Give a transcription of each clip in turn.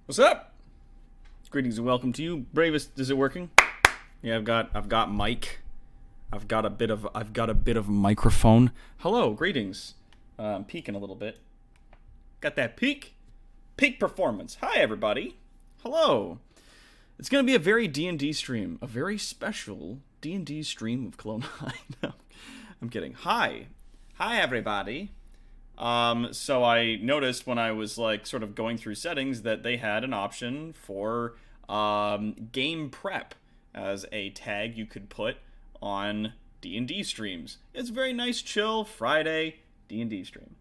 What's up? Greetings and welcome to you, bravest. Is it working? Yeah, I've got mic. I've got a bit of microphone. Hello, greetings. I'm peeking a little bit. Got that peak performance. Hi, everybody. Hello. It's gonna be a very D&D stream, a very special D&D stream of Clone High. No, I'm kidding. Hi, everybody. So I noticed when I was sort of going through settings that they had an option for game prep as a tag you could put on D&D streams. It's a very nice, chill Friday D&D stream.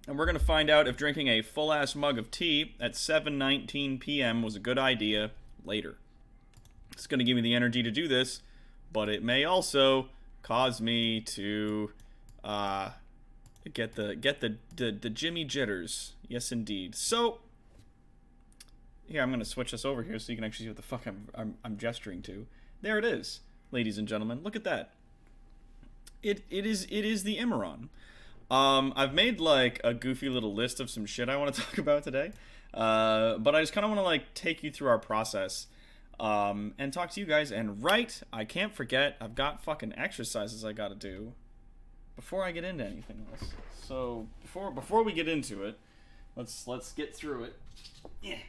And we're going to find out if drinking a full-ass mug of tea at 7:19 p.m. was a good idea later. It's going to give me the energy to do this, but it may also cause me to get the Jimmy jitters. Yes, indeed. So, here, I'm going to switch this over here so you can actually see what the fuck I'm gesturing to. There it is, ladies and gentlemen. Look at that. It is the Immeron. I've made a goofy little list of some shit I want to talk about today, but I just kind of want to take you through our process, and talk to you guys. And I can't forget, I've got fucking exercises I got to do before I get into anything else. So before we get into it, let's get through it. Yeah.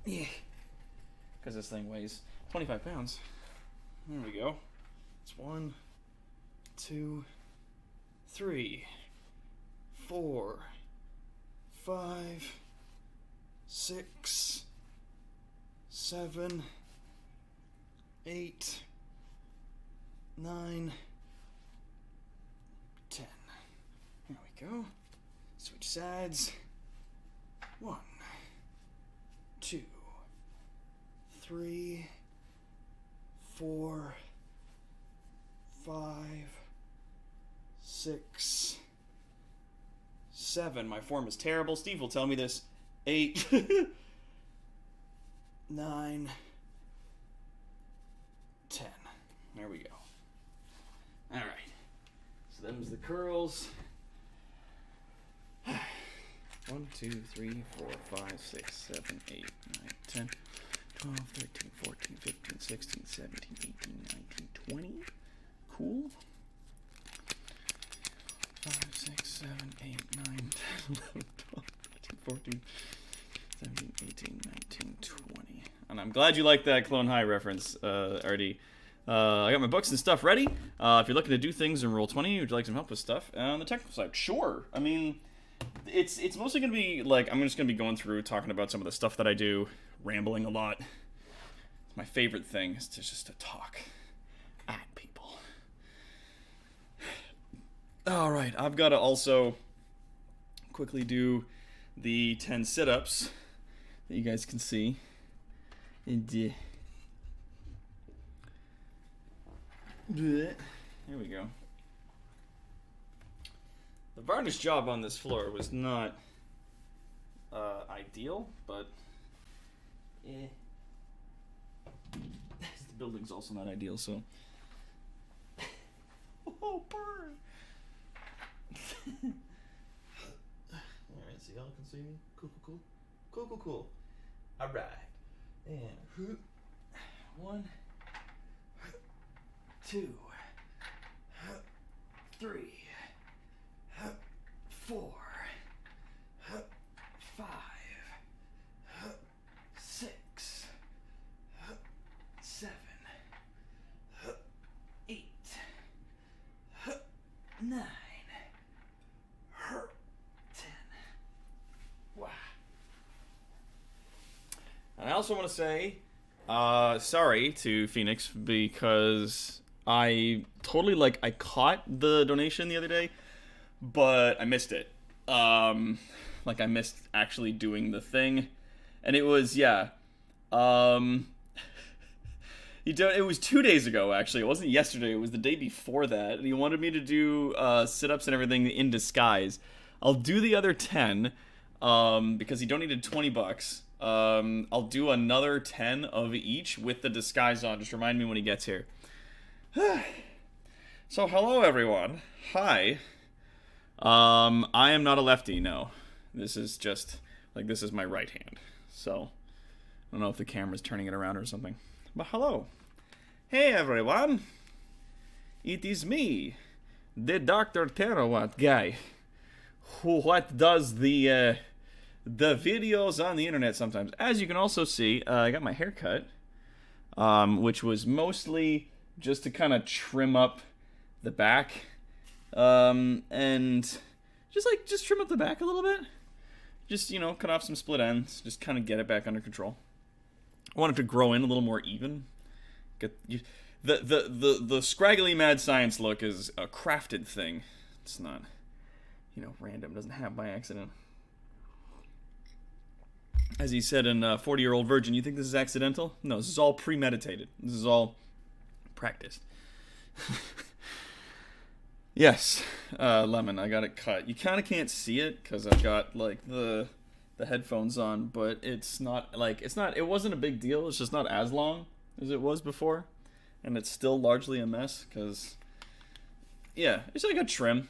Because this thing weighs 25 pounds. There we go. It's 1, 2, 3, 4, 5, 6, 7, 8, 9, 10. There we go. Switch sides. 1, 2, 3, 4, 5, 6, 7. My form is terrible. Steve will tell me this. 8, 9, 10. There we go. All right. So them's the curls. 1, 2, 3, 4, 5, 6, 7, 8, 9, 10, 12, 13, 14, 15, 16, 17, 18, 19, 20. Cool. 5, 6, 7, 8, 9, 10, 11, 12, 13, 14, 17, 18, 19, 20. And I'm glad you liked that Clone High reference, Artie. I got my books and stuff ready. If you're looking to do things in Roll20, would you like some help with stuff on the technical side? Sure. I mean, it's mostly going to be, I'm just going to be going through, talking about some of the stuff that I do, rambling a lot. My favorite thing is just to talk at people. Alright, I've got to also quickly do the 10 sit-ups that you guys can see. And, there we go. The varnish job on this floor was not ideal, but the building's also not ideal, so. Oh, burn! Alright, so y'all can see me? Cool. Alright. And 1, 2, 3, 4, 5, 6, 7, 8, 9, 10. Wow. And I also want to say sorry to Phoenix because I totally I caught the donation the other day, but I missed it. I missed actually doing the thing, and it was it was 2 days ago actually. It wasn't yesterday. It was the day before that, and he wanted me to do sit-ups and everything in disguise. I'll do the other 10 because he donated $20. I'll do another 10 of each with the disguise on. Just remind me when he gets here. So hello everyone. Hi. I am not a lefty, no. This is just, like, this is my right hand. So, I don't know if the camera's turning it around or something. But hello. Hey, everyone. It is me, the Dr. Terawatt guy, who does the videos on the internet sometimes. As you can also see, I got my hair cut, which was mostly just to kind of trim up the back, and just trim up the back a little bit. Just, you know, cut off some split ends, just kind of get it back under control. I want it to grow in a little more even. The scraggly mad science look is a crafted thing. It's not, you know, random. It doesn't happen by accident. As he said in 40-Year-Old Virgin, you think this is accidental? No, this is all premeditated. This is all practiced. Yes, Lemon, I got it cut. You kind of can't see it because I've got, like, the headphones on, but it wasn't a big deal. It's just not as long as it was before. And it's still largely a mess, because, yeah, it's like a trim.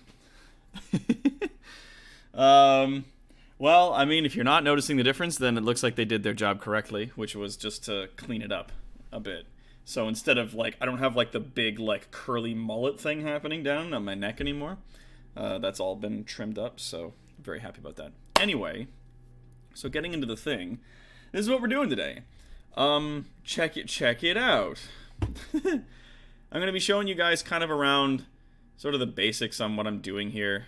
Well, I mean, if you're not noticing the difference, then it looks like they did their job correctly, which was just to clean it up a bit. So instead of, like, I don't have, like, the big, like, curly mullet thing happening down on my neck anymore. That's all been trimmed up, so I'm very happy about that. Anyway, so getting into the thing, this is what we're doing today. Check it out. I'm going to be showing you guys kind of around sort of the basics on what I'm doing here.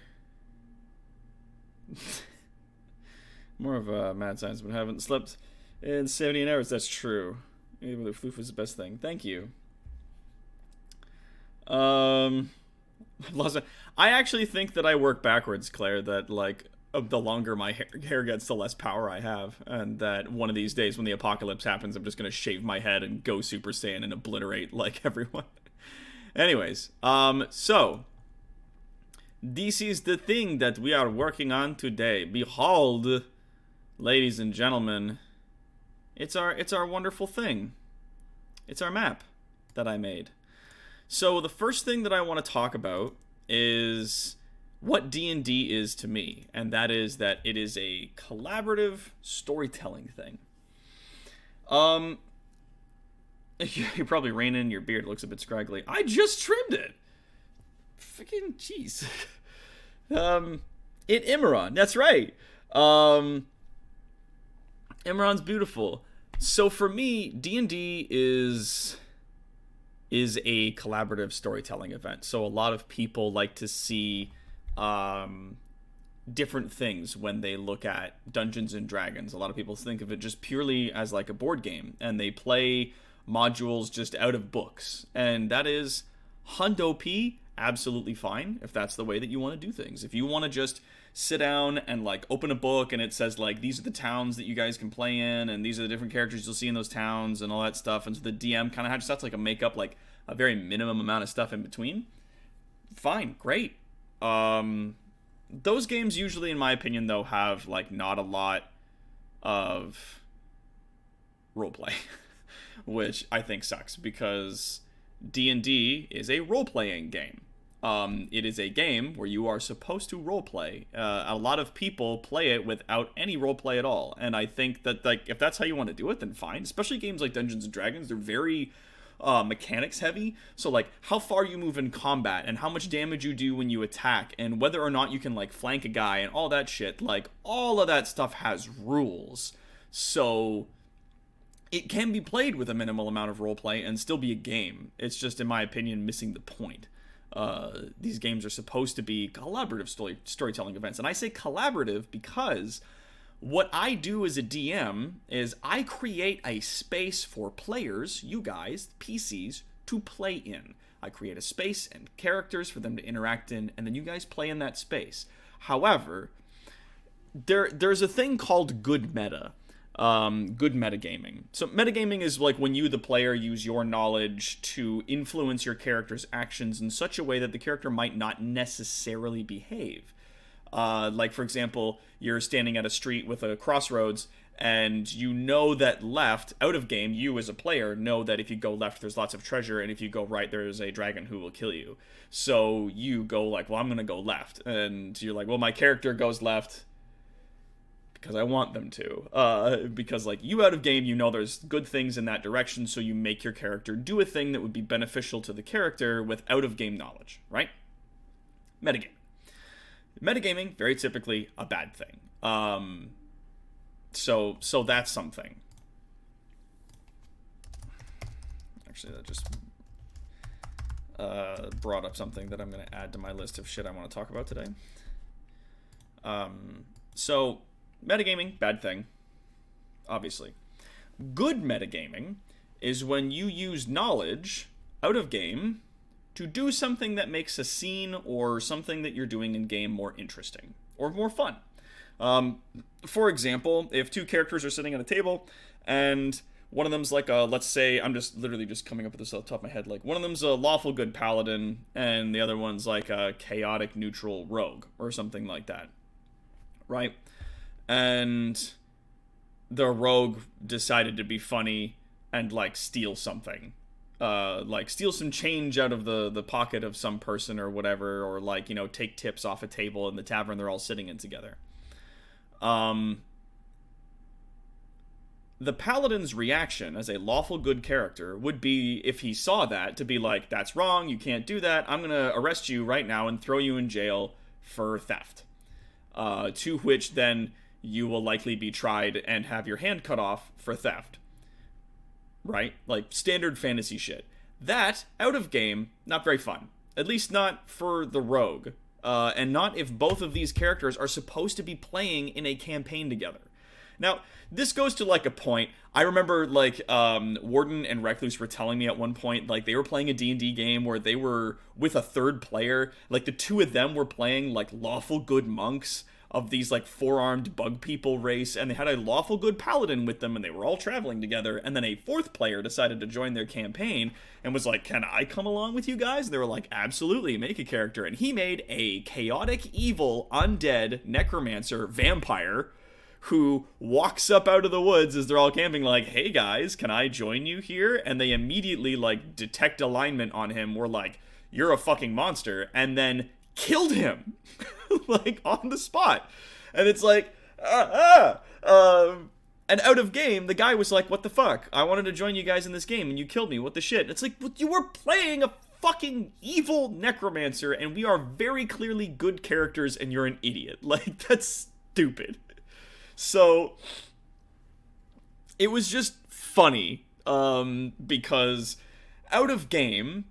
More of a mad science, but haven't slept in 78 hours. That's true. Maybe the floof was the best thing. Thank you. I actually think that I work backwards, Claire, that, like, the longer my hair gets, the less power I have, and that one of these days when the apocalypse happens, I'm just going to shave my head and go Super Saiyan and obliterate, like, everyone. Anyways, so, this is the thing that we are working on today. Behold, ladies and gentlemen, it's our wonderful thing. It's our map that I made. So the first thing that I want to talk about is what D&D is to me, and that is that it is a collaborative storytelling thing. You're probably reining in your beard. It looks a bit scraggly. I just trimmed it. Freaking jeez. In Imran, that's right. Imran's beautiful. So for me, D&D is a collaborative storytelling event. So a lot of people like to see different things when they look at Dungeons and Dragons. A lot of people think of it just purely as like a board game, and they play modules just out of books. And that is hundo P, absolutely fine if that's the way that you want to do things. If you want to just sit down and, like, open a book and it says, like, these are the towns that you guys can play in, and these are the different characters you'll see in those towns and all that stuff, and so the DM kind of just has to, like, make up, like, a very minimum amount of stuff in between, fine, great. Those games usually, in my opinion, though, have, like, not a lot of roleplay, which I think sucks, because D&D is a role-playing game. It is a game where you are supposed to roleplay. A lot of people play it without any roleplay at all, and I think that, like, if that's how you want to do it, then fine. Especially games like Dungeons and Dragons, they're very mechanics heavy. So, like, how far you move in combat, and how much damage you do when you attack, and whether or not you can, like, flank a guy, and all that shit. Like, all of that stuff has rules. So it can be played with a minimal amount of roleplay and still be a game. It's just, in my opinion, missing the point. These games are supposed to be collaborative storytelling events. And I say collaborative because what I do as a DM is I create a space for players, you guys, PCs, to play in. I create a space and characters for them to interact in, and then you guys play in that space. However, there's a thing called good meta. Good metagaming. So metagaming is like when you, the player, use your knowledge to influence your character's actions in such a way that the character might not necessarily behave. Like, for example, you're standing at a street with a crossroads, and you know that left, out of game, you as a player know that if you go left, there's lots of treasure, and if you go right, there's a dragon who will kill you. So you go like, well, I'm going to go left. And you're like, well, my character goes left, because I want them to. Because, like, you out of game, you know there's good things in that direction, so you make your character do a thing that would be beneficial to the character with out of game knowledge, right? Metagaming. Metagaming, very typically a bad thing. So that's something. Actually, that just brought up something that I'm going to add to my list of shit I want to talk about today. So, metagaming, bad thing, obviously. Good metagaming is when you use knowledge out of game to do something that makes a scene or something that you're doing in game more interesting or more fun. For example, if two characters are sitting at a table and one of them's like a, let's say, I'm just literally just coming up with this off the top of my head, like one of them's a lawful good paladin and the other one's like a chaotic neutral rogue or something like that, right? And the rogue decided to be funny and like steal something. Like steal some change out of the pocket of some person or whatever, or like, you know, take tips off a table in the tavern they're all sitting in together. The paladin's reaction as a lawful good character would be, if he saw that, to be like, that's wrong, you can't do that, I'm gonna arrest you right now and throw you in jail for theft. To which then you will likely be tried and have your hand cut off for theft. Right? Like, standard fantasy shit. That, out of game, not very fun. At least not for the rogue. And not if both of these characters are supposed to be playing in a campaign together. Now, this goes to, like, a point. I remember, like, Warden and Recluse were telling me at one point, like, they were playing a D&D game where they were with a third player. Like, the two of them were playing, like, lawful good monks of these, like, four-armed bug people race, and they had a lawful good paladin with them, and they were all traveling together, and then a fourth player decided to join their campaign, and was like, can I come along with you guys? And they were like, absolutely, make a character. And he made a chaotic, evil, undead necromancer vampire who walks up out of the woods as they're all camping like, hey guys, can I join you here? And they immediately, like, detect alignment on him, were like, you're a fucking monster, and then killed him, like, on the spot. And it's like, and out of game, the guy was like, what the fuck? I wanted to join you guys in this game, and you killed me, what the shit? And it's like, well, you were playing a fucking evil necromancer, and we are very clearly good characters, and you're an idiot. Like, that's stupid. So, it was just funny, because out of game,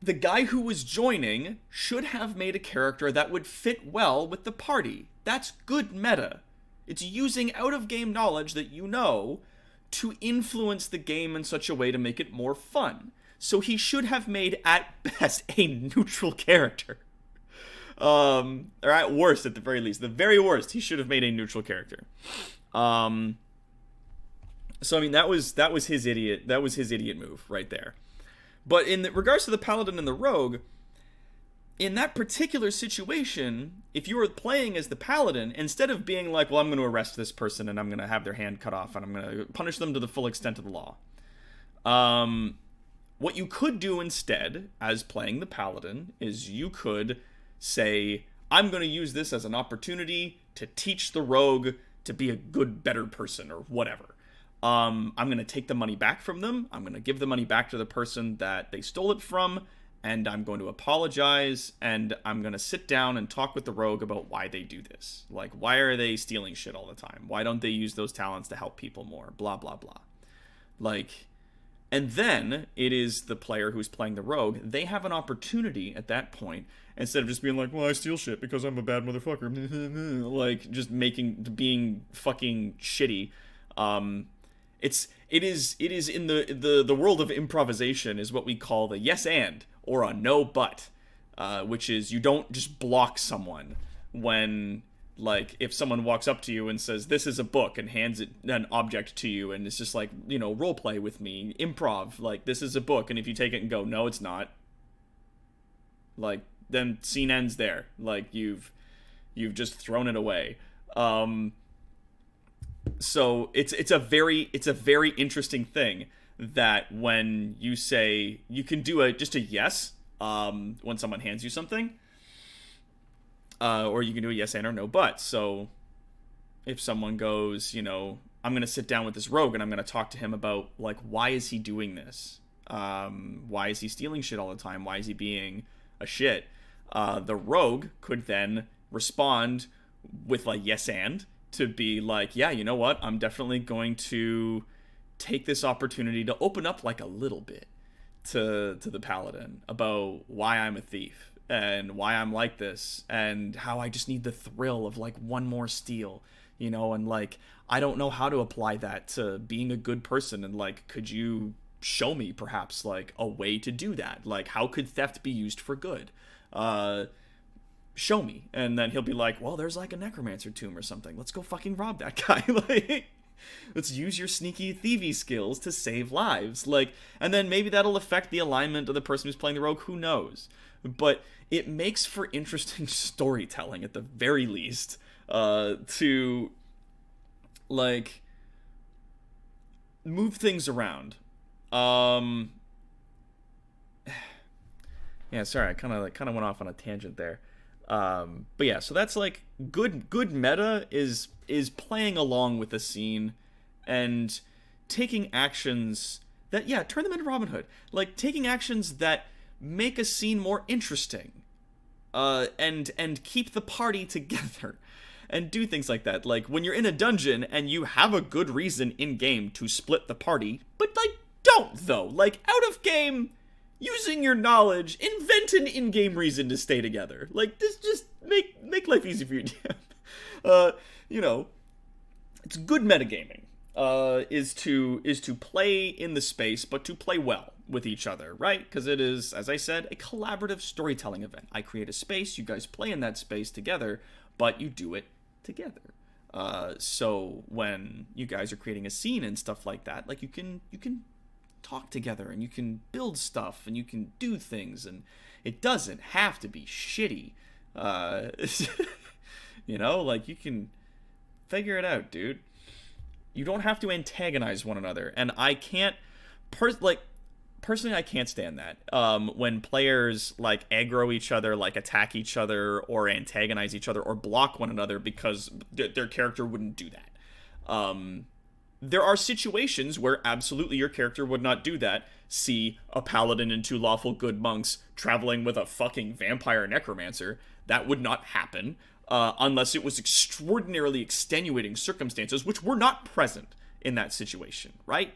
the guy who was joining should have made a character that would fit well with the party. That's good meta. It's using out-of-game knowledge that you know to influence the game in such a way to make it more fun. So he should have made, at best, a neutral character. Or at worst, at the very least. The very worst, he should have made a neutral character. So, I mean, that was his idiot move right there. But in regards to the paladin and the rogue, in that particular situation, if you were playing as the paladin, instead of being like, well, I'm going to arrest this person and I'm going to have their hand cut off and I'm going to punish them to the full extent of the law, what you could do instead, as playing the paladin, is you could say, I'm going to use this as an opportunity to teach the rogue to be a good, better person, or whatever. I'm going to take the money back from them. I'm going to give the money back to the person that they stole it from, and I'm going to apologize, and I'm going to sit down and talk with the rogue about why they do this. Like, why are they stealing shit all the time? Why don't they use those talents to help people more? Blah, blah, blah. Like, and then it is the player who's playing the rogue. They have an opportunity at that point, instead of just being like, well, I steal shit because I'm a bad motherfucker. Like, just being fucking shitty. It is in the world of improvisation is what we call the yes and, or a no but, which is you don't just block someone when, like, if someone walks up to you and says, this is a book, and hands an object to you, and it's just like, you know, role play with me, improv, like, this is a book, and if you take it and go, no, it's not, like, then scene ends there. Like, you've just thrown it away. So it's a very interesting thing that when you say, you can do just a yes when someone hands you something, or you can do a yes and or no but. So if someone goes, you know, I'm going to sit down with this rogue and I'm going to talk to him about, like, why is he doing this? Why is he stealing shit all the time? Why is he being a shit? The rogue could then respond with, like, yes and, to be like, yeah, you know what? I'm definitely going to take this opportunity to open up, like, a little bit to the paladin about why I'm a thief and why I'm like this and how I just need the thrill of, like, one more steal, you know, and, like, I don't know how to apply that to being a good person, and, like, could you show me perhaps, like, a way to do that? Like, how could theft be used for good? Show me. And then he'll be like, well, there's, like, a necromancer tomb or something, let's go fucking rob that guy. Like, let's use your sneaky thievy skills to save lives. Like, and then maybe that'll affect the alignment of the person who's playing the rogue, who knows? But it makes for interesting storytelling at the very least, to, like, move things around. Yeah, sorry, I kind of went off on a tangent there. But yeah, so that's, like, good meta is playing along with the scene and taking actions that, yeah, turn them into Robin Hood. Like, taking actions that make a scene more interesting, and keep the party together, and do things like that. Like, when you're in a dungeon and you have a good reason in game to split the party, but, like, don't though. Like, out of game, using your knowledge, invent an in-game reason to stay together. Like, this just make life easy for you. You know, it's good metagaming. Is to play in the space, but to play well with each other, right? Because it is, as I said, a collaborative storytelling event. I create a space, you guys play in that space together, but you do it together. So when you guys are creating a scene and stuff like that, like, you can talk together and you can build stuff and you can do things, and it doesn't have to be shitty. You know, like, you can figure it out, dude. You don't have to antagonize one another, and I can't personally, I can't stand that. When players, like, aggro each other, like, attack each other, or antagonize each other, or block one another because their character wouldn't do that. There are situations where absolutely your character would not do that. See a paladin and 2 lawful good monks traveling with a fucking vampire necromancer. That would not happen, unless it was extraordinarily extenuating circumstances, which were not present in that situation, right?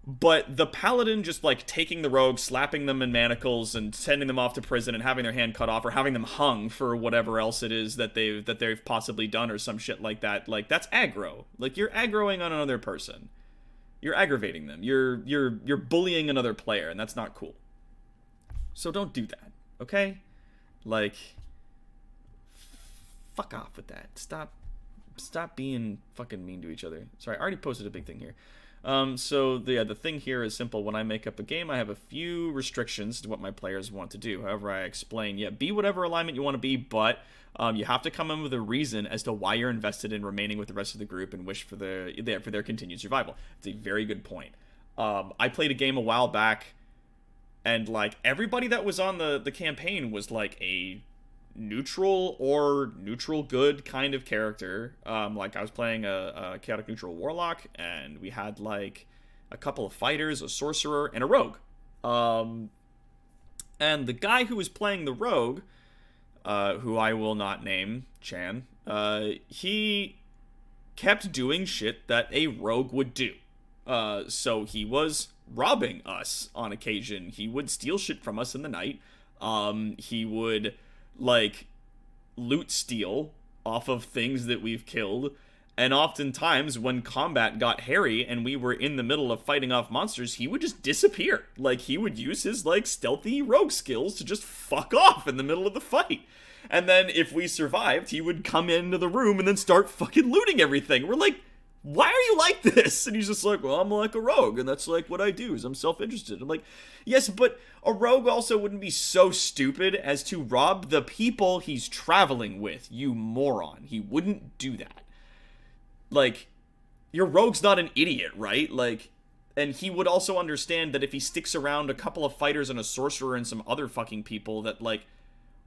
But the paladin just, like, taking the rogue, slapping them in manacles, and sending them off to prison, and having their hand cut off, or having them hung for whatever else it is that they've possibly done, or some shit like that. Like, that's aggro. Like, you're aggroing on another person. You're aggravating them. You're bullying another player, and that's not cool. So don't do that, okay? Like, fuck off with that. Stop being fucking mean to each other. Sorry, I already posted a big thing here. So the thing here is simple. When I make up a game, I have a few restrictions to what my players want to do. However, I explain, yeah, be whatever alignment you want to be, but you have to come in with a reason as to why you're invested in remaining with the rest of the group and wish for their continued survival. It's a very good point. I played a game a while back, and, like, everybody that was on the campaign was, like, a neutral or neutral good kind of character. Like, I was playing a chaotic neutral warlock, and we had, like, a couple of fighters, a sorcerer, and a rogue. And the guy who was playing the rogue, who I will not name, Chan, he kept doing shit that a rogue would do. So he was robbing us on occasion. He would steal shit from us in the night. He would, like, loot steal off of things that we've killed, and oftentimes when combat got hairy and we were in the middle of fighting off monsters, he would just disappear. Like, he would use his, like, stealthy rogue skills to just fuck off in the middle of the fight. And then if we survived, he would come into the room and then start fucking looting everything. We're like, why are you like this? And he's just like, well, I'm like a rogue, and that's, like, what I do, is I'm self-interested. I'm like, yes, but a rogue also wouldn't be so stupid as to rob the people he's traveling with, you moron. He wouldn't do that. Like, your rogue's not an idiot, right? Like, and he would also understand that if he sticks around a couple of fighters and a sorcerer and some other fucking people, that, like,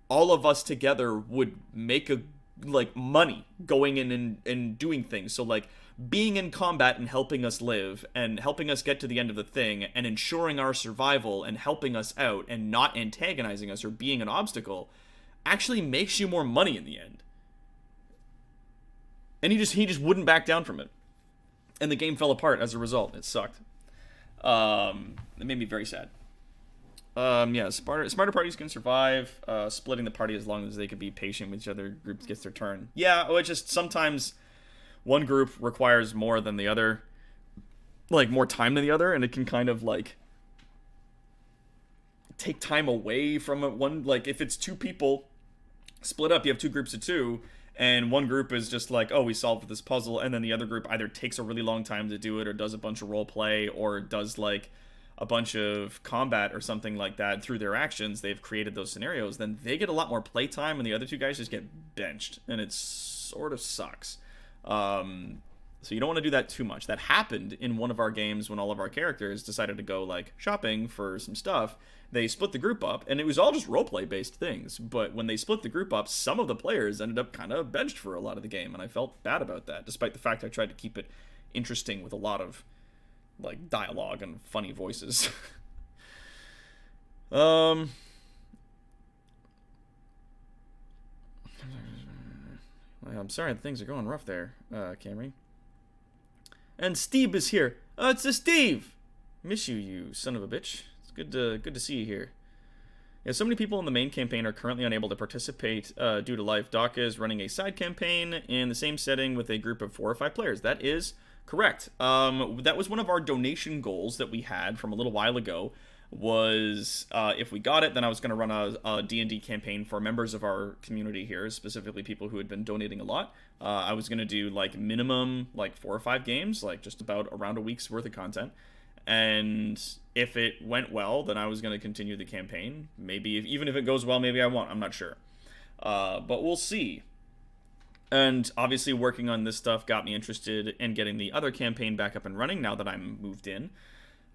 all of us together would make a like money going in and doing things. So like being in combat and helping us live and helping us get to the end of the thing and ensuring our survival and helping us out and not antagonizing us or being an obstacle actually makes you more money in the end. And he just wouldn't back down from it. And the game fell apart as a result. It sucked. It made me very sad. Yeah, smarter parties can survive. Splitting the party as long as they can be patient with each other. Group gets their turn. Yeah, it's just sometimes one group requires more than the other, like more time than the other, and it can kind of like take time away from it. One, like if it's two people split up, you have two groups of two, and one group is just like, oh, we solved this puzzle, and then the other group either takes a really long time to do it, or does a bunch of role play, or does like a bunch of combat or something like that through their actions. They've created those scenarios. Then they get a lot more playtime, and the other two guys just get benched, and it sort of sucks. So you don't want to do that too much. That happened in one of our games when all of our characters decided to go like shopping for some stuff. They split the group up, and it was all just roleplay based things. But when they split the group up, some of the players ended up kind of benched for a lot of the game, and I felt bad about that, despite the fact I tried to keep it interesting with a lot of like dialogue and funny voices. I'm sorry that things are going rough there, Camry. And Steve is here. It's a Steve. Miss you, you son of a bitch. It's good to see you here. Yeah, so many people in the main campaign are currently unable to participate due to life. Doc is running a side campaign in the same setting with a group of 4 or 5 players. That is correct. That was one of our donation goals that we had from a little while ago. Was if we got it, then I was going to run a D&D campaign for members of our community here, specifically people who had been donating a lot. I was going to do like minimum like 4 or 5 games, like just about around a week's worth of content. And if it went well, then I was going to continue the campaign. Maybe even if it goes well, maybe I won't. I'm not sure. But we'll see. And obviously working on this stuff got me interested in getting the other campaign back up and running now that I'm moved in.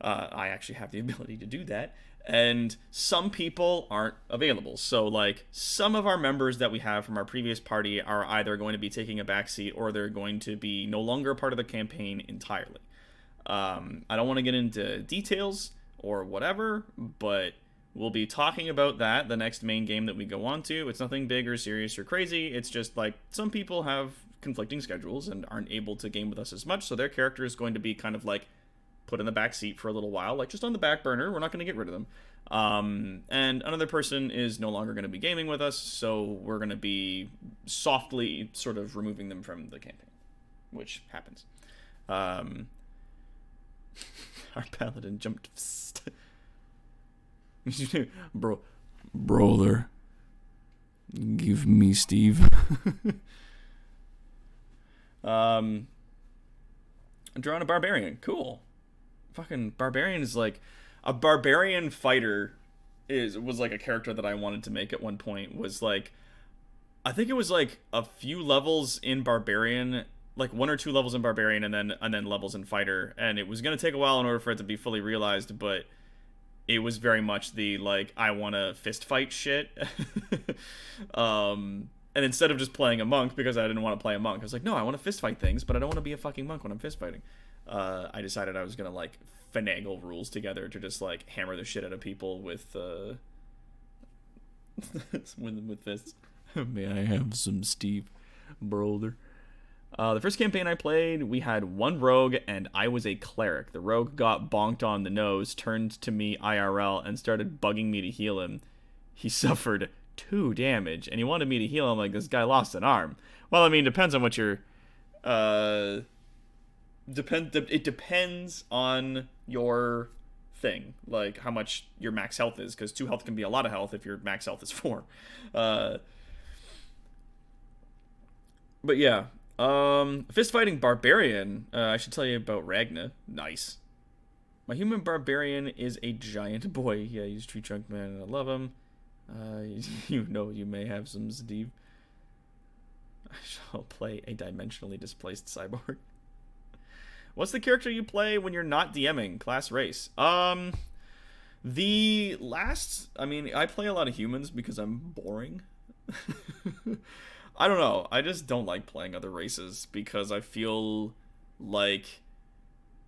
I actually have the ability to do that. And some people aren't available. So, like, some of our members that we have from our previous party are either going to be taking a backseat or they're going to be no longer a part of the campaign entirely. I don't want to get into details or whatever, but we'll be talking about that the next main game that we go on to. It's nothing big or serious or crazy. It's just, like, some people have conflicting schedules and aren't able to game with us as much, so their character is going to be kind of, like, put in the back seat for a little while, like just on the back burner. We're not going to get rid of them. And another person is no longer going to be gaming with us, so we're going to be softly sort of removing them from the campaign, which happens. Our paladin jumped. Brother, give me Steve. I'm drawing a barbarian. Cool. Fucking barbarian is like a barbarian fighter was like a character that I wanted to make at one point. Was like, I think it was like a few levels in barbarian, like 1 or 2 levels in barbarian, and then levels in fighter, and it was gonna take a while in order for it to be fully realized, but it was very much the like I want to fist fight shit. And instead of just playing a monk, because I didn't want to play a monk, I was like, no, I want to fist fight things, but I don't want to be a fucking monk when I'm fist fighting. I decided I was gonna like finagle rules together to just like hammer the shit out of people with with fists. May I have some Steve, brother? The first campaign I played, we had 1 rogue and I was a cleric. The rogue got bonked on the nose, turned to me IRL, and started bugging me to heal him. He suffered 2 damage, and he wanted me to heal him like this guy lost an arm. Well, I mean, depends on what your it depends on your thing, like how much your max health is, because 2 health can be a lot of health if your max health is 4. But yeah, fist fighting barbarian. I should tell you about Ragna. Nice. My human barbarian is a giant boy. Yeah, he's tree trunk man, and I love him. You know, you may have some Steve. I shall play a dimensionally displaced cyborg. What's the character you play when you're not DMing? Class, race. I play a lot of humans because I'm boring. I don't know. I just don't like playing other races because I feel like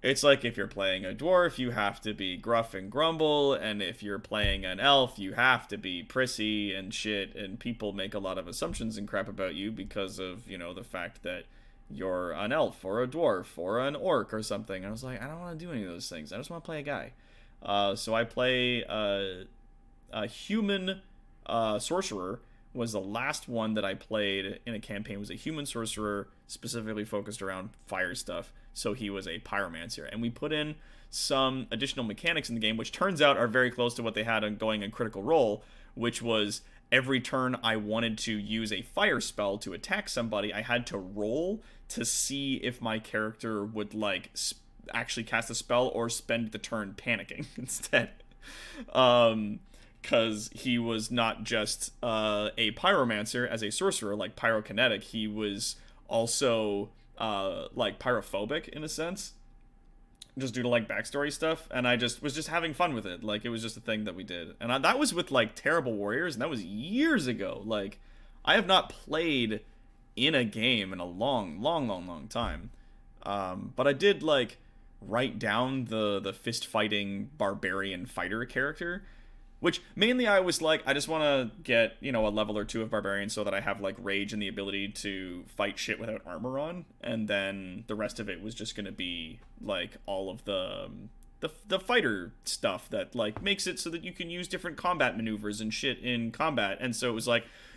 it's like if you're playing a dwarf, you have to be gruff and grumble, and if you're playing an elf, you have to be prissy and shit, and people make a lot of assumptions and crap about you because of, the fact that you're an elf or a dwarf or an orc or something. And I was like, I don't want to do any of those things. I just want to play a guy. So I play a human sorcerer was the last one that I played in a campaign. Was a human sorcerer specifically focused around fire stuff. So he was a pyromancer, and we put in some additional mechanics in the game, which turns out are very close to what they had on going in Critical Role, which was every turn I wanted to use a fire spell to attack somebody, I had to roll to see if my character would actually cast a spell or spend the turn panicking instead. Because he was not just a pyromancer as a sorcerer, like pyrokinetic, he was also pyrophobic in a sense, just due to backstory stuff, and I just was having fun with it. It was just a thing that we did, and that was with Terrible Warriors, and that was years ago. I have not played in a game in a long time, but I did write down the fist fighting barbarian fighter character, which mainly I was I just want to get, a level or two of Barbarian so that I have, rage and the ability to fight shit without armor on. And then the rest of it was just going to be, all of the fighter stuff that, makes it so that you can use different combat maneuvers and shit in combat. And so it was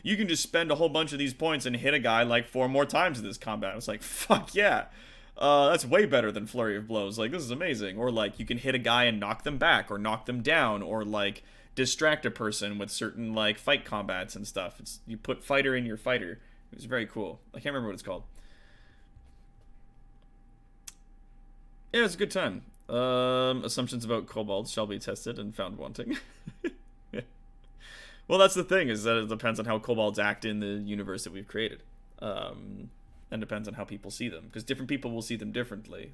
you can just spend a whole bunch of these points and hit a guy, 4 more times in this combat. I was like, fuck yeah. That's way better than Flurry of Blows. This is amazing. Or, you can hit a guy and knock them back or knock them down or, distract a person with certain fight combats and stuff. You put fighter in your fighter. It was very cool. I can't remember what it's called. Yeah, it's a good time. Assumptions about kobolds shall be tested and found wanting. Yeah. Well, that's the thing, is that it depends on how kobolds act in the universe that we've created. And depends on how people see them, because different people will see them differently.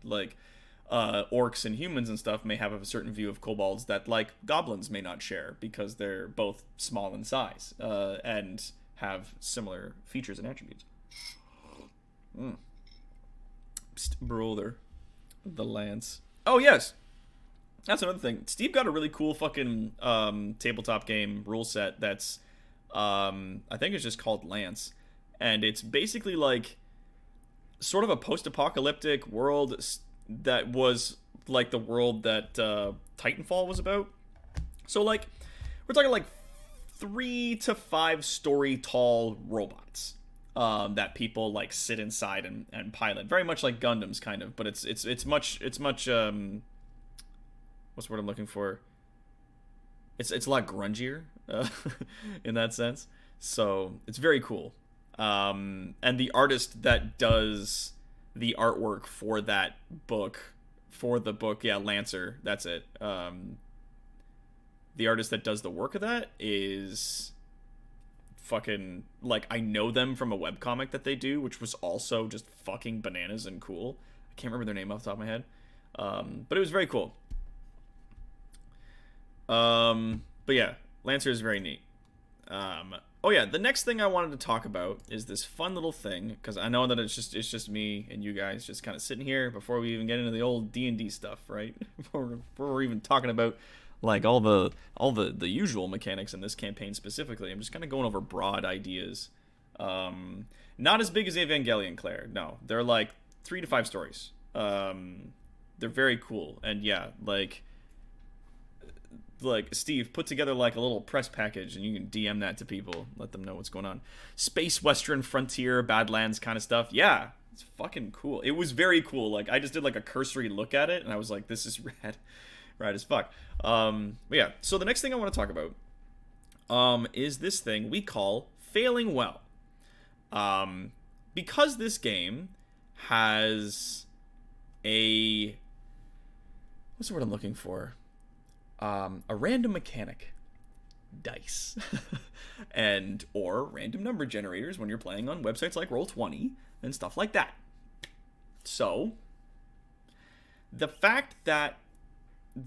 Orcs and humans and stuff may have a certain view of kobolds that goblins may not share, because they're both small in size and have similar features and attributes. Psst, brother. The lance. Oh yes, that's another thing. Steve got a really cool fucking tabletop game rule set that's I think it's just called Lance, and it's basically sort of a post-apocalyptic world that was the world that Titanfall was about. So we're talking 3 to 5 story tall robots that people sit inside and pilot, very much like Gundams kind of, but it's much what's the word I'm looking for? It's a lot grungier in that sense. So it's very cool. And the artist that does the artwork for that book, yeah, Lancer, that's it. The artist that does the work of that is fucking, I know them from a webcomic that they do, which was also just fucking bananas and cool. I can't remember their name off the top of my head. But it was very cool. But yeah, Lancer is very neat. Oh yeah, the next thing I wanted to talk about is this fun little thing, because I know that it's just me and you guys just kind of sitting here before we even get into the old D&D stuff, right? before we're even talking about all the usual mechanics in this campaign specifically. I'm just kind of going over broad ideas. Not as big as Evangelion, Claire. No, they're 3 to 5 stories. They're very cool, and yeah, Steve, put together a little press package, and you can DM that to people, let them know what's going on. Space Western Frontier Badlands kind of stuff. Yeah, it's fucking cool. It was very cool. I just did a cursory look at it, and I was like, this is rad as fuck. But yeah, so the next thing I want to talk about is this thing we call failing well. Because this game has a, what's the word I'm looking for? A random mechanic, dice, and or random number generators when you're playing on websites like Roll20 and stuff like that. So, the fact that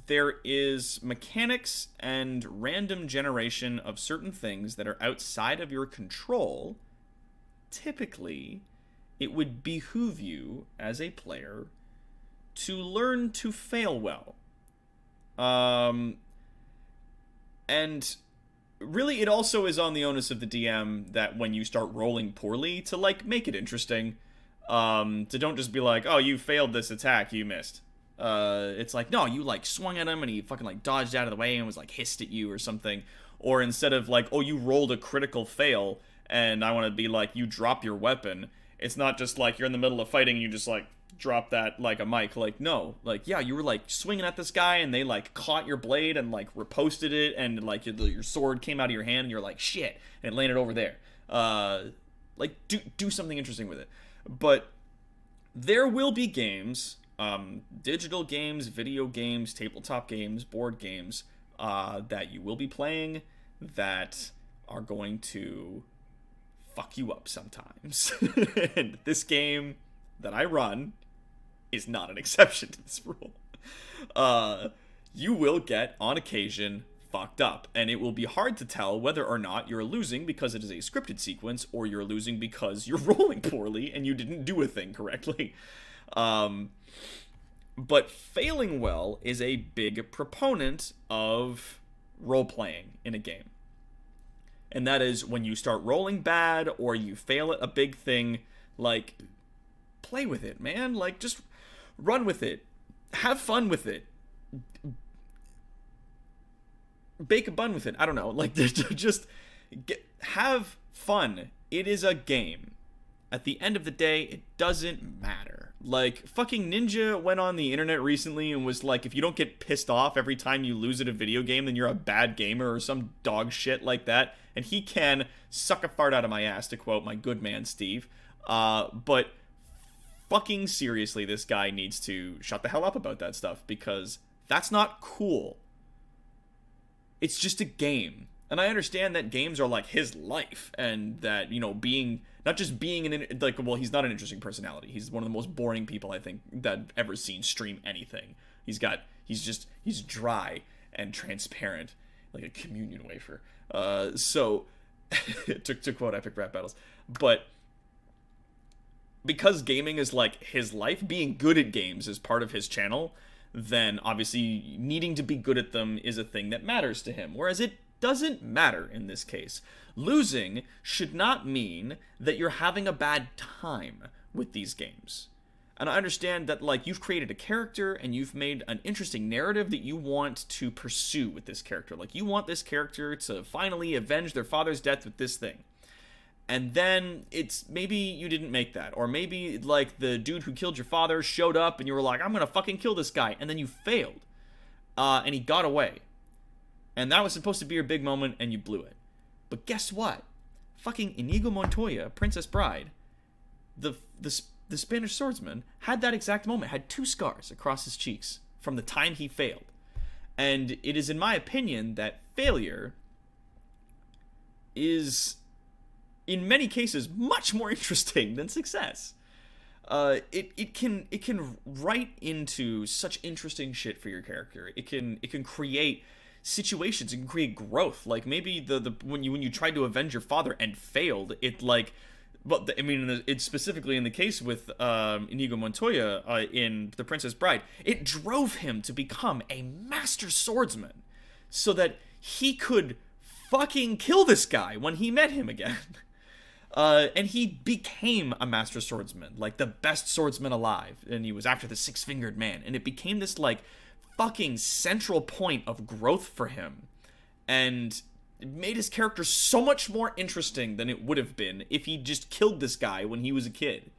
there is mechanics and random generation of certain things that are outside of your control typically it would behoove you as a player to learn to fail well. And really, it also is on the onus of the DM that when you start rolling poorly, to, like, make it interesting. To don't just be like, oh, you failed this attack, you missed. It's like, no, you, like, swung at him and he fucking, like, dodged out of the way and was, like, hissed at you or something. Or instead of, like, oh, you rolled a critical fail, and I want to be like, you drop your weapon. It's not just, like, you're in the middle of fighting and you just, like, drop that like a mic. Like, no. Like, yeah, you were, like, swinging at this guy and they, like, caught your blade and, like, riposted it, and, like, your sword came out of your hand and you're like, shit, and it landed over there. Like, do something interesting with it. But there will be games, digital games, video games, tabletop games, board games, that you will be playing that are going to fuck you up sometimes. And this game that I run is not an exception to this rule. You will get, on occasion, fucked up, and it will be hard to tell whether or not you're losing because it is a scripted sequence, or you're losing because you're rolling poorly and you didn't do a thing correctly. But failing well is a big proponent of role-playing in a game. And that is when you start rolling bad or you fail at a big thing, like, play with it, man. Like, just run with it. Have fun with it. Bake a bun with it. I don't know. Like, just have fun. It is a game. At the end of the day, it doesn't matter. Like, fucking Ninja went on the internet recently and was like, if you don't get pissed off every time you lose at a video game, then you're a bad gamer or some dog shit like that. And he can suck a fart out of my ass, to quote my good man Steve. But fucking seriously, this guy needs to shut the hell up about that stuff, because that's not cool. It's just a game. And I understand that games are like his life, and that, you know, being, not just being like, well, he's not an interesting personality. He's one of the most boring people, I think, that I've ever seen stream anything. He's dry and transparent, like a communion wafer. So, to quote Epic Rap Battles. But because gaming is like his life, being good at games is part of his channel, then obviously needing to be good at them is a thing that matters to him. Whereas it doesn't matter in this case. Losing should not mean that you're having a bad time with these games. And I understand that, like, you've created a character and you've made an interesting narrative that you want to pursue with this character. Like, you want this character to finally avenge their father's death with this thing. And then it's, maybe you didn't make that. Or maybe, like, the dude who killed your father showed up and you were like, I'm gonna fucking kill this guy. And then you failed. And he got away. And that was supposed to be your big moment, and you blew it. But guess what? Fucking Inigo Montoya, Princess Bride, the Spanish swordsman, had that exact moment, had 2 scars across his cheeks from the time he failed. And it is, in my opinion, that failure is, in many cases, much more interesting than success. It can write into such interesting shit for your character. It can create situations, it can create growth. Like, maybe when you tried to avenge your father and failed, it, like, but I mean, it's specifically in the case with Inigo Montoya in The Princess Bride, it drove him to become a master swordsman so that he could fucking kill this guy when he met him again. And he became a master swordsman, like the best swordsman alive, and he was after the 6-fingered man, and it became this, like, fucking central point of growth for him, and it made his character so much more interesting than it would have been if he just killed this guy when he was a kid.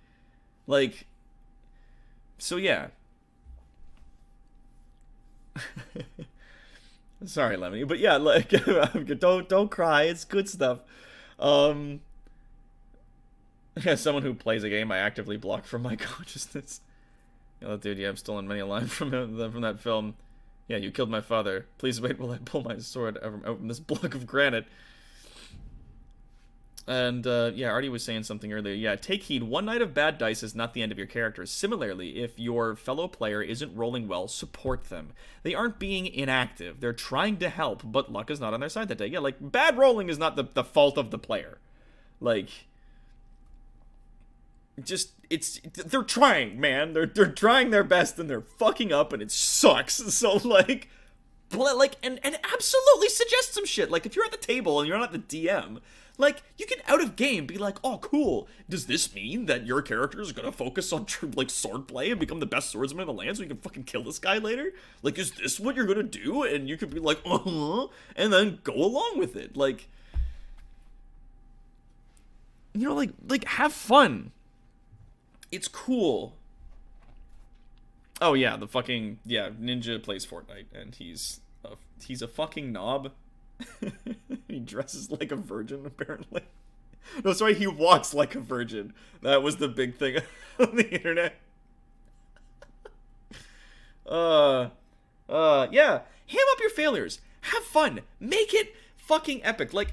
Like, so yeah. Sorry, Lemmy, but yeah, like, don't cry, it's good stuff. As someone who plays a game I actively block from my consciousness. Dude, yeah, I've stolen many a line from that film. Yeah, you killed my father. Please wait while I pull my sword out from this block of granite. And, yeah, Artie was saying something earlier. Yeah, take heed. One night of bad dice is not the end of your character. Similarly, if your fellow player isn't rolling well, support them. They aren't being inactive. They're trying to help, but luck is not on their side that day. Yeah, like, bad rolling is not the fault of the player. Like, just they're trying, man. They're trying their best and they're fucking up and it sucks. So like and absolutely suggest some shit. Like if you're at the table and you're not the DM, like you can out of game be like, oh cool, does this mean that your character is gonna focus on like swordplay and become the best swordsman in the land so you can fucking kill this guy later? Like is this what you're gonna do? And you could be like, and then go along with it. Like, you know, like have fun. It's cool. Oh yeah, Ninja plays Fortnite and he's a fucking knob. He dresses like a virgin apparently. No, sorry, he walks like a virgin. That was the big thing on the internet. Yeah, ham up your failures. Have fun. Make it fucking epic. Like,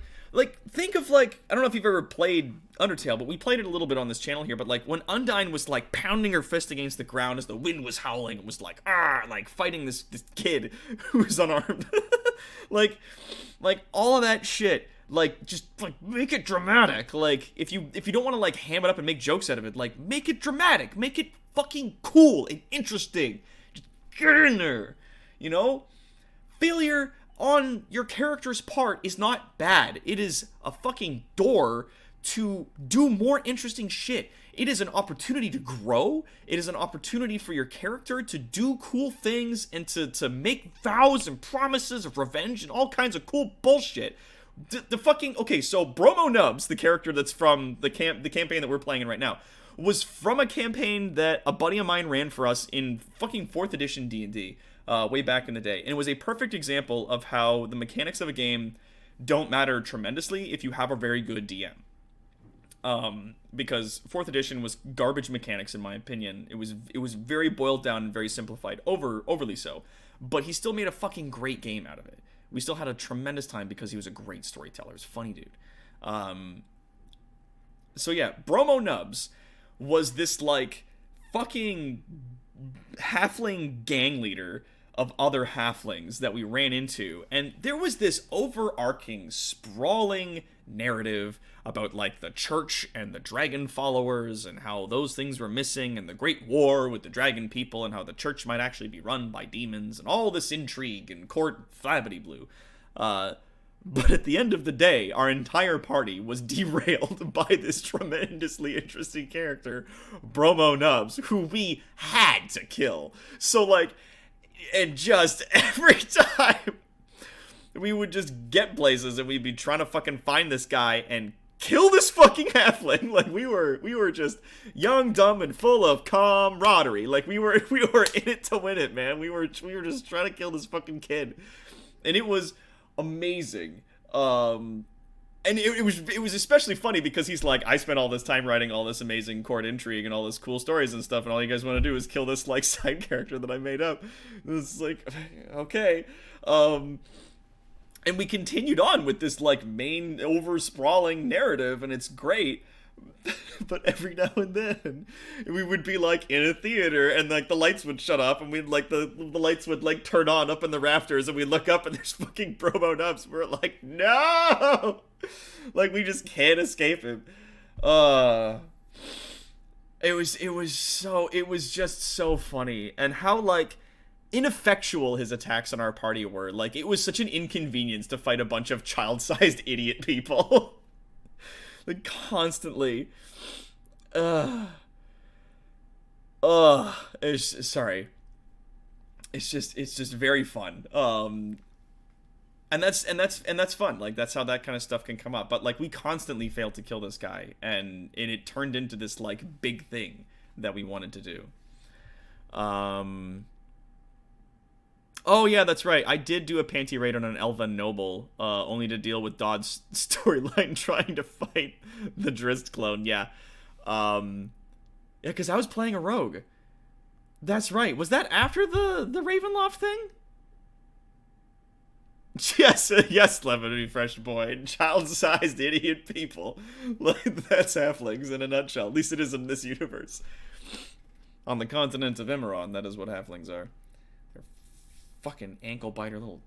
think of, like, I don't know if you've ever played Undertale, but we played it a little bit on this channel here, but, like, when Undyne was, like, pounding her fist against the ground as the wind was howling, it was like, like, fighting this kid who was unarmed. like, all of that shit, like, just, like, make it dramatic. Like, if you don't want to, like, ham it up and make jokes out of it, like, make it dramatic. Make it fucking cool and interesting. Just get in there, you know? Failure on your character's part is not bad. It is a fucking door to do more interesting shit. It is an opportunity to grow. It is an opportunity for your character to do cool things and to make vows and promises of revenge and all kinds of cool bullshit. The fucking... Okay, so Bromo Nubs, the character that's from the campaign that we're playing in right now, was from a campaign that a buddy of mine ran for us in fucking 4th edition D&D. Way back in the day. And it was a perfect example of how the mechanics of a game don't matter tremendously if you have a very good DM. Because 4th edition was garbage mechanics in my opinion. It was very boiled down and very simplified, overly so. But he still made a fucking great game out of it. We still had a tremendous time because he was a great storyteller. He was a funny dude. So yeah, Bromo Nubs was this like fucking halfling gang leader of other halflings that we ran into, and there was this overarching sprawling narrative about like the church and the dragon followers and how those things were missing and the great war with the dragon people and how the church might actually be run by demons and all this intrigue and court flabbity blue. But at the end of the day, our entire party was derailed by this tremendously interesting character, Bromo Nubs, who we had to kill. So, like, and just every time we would just get places and we'd be trying to fucking find this guy and kill this fucking halfling. Like, we were just young, dumb, and full of camaraderie. Like, we were in it to win it, man. We were just trying to kill this fucking kid. And it was amazing. And it was especially funny because he's like, I spent all this time writing all this amazing court intrigue and all this cool stories and stuff, and all you guys want to do is kill this like side character that I made up. It's like, okay. And we continued on with this like main over-sprawling narrative, and it's great. But every now and then we would be like in a theater and like the lights would shut off and we'd like the lights would like turn on up in the rafters and we'd look up and there's fucking Bromo Nubs. We're like, no, like we just can't escape him. It was just so funny, and how like ineffectual his attacks on our party were. Like, it was such an inconvenience to fight a bunch of child-sized idiot people. Like, constantly. Sorry. It's just very fun. And that's fun. Like, that's how that kind of stuff can come up. But like, we constantly failed to kill this guy, and it turned into this like big thing that we wanted to do. Oh yeah, that's right. I did do a panty raid on an Elven noble, only to deal with Dodd's storyline trying to fight the Drizzt clone. Yeah, yeah, because I was playing a rogue. That's right. Was that after the Ravenloft thing? Yes, yes, Lemony Fresh Boy. Child-sized idiot people. Like, that's halflings in a nutshell. At least it is in this universe. On the continent of Emerald, that is what halflings are. They're fucking ankle-biter little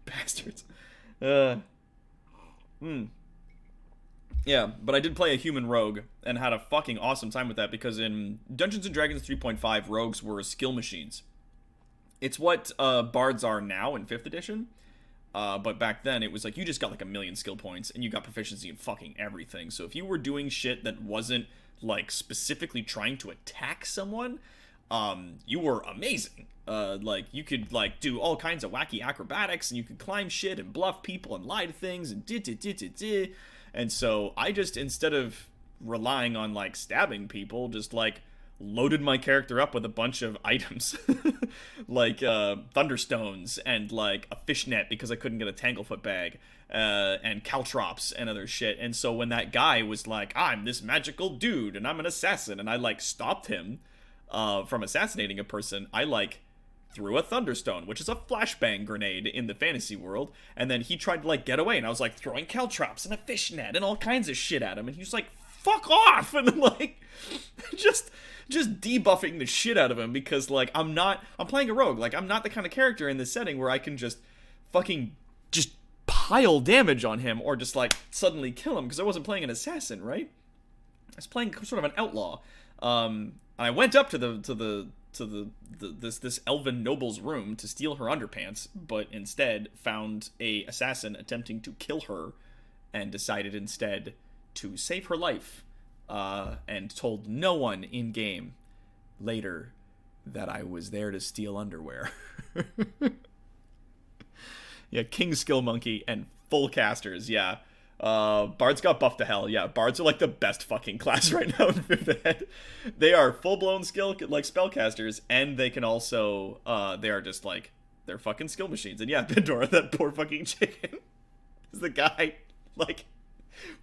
bastards. Yeah, but I did play a human rogue and had a fucking awesome time with that because in Dungeons and Dragons 3.5, rogues were skill machines. It's what bards are now in 5th edition. But back then, it was like you just got like a million skill points and you got proficiency in fucking everything. So if you were doing shit that wasn't like specifically trying to attack someone, you were amazing. Like you could like do all kinds of wacky acrobatics and you could climb shit and bluff people and lie to things and and so I just, instead of relying on like stabbing people, just like loaded my character up with a bunch of items like thunderstones and like a fishnet because I couldn't get a tanglefoot bag, and caltrops and other shit. And so when that guy was like, I'm this magical dude and I'm an assassin, and I like stopped him from assassinating a person, I like threw a thunderstone, which is a flashbang grenade in the fantasy world, and then he tried to like get away, and I was like throwing caltrops and a fishnet and all kinds of shit at him, and he was like, fuck off, and like just debuffing the shit out of him because like I'm playing a rogue, like I'm not the kind of character in this setting where I can just fucking just pile damage on him or just like suddenly kill him, because I wasn't playing an assassin, right? I was playing sort of an outlaw. And I went up to this elven noble's room to steal her underpants, but instead found a assassin attempting to kill her, and decided instead to save her life, and told no one in game later that I was there to steal underwear. Yeah, King Skill Monkey and full casters, yeah. Bards got buffed to hell. Yeah, bards are like the best fucking class right now in 5th ed. They are full-blown skill, like spellcasters, and they can also, they are just like, they're fucking skill machines. And yeah, Pandora, that poor fucking chicken, is the guy, like,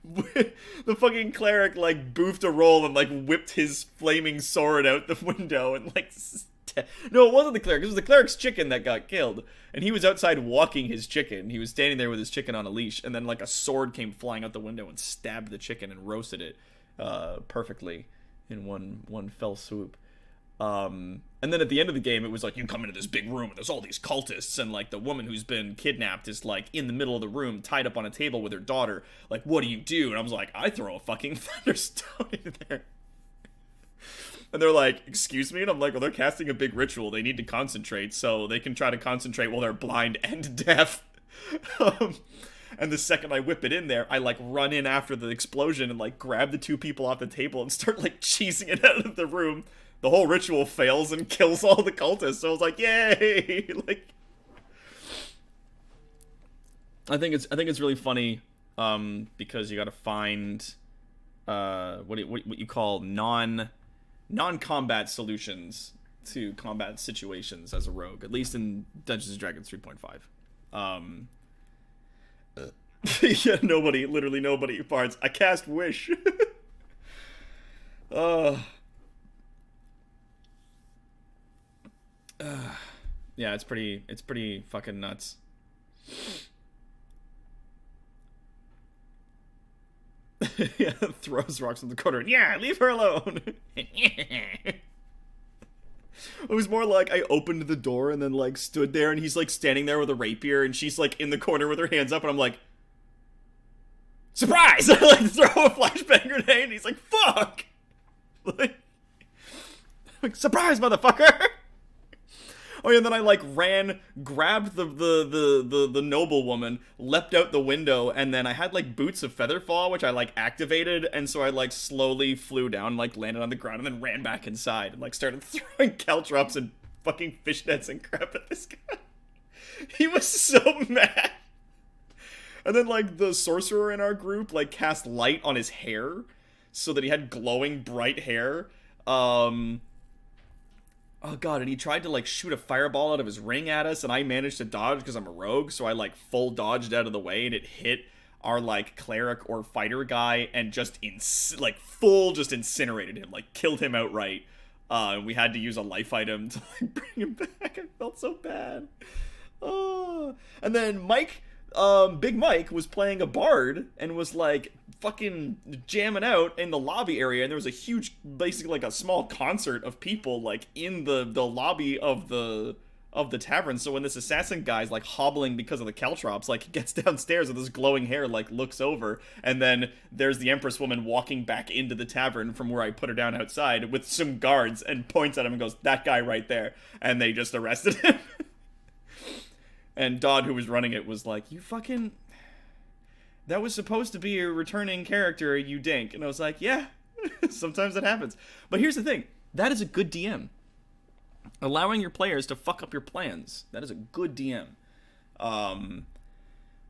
the fucking cleric, like, boofed a roll and, like, whipped his flaming sword out the window and, like, no, it wasn't the cleric. It was the cleric's chicken that got killed. And he was outside walking his chicken. He was standing there with his chicken on a leash. And then, like, a sword came flying out the window and stabbed the chicken and roasted it perfectly in one fell swoop. And then at the end of the game, it was like, you come into this big room and there's all these cultists. And, like, the woman who's been kidnapped is, like, in the middle of the room, tied up on a table with her daughter. Like, what do you do? And I was like, I throw a fucking thunderstone in there. And they're like, excuse me? And I'm like, well, they're casting a big ritual. They need to concentrate, so they can try to concentrate while they're blind and deaf. And the second I whip it in there, I, like, run in after the explosion and, like, grab the two people off the table and start, like, cheesing it out of the room. The whole ritual fails and kills all the cultists. So I was like, yay! Like, I think it's really funny, because you gotta find, what you call non-combat solutions to combat situations as a rogue, at least in Dungeons & Dragons 3.5. Yeah, literally nobody. Bards, I cast Wish. Yeah, it's pretty fucking nuts. Yeah, throws rocks in the corner and, yeah, leave her alone. It was more like I opened the door and then, like, stood there, and he's, like, standing there with a rapier, and she's, like, in the corner with her hands up, and I'm like, surprise! I, like, throw a flashbang grenade, and he's like, fuck! Like, surprise, motherfucker! Oh yeah, and then I like grabbed the noble woman, leapt out the window, and then I had like boots of featherfall, which I like activated, and so I like slowly flew down, like landed on the ground, and then ran back inside and like started throwing caltrops and fucking fishnets and crap at this guy. He was so mad. And then like the sorcerer in our group like cast light on his hair so that he had glowing bright hair. Oh god, and he tried to like shoot a fireball out of his ring at us, and I managed to dodge because I'm a rogue, so I like full dodged out of the way, and it hit our like cleric or fighter guy and just full just incinerated him, like killed him outright. We had to use a life item to like bring him back. I felt so bad. Oh. And then Mike, Big Mike was playing a bard and was like fucking jamming out in the lobby area, and there was a huge, basically like a small concert of people like in the lobby of the of the tavern. So when this assassin guy's like hobbling because of the caltrops, like he gets downstairs with his glowing hair, like looks over, and then there's the Empress woman walking back into the tavern from where I put her down outside with some guards and points at him and goes, "That guy right there," and they just arrested him. And Dodd, who was running it, was like, "You fucking, that was supposed to be a returning character, you dink." And I was like, "Yeah, sometimes it happens." But here's the thing, that is a good DM. Allowing your players to fuck up your plans. That is a good DM.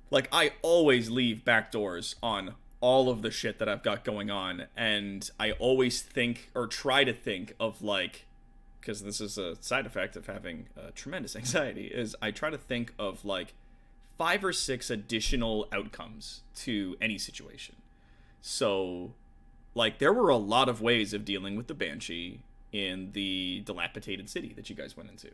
Like, I always leave backdoors on all of the shit that I've got going on, and I always think, or try to think of, like, because this is a side effect of having tremendous anxiety, is I try to think of, like, 5 or 6 additional outcomes to any situation. So, like, there were a lot of ways of dealing with the Banshee in the dilapidated city that you guys went into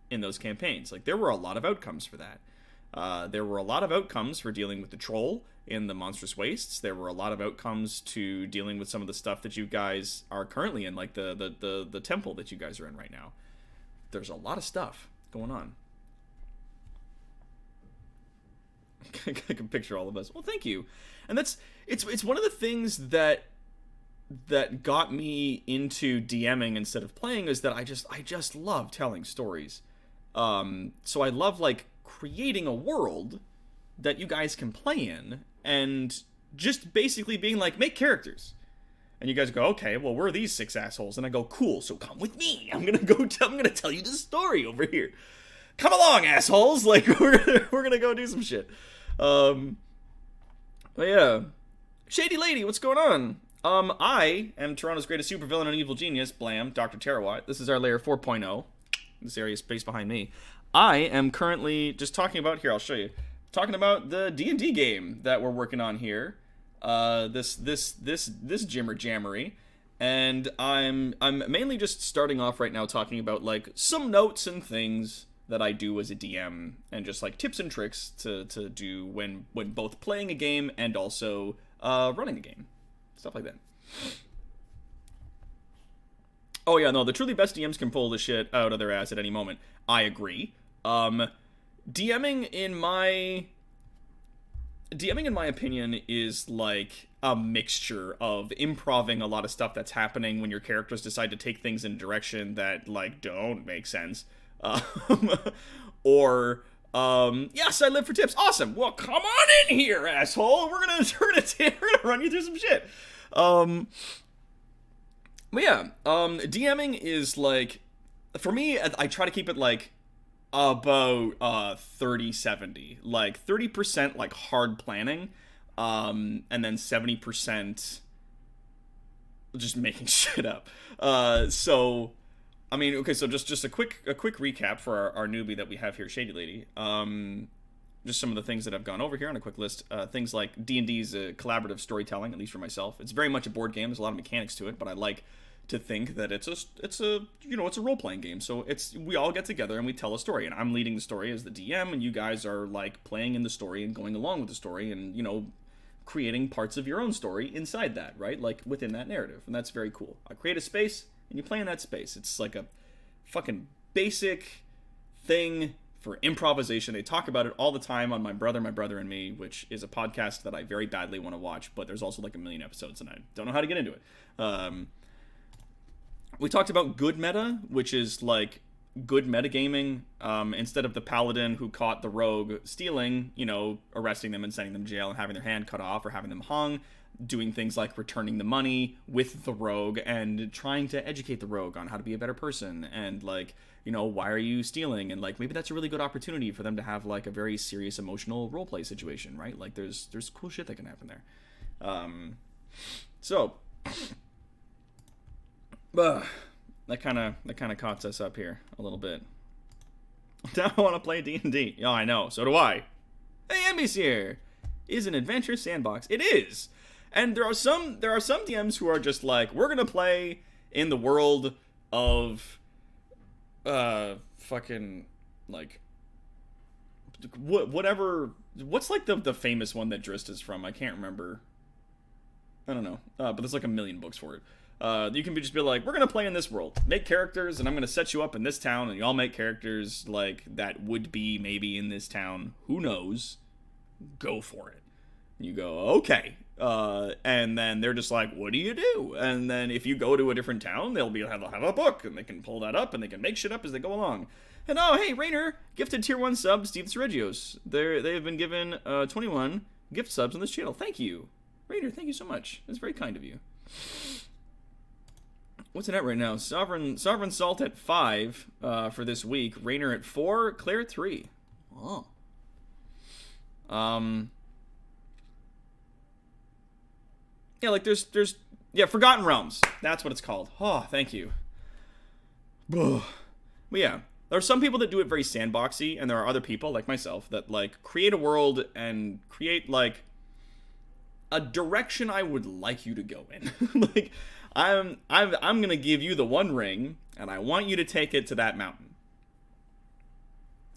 in those campaigns. Like, there were a lot of outcomes for that. There were a lot of outcomes for dealing with the troll in the Monstrous Wastes. There were a lot of outcomes to dealing with some of the stuff that you guys are currently in, like the temple that you guys are in right now. There's a lot of stuff going on. I can picture all of us. Well, thank you. And it's one of the things that got me into DMing instead of playing, is that I just love telling stories. So I love, like, creating a world that you guys can play in, and just basically being like, make characters. And you guys go, okay, well, we're these 6 assholes. And I go, cool, so come with me. I'm gonna tell you the story over here. Come along, assholes. Like, we're gonna go do some shit. But yeah. Shady Lady, what's going on? I am Toronto's greatest supervillain and evil genius, Blam, Dr. Terrawat. This is our layer 4.0. This area is space behind me. I am currently just talking about, here, I'll show you. Talking about the D&D game that we're working on here. This Jimmer Jammery. And I'm mainly just starting off right now talking about, like, some notes and things that I do as a DM, and just, like, tips and tricks to do when both playing a game and also running a game. Stuff like that. Oh yeah, no, the truly best DMs can pull the shit out of their ass at any moment. I agree. DMing in my opinion is like a mixture of improving a lot of stuff that's happening when your characters decide to take things in a direction that, like, don't make sense. Or yes, I live for tips. Awesome. Well, come on in here, asshole. We're gonna run you through some shit. But yeah, DMing is, like, for me, I try to keep it, like, about 30-70. Like, 30% like hard planning, and then 70% just making shit up. So I mean, okay, so just a quick recap for our newbie that we have here, Shady Lady. Just some of the things that I've gone over here on a quick list. Things like D&D's collaborative storytelling, at least for myself. It's very much a board game. There's a lot of mechanics to it, but I like to think that it's a role-playing game. So we all get together and we tell a story, and I'm leading the story as the DM, and you guys are, like, playing in the story and going along with the story, and, you know, creating parts of your own story inside that, right? Like, within that narrative, and that's very cool. I create a space, and you play in that space. It's like a fucking basic thing for improvisation. They talk about it all the time on My Brother and Me, which is a podcast that I very badly want to watch, but there's also like a million episodes, and I don't know how to get into it. We talked about good meta, which is like good metagaming. Instead of the paladin who caught the rogue stealing, you know, arresting them and sending them to jail and having their hand cut off or having them hung, doing things like returning the money with the rogue and trying to educate the rogue on how to be a better person, and, like, you know, why are you stealing, and, like, maybe that's a really good opportunity for them to have, like, a very serious emotional roleplay situation, right? Like, there's cool shit that can happen there. So that kind of caught us up here a little bit. Now I want to play D&D. Yeah, I know. So do I. Hey, Emmy's here. Is an adventure sandbox. It is. And there are some DMs who are just like, we're gonna play in the world of fucking, like, whatever. What's, like, the famous one that Drist is from? I can't remember. I don't know. But there's like a million books for it. You can just be like, we're gonna play in this world, make characters, and I'm gonna set you up in this town, and you all make characters like that would be maybe in this town. Who knows? Go for it. You go, okay. And then they're just like, what do you do? And then if you go to a different town, they'll have a book, and they can pull that up, and they can make shit up as they go along. And oh, hey, Rainer, gifted tier 1 sub, Steve Sergios. They have been given 21 gift subs on this channel. Thank you. Rainer, thank you so much. That's very kind of you. What's it at right now? Sovereign Salt at 5 for this week. Rainer at 4, Claire at 3. Oh. Yeah, like there's Forgotten Realms. That's what it's called. Oh, thank you. But yeah, there are some people that do it very sandboxy, and there are other people like myself that like create a world and create like a direction I would like you to go in. Like I'm gonna give you the One Ring, and I want you to take it to that mountain.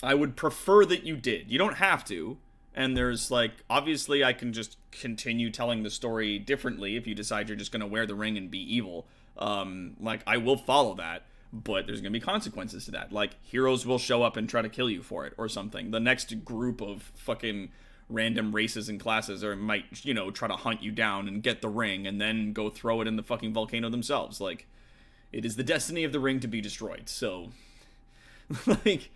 I would prefer that you did. You don't have to. And there's, like, obviously I can just continue telling the story differently if you decide you're just going to wear the ring and be evil. Like, I will follow that, but there's going to be consequences to that. Like, heroes will show up and try to kill you for it or something. The next group of fucking random races and classes might, you know, try to hunt you down and get the ring and then go throw it in the fucking volcano themselves. Like, it is the destiny of the ring to be destroyed. So, like,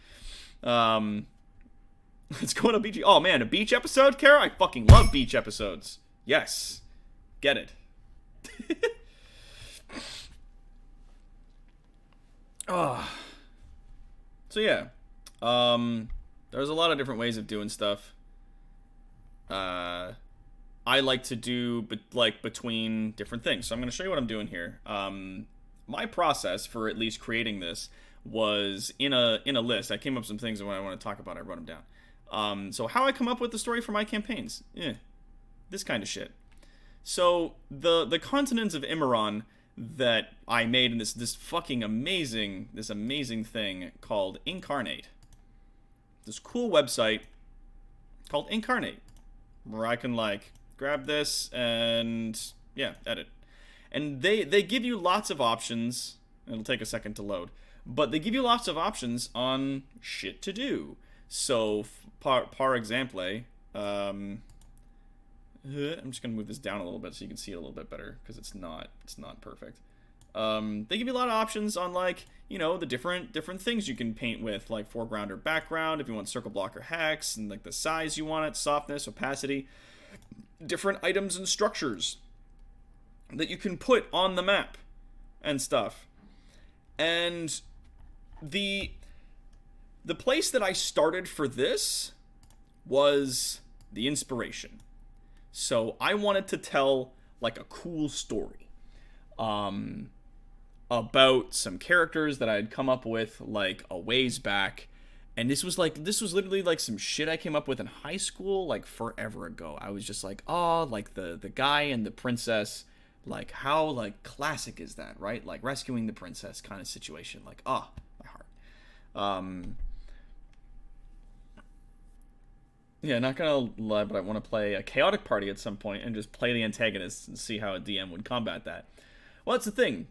let's go on a beach. Oh man, a beach episode, Kara? I fucking love beach episodes. Yes. Get it. Oh. So yeah. There's a lot of different ways of doing stuff. I like to do between different things. So I'm going to show you what I'm doing here. My process for at least creating this was in a list. I came up with some things, and when I want to talk about it, I wrote them down. So how I come up with the story for my campaigns? This kind of shit. So the continents of Immeron that I made in this fucking amazing thing called Incarnate. This cool website called Incarnate, where I can like grab this and yeah, edit. And they give you lots of options. It'll take a second to load, but they give you lots of options on shit to do. So, par example, I'm just gonna move this down a little bit so you can see it a little bit better, because it's not perfect. They give you a lot of options on, like, you know, the different things you can paint with, like foreground or background, if you want circle block or hex, and like the size you want it, softness, opacity, different items and structures that you can put on the map and stuff. And the place that I started for this was the inspiration. So I wanted to tell like a cool story about some characters that I had come up with like a ways back. And this was literally like some shit I came up with in high school, like forever ago. I was just like, oh, like the guy and the princess, like how like classic is that, right? Like rescuing the princess kind of situation. Like, oh, my heart. Yeah, not gonna lie, but I want to play a chaotic party at some point and just play the antagonists and see how a DM would combat that. Well, that's the thing.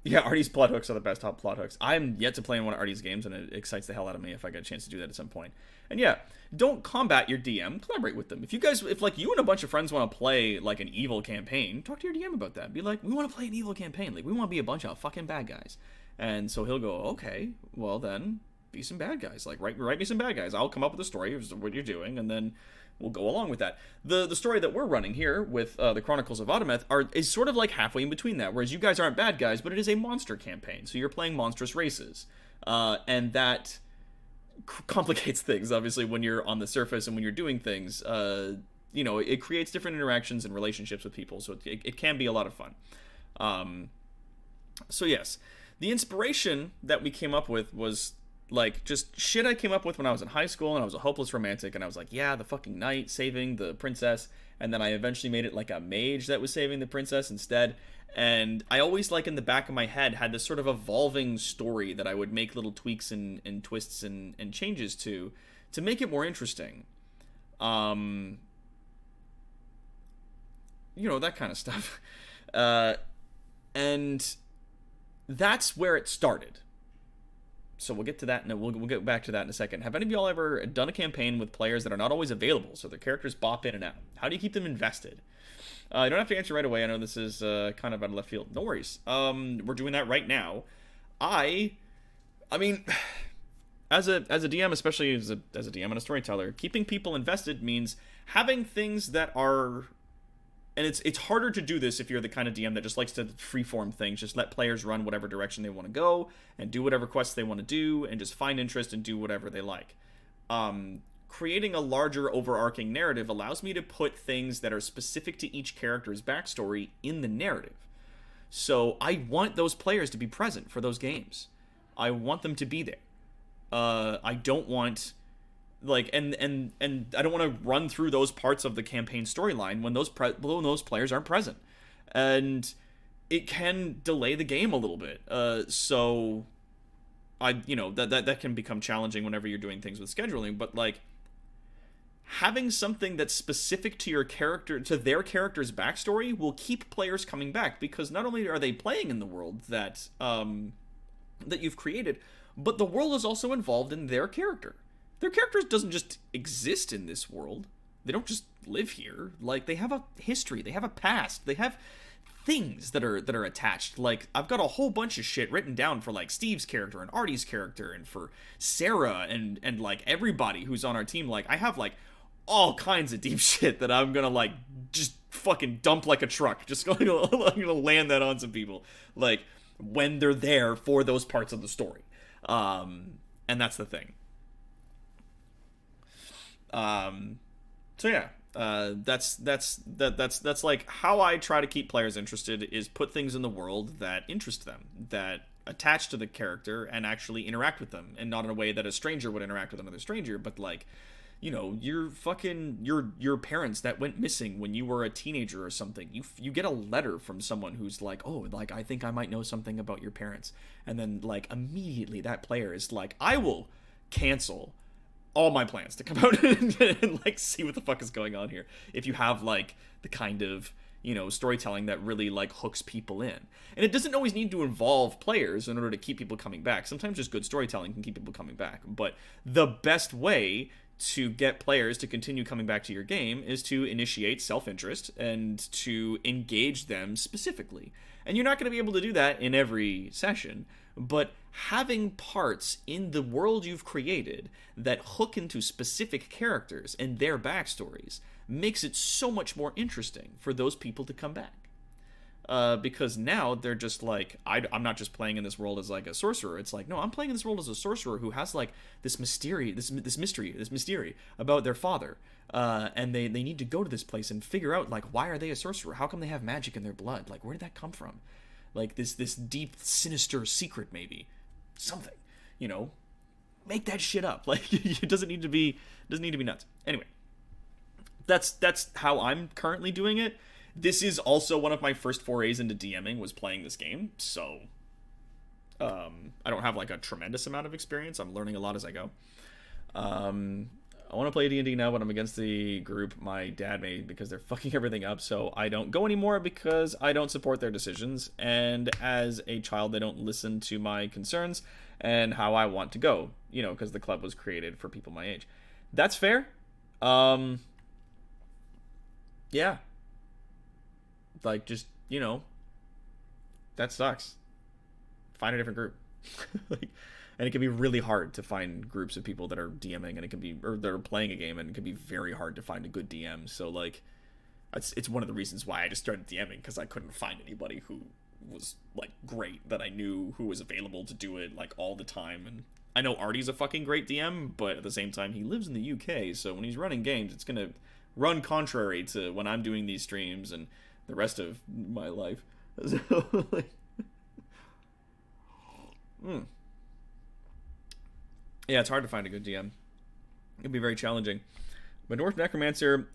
Yeah, Artie's plot hooks are the best top plot hooks. I'm yet to play in one of Artie's games, and it excites the hell out of me if I get a chance to do that at some point. And yeah, don't combat your DM, collaborate with them. If like you and a bunch of friends want to play like an evil campaign, talk to your DM about that. Be like, we want to play an evil campaign. Like, we want to be a bunch of fucking bad guys. And so he'll go, okay, well then, be some bad guys. Like, write me some bad guys. I'll come up with a story of what you're doing, and then we'll go along with that. The story that we're running here with the Chronicles of Autometh is sort of like halfway in between that, whereas you guys aren't bad guys, but it is a monster campaign, so you're playing monstrous races. And that complicates things, obviously, when you're on the surface and when you're doing things. You know, it creates different interactions and relationships with people, so it can be a lot of fun. So yes, the inspiration that we came up with was like just shit I came up with when I was in high school, and I was a hopeless romantic, and I was like, yeah, the fucking knight saving the princess, and then I eventually made it like a mage that was saving the princess instead. And I always, like, in the back of my head had this sort of evolving story that I would make little tweaks and twists and changes to make it more interesting. You know, that kind of stuff. And that's where it started. So we'll get to that, and we'll get back to that in a second. Have any of y'all ever done a campaign with players that are not always available, so their characters bop in and out? How do you keep them invested? You don't have to answer right away. I know this is kind of out of left field. No worries. We're doing that right now. I mean, as a DM, especially as a DM and a storyteller, keeping people invested means having things that are, and it's harder to do this if you're the kind of DM that just likes to freeform things, just let players run whatever direction they want to go and do whatever quests they want to do and just find interest and do whatever they like. Creating a larger overarching narrative allows me to put things that are specific to each character's backstory in the narrative. So I want those players to be present for those games. I want them to be there. I don't want, like, and I don't want to run through those parts of the campaign storyline when those players aren't present, and it can delay the game a little bit. So that can become challenging whenever you're doing things with scheduling. But like, having something that's specific to your character, to their character's backstory, will keep players coming back, because not only are they playing in the world that you've created, but the world is also involved in their character. Their characters doesn't just exist in this world. They don't just live here. Like, they have a history, they have a past, they have things that are attached. Like, I've got a whole bunch of shit written down for like Steve's character and Artie's character and for Sarah and like everybody who's on our team. Like, I have like all kinds of deep shit that I'm gonna like just fucking dump like a truck. Just I'm gonna land that on some people, like, when they're there for those parts of the story. And that's the thing. So yeah, that's like how I try to keep players interested, is put things in the world that interest them, that attach to the character and actually interact with them, and not in a way that a stranger would interact with another stranger, but like, you know, your parents that went missing when you were a teenager or something. You get a letter from someone who's like, oh, like, I think I might know something about your parents, and then like immediately that player is like, I will cancel all my plans to come out and like see what the fuck is going on here, if you have like the kind of, you know, storytelling that really like hooks people in. And it doesn't always need to involve players in order to keep people coming back. Sometimes just good storytelling can keep people coming back, but the best way to get players to continue coming back to your game is to initiate self-interest and to engage them specifically. And you're not going to be able to do that in every session, but having parts in the world you've created that hook into specific characters and their backstories makes it so much more interesting for those people to come back. Because now they're just like, I'm not just playing in this world as like a sorcerer. It's like, no, I'm playing in this world as a sorcerer who has like this mystery about their father. And they need to go to this place and figure out, like, why are they a sorcerer? How come they have magic in their blood? Like, where did that come from? Like, this deep, sinister secret, maybe. Something, you know? Make that shit up. Like, it doesn't need to be nuts. Anyway, that's how I'm currently doing it. This is also one of my first forays into DMing, was playing this game, so I don't have like a tremendous amount of experience. I'm learning a lot as I go. I want to play D&D now, but I'm against the group my dad made because they're fucking everything up, so I don't go anymore because I don't support their decisions, and as a child they don't listen to my concerns and how I want to go, you know, because the club was created for people my age. That's fair. Yeah. Like, just, you know, that sucks. Find a different group. Like, and it can be really hard to find groups of people that are DMing, and it can be, or that are playing a game, and it can be very hard to find a good DM. So like, it's one of the reasons why I just started DMing, because I couldn't find anybody who was like great, that I knew who was available to do it like all the time. And I know Artie's a fucking great DM, but at the same time he lives in the UK, so when he's running games, it's gonna run contrary to when I'm doing these streams and the rest of my life. So, like, yeah, it's hard to find a good DM. It can be very challenging. But Dwarf Necromancer,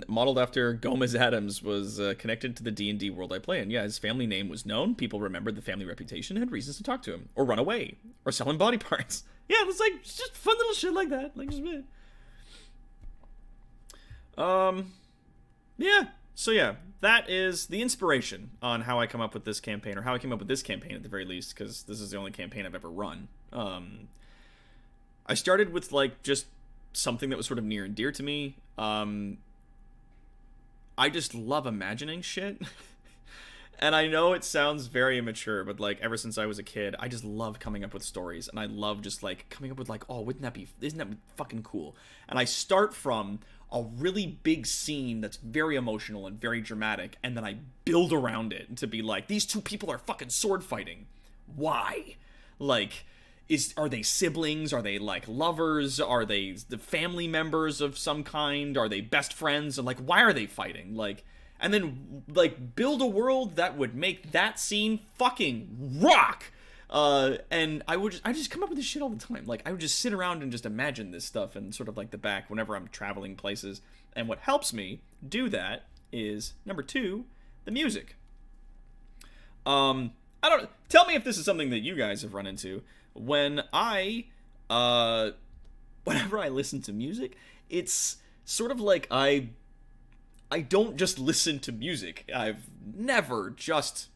modeled after Gomez Adams, was connected to the D&D world I play in. Yeah, his family name was known. People remembered the family reputation and had reasons to talk to him, or run away, or sell him body parts. Yeah, it's like just fun little shit like that. Like, just man. Yeah. So yeah, that is the inspiration on how I come up with this campaign, or how I came up with this campaign at the very least, because this is the only campaign I've ever run. I started with like just something that was sort of near and dear to me. I just love imagining shit. And I know it sounds very immature, but like ever since I was a kid, I just love coming up with stories, and I love just like coming up with like, oh, isn't that fucking cool? And I start from a really big scene that's very emotional and very dramatic, and then I build around it to be like, these two people are fucking sword fighting. Why? Like, are they siblings? Are they like lovers? Are they the family members of some kind? Are they best friends? And like, why are they fighting? Like, and then like build a world that would make that scene fucking rock. And I just come up with this shit all the time. Like, I would just sit around and just imagine this stuff and sort of like the back whenever I'm traveling places. And what helps me do that is number 2, the music. I don't tell me if this is something that you guys have run into. Whenever I listen to music, it's sort of like I don't just listen to music. I've never just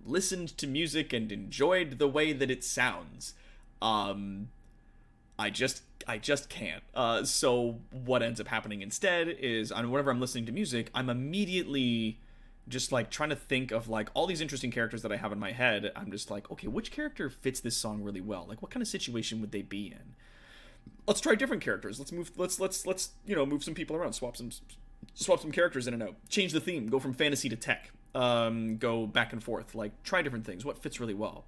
listened to music and enjoyed the way that it sounds. I just can't. So what ends up happening instead is, whenever I'm listening to music, I'm immediately just like trying to think of like all these interesting characters that I have in my head. I'm just like, okay, which character fits this song really well? Like, what kind of situation would they be in? Let's try different characters. Let's move some people around, swap some characters in and out, change the theme, go from fantasy to tech, go back and forth, like try different things. What fits really well?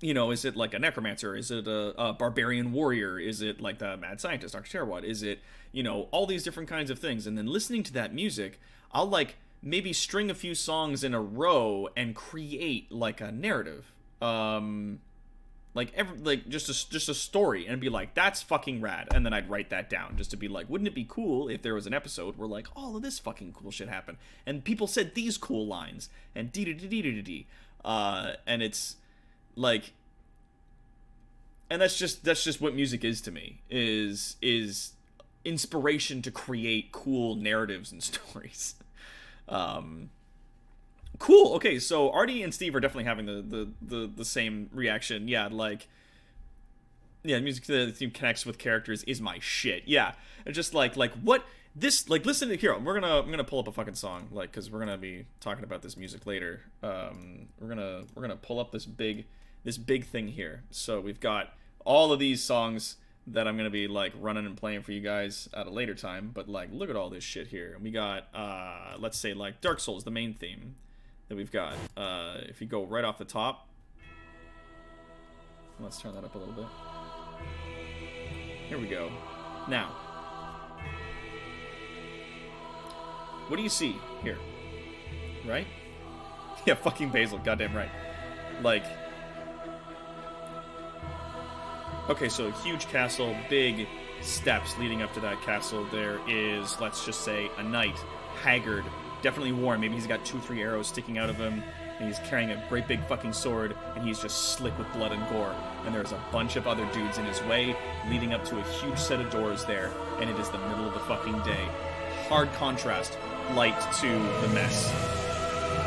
Is it like a necromancer? Is it a barbarian warrior? Is it like the mad scientist, Dr. Terrawad? Is it, all these different kinds of things? And then listening to that music, I'll like maybe string a few songs in a row and create like a narrative. Just a story, and be like, that's fucking rad. And then I'd write that down just to be like, wouldn't it be cool if there was an episode where like all of this fucking cool shit happened and people said these cool lines and dee. And it's like, and that's just what music is to me, is inspiration to create cool narratives and stories. Cool. Okay, so Artie and Steve are definitely having the same reaction. Yeah, like, yeah, music that the theme connects with characters is my shit. Yeah, and just like what this, like, listen to here. I'm gonna pull up a fucking song, like, because we're gonna be talking about this music later. We're gonna pull up this big thing here. So we've got all of these songs that I'm gonna be like running and playing for you guys at a later time. But like, look at all this shit here. And we got let's say like Dark Souls, the main theme that we've got. If you go right off the top, let's turn that up a little bit. Here we go. Now, what do you see here? Right? Yeah, fucking Basil, goddamn right. Like, okay, so a huge castle, big steps leading up to that castle. There is, let's just say, a knight, haggard, definitely worn. Maybe he's got 2-3 arrows sticking out of him, and he's carrying a great big fucking sword, and he's just slick with blood and gore. And there's a bunch of other dudes in his way, leading up to a huge set of doors there, and it is the middle of the fucking day. Hard contrast, light to the mess.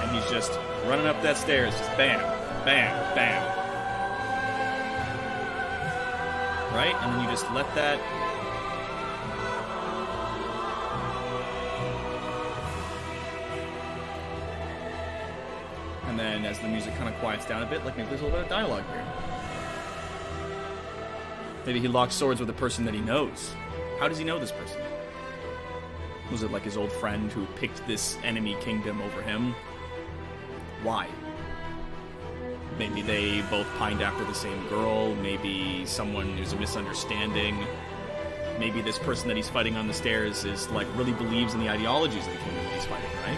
And he's just running up that stairs, just bam, bam, bam. Right? And then you just let that... And then as the music kind of quiets down a bit, like maybe there's a little bit of dialogue here. Maybe he locks swords with a person that he knows. How does he know this person? Was it like his old friend who picked this enemy kingdom over him? Why? Maybe they both pined after the same girl. Maybe there's a misunderstanding. Maybe this person that he's fighting on the stairs is like really believes in the ideologies of the kingdom that he's fighting, right?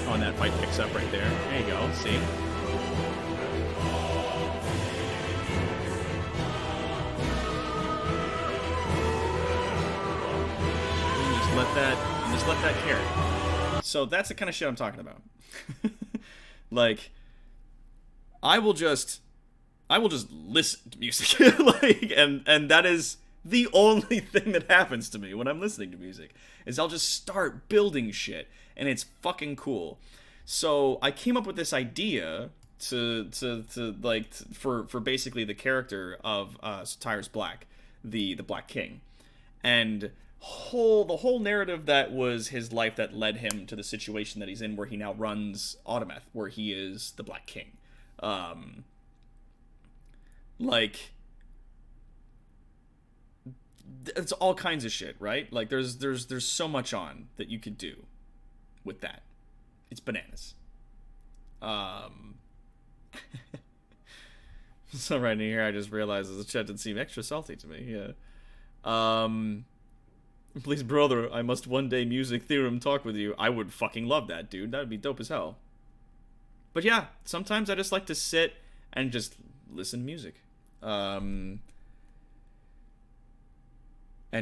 Oh, and that fight picks up right there. There you go, see? Just let that carry. So that's the kind of shit I'm talking about. Like, I will just I will just listen to music. Like, and that is the only thing that happens to me when I'm listening to music, is I'll just start building shit, and it's fucking cool. So I came up with this idea for basically the character of Tyrus Black, the Black King, and the whole narrative that was his life that led him to the situation that he's in, where he now runs Autometh, where he is the Black King. Like, it's all kinds of shit, right? Like, there's so much on that you could do with that. It's bananas. So right in here, I just realized the chat didn't seem extra salty to me. Yeah. Please, brother, I must one day music theorem talk with you. I would fucking love that, dude. That would be dope as hell. But yeah, sometimes I just like to sit and just listen to music. And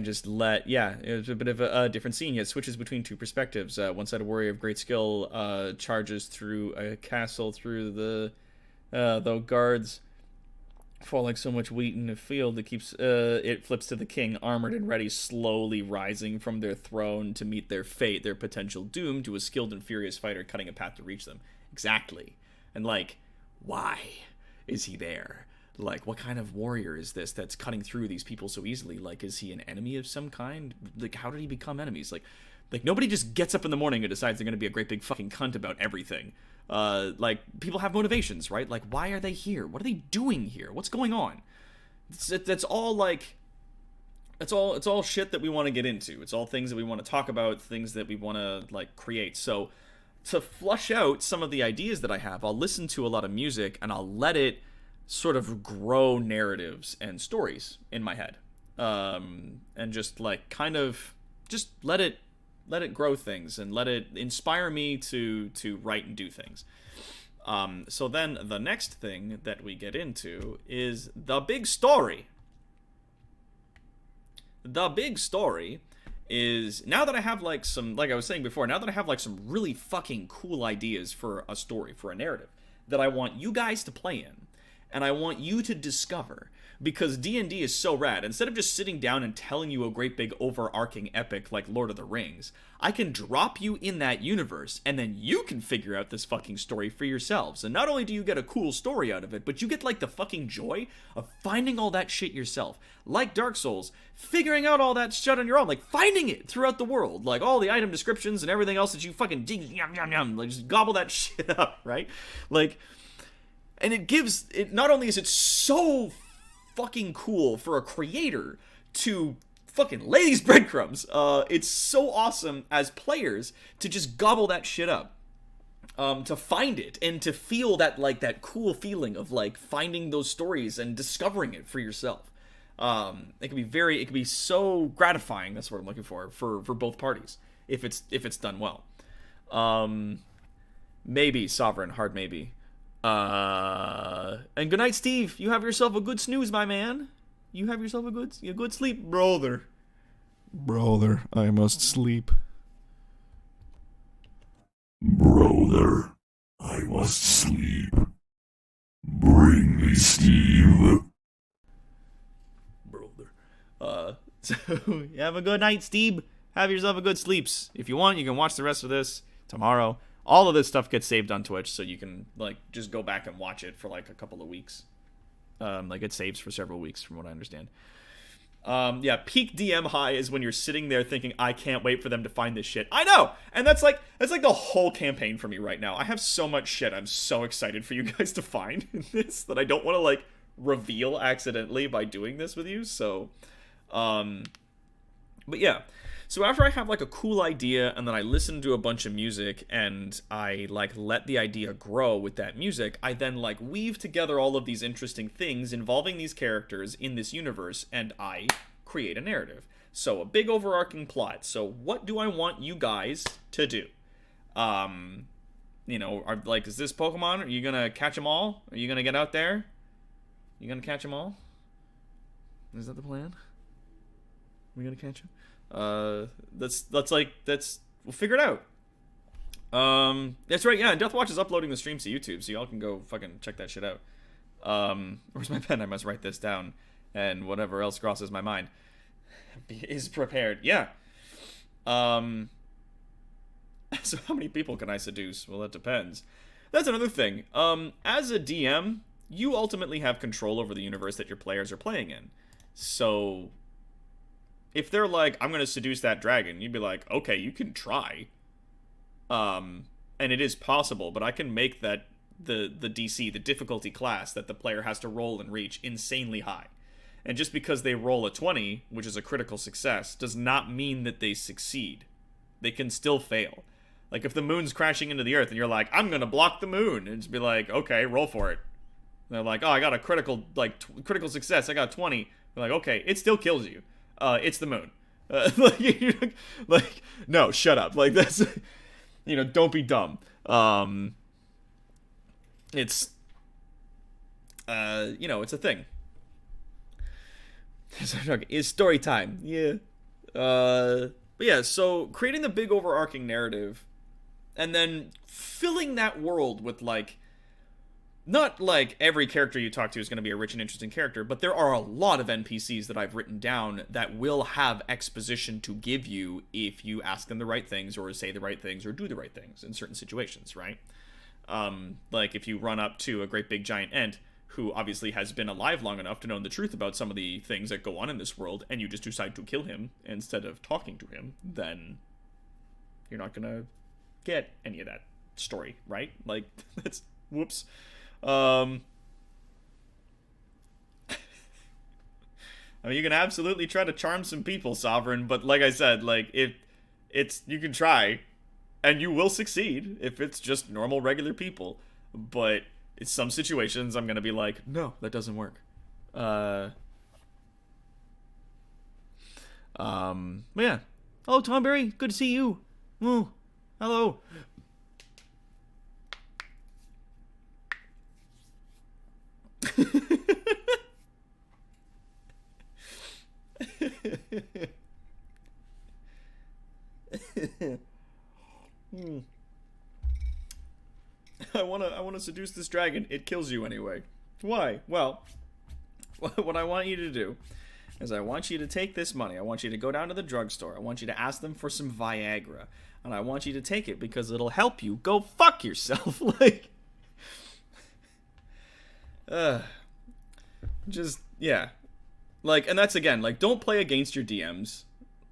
just it's a bit of a different scene. It switches between two perspectives. One side, a warrior of great skill charges through a castle, through the guards fall like so much wheat in a field. It flips to the king, armored and ready, slowly rising from their throne to meet their fate, their potential doom, to a skilled and furious fighter cutting a path to reach them. Exactly. And like, why is he there? Like, what kind of warrior is this that's cutting through these people so easily? Like, is he an enemy of some kind? Like, how did he become enemies? Like nobody just gets up in the morning and decides they're going to be a great big fucking cunt about everything. Like, people have motivations, right? Like, why are they here? What are they doing here? What's going on? That's all, like, it's all shit that we want to get into. It's all things that we want to talk about, things that we want to, like, create. So, to flush out some of the ideas that I have, I'll listen to a lot of music, and I'll let it sort of grow narratives and stories in my head. And just, like, kind of just let it grow things and let it inspire me to write and do things. So then the next thing that we get into is the big story. The big story is, now that I have like some, like I was saying before, now that I have like some really fucking cool ideas for a story, for a narrative, that I want you guys to play in, and I want you to discover, because D&D is so rad. Instead of just sitting down and telling you a great big overarching epic like Lord of the Rings, I can drop you in that universe, and then you can figure out this fucking story for yourselves. And not only do you get a cool story out of it, but you get like the fucking joy of finding all that shit yourself. Like Dark Souls, figuring out all that shit on your own, like finding it throughout the world, like all the item descriptions and everything else that you fucking dig, yum, yum, yum, like just gobble that shit up, right? Like, and it not only is it so fucking cool for a creator to fucking lay these breadcrumbs, it's so awesome as players to just gobble that shit up, to find it and to feel that, like, that cool feeling of like finding those stories and discovering it for yourself. It can be so gratifying. That's what I'm looking for both parties, if it's done well. Maybe Sovereign, hard maybe. And good night, Steve. You have yourself a good snooze, my man. You have yourself a good sleep, brother. Brother, I must sleep. Brother, I must sleep. Bring me Steve. Brother. So, have a good night, Steve. Have yourself a good sleeps. If you want, you can watch the rest of this tomorrow. All of this stuff gets saved on Twitch, so you can, like, just go back and watch it for, like, a couple of weeks. Like, it saves for several weeks, from what I understand. Yeah, peak DM high is when you're sitting there thinking, I can't wait for them to find this shit. I know! And that's like the whole campaign for me right now. I have so much shit I'm so excited for you guys to find in this that I don't want to, like, reveal accidentally by doing this with you, so... But yeah. So after I have, like, a cool idea, and then I listen to a bunch of music, and I, like, let the idea grow with that music, I then, like, weave together all of these interesting things involving these characters in this universe, and I create a narrative. So, a big overarching plot. So, what do I want you guys to do? You know, is this Pokemon? Are you gonna catch them all? Are you gonna get out there? You gonna catch them all? Is that the plan? Are we gonna catch them? We'll figure it out. That's right, yeah, Deathwatch is uploading the streams to YouTube, so y'all can go fucking check that shit out. Where's my pen? I must write this down. And whatever else crosses my mind is prepared. Yeah. So how many people can I seduce? Well, that depends. That's another thing. As a DM, you ultimately have control over the universe that your players are playing in. So if they're like, I'm going to seduce that dragon, you'd be like, okay, you can try. And it is possible, but I can make that the DC, the difficulty class that the player has to roll and reach, insanely high. And just because they roll a 20, which is a critical success, does not mean that they succeed. They can still fail. Like, if the moon's crashing into the earth and you're like, I'm gonna block the moon, and just be like, okay, roll for it. And they're like, oh, I got a critical, critical success, I got 20. They're like, okay, it still kills you. It's the moon. No, shut up. Like, that's, don't be dumb. It's, it's a thing. It's story time. Yeah. But yeah, so creating the big overarching narrative and then filling that world with, like, not like every character you talk to is going to be a rich and interesting character, but there are a lot of NPCs that I've written down that will have exposition to give you if you ask them the right things or say the right things or do the right things in certain situations, right? Like if you run up to a great big giant ant who obviously has been alive long enough to know the truth about some of the things that go on in this world, and you just decide to kill him instead of talking to him, then you're not gonna get any of that story, right? Like, that's, whoops. I mean, you can absolutely try to charm some people, Sovereign, but like I said, like, you can try, and you will succeed if it's just normal, regular people, but in some situations, I'm gonna be like, no, that doesn't work. But yeah. Oh, Tomberry, good to see you. Oh, hello. I wanna seduce this dragon. It kills you anyway. Why? Well, what I want you to do is I want you to take this money. I want you to go down to the drugstore. I want you to ask them for some Viagra. And I want you to take it because it'll help you go fuck yourself. Like, just, yeah. Like, and that's, again, like, don't play against your DMs.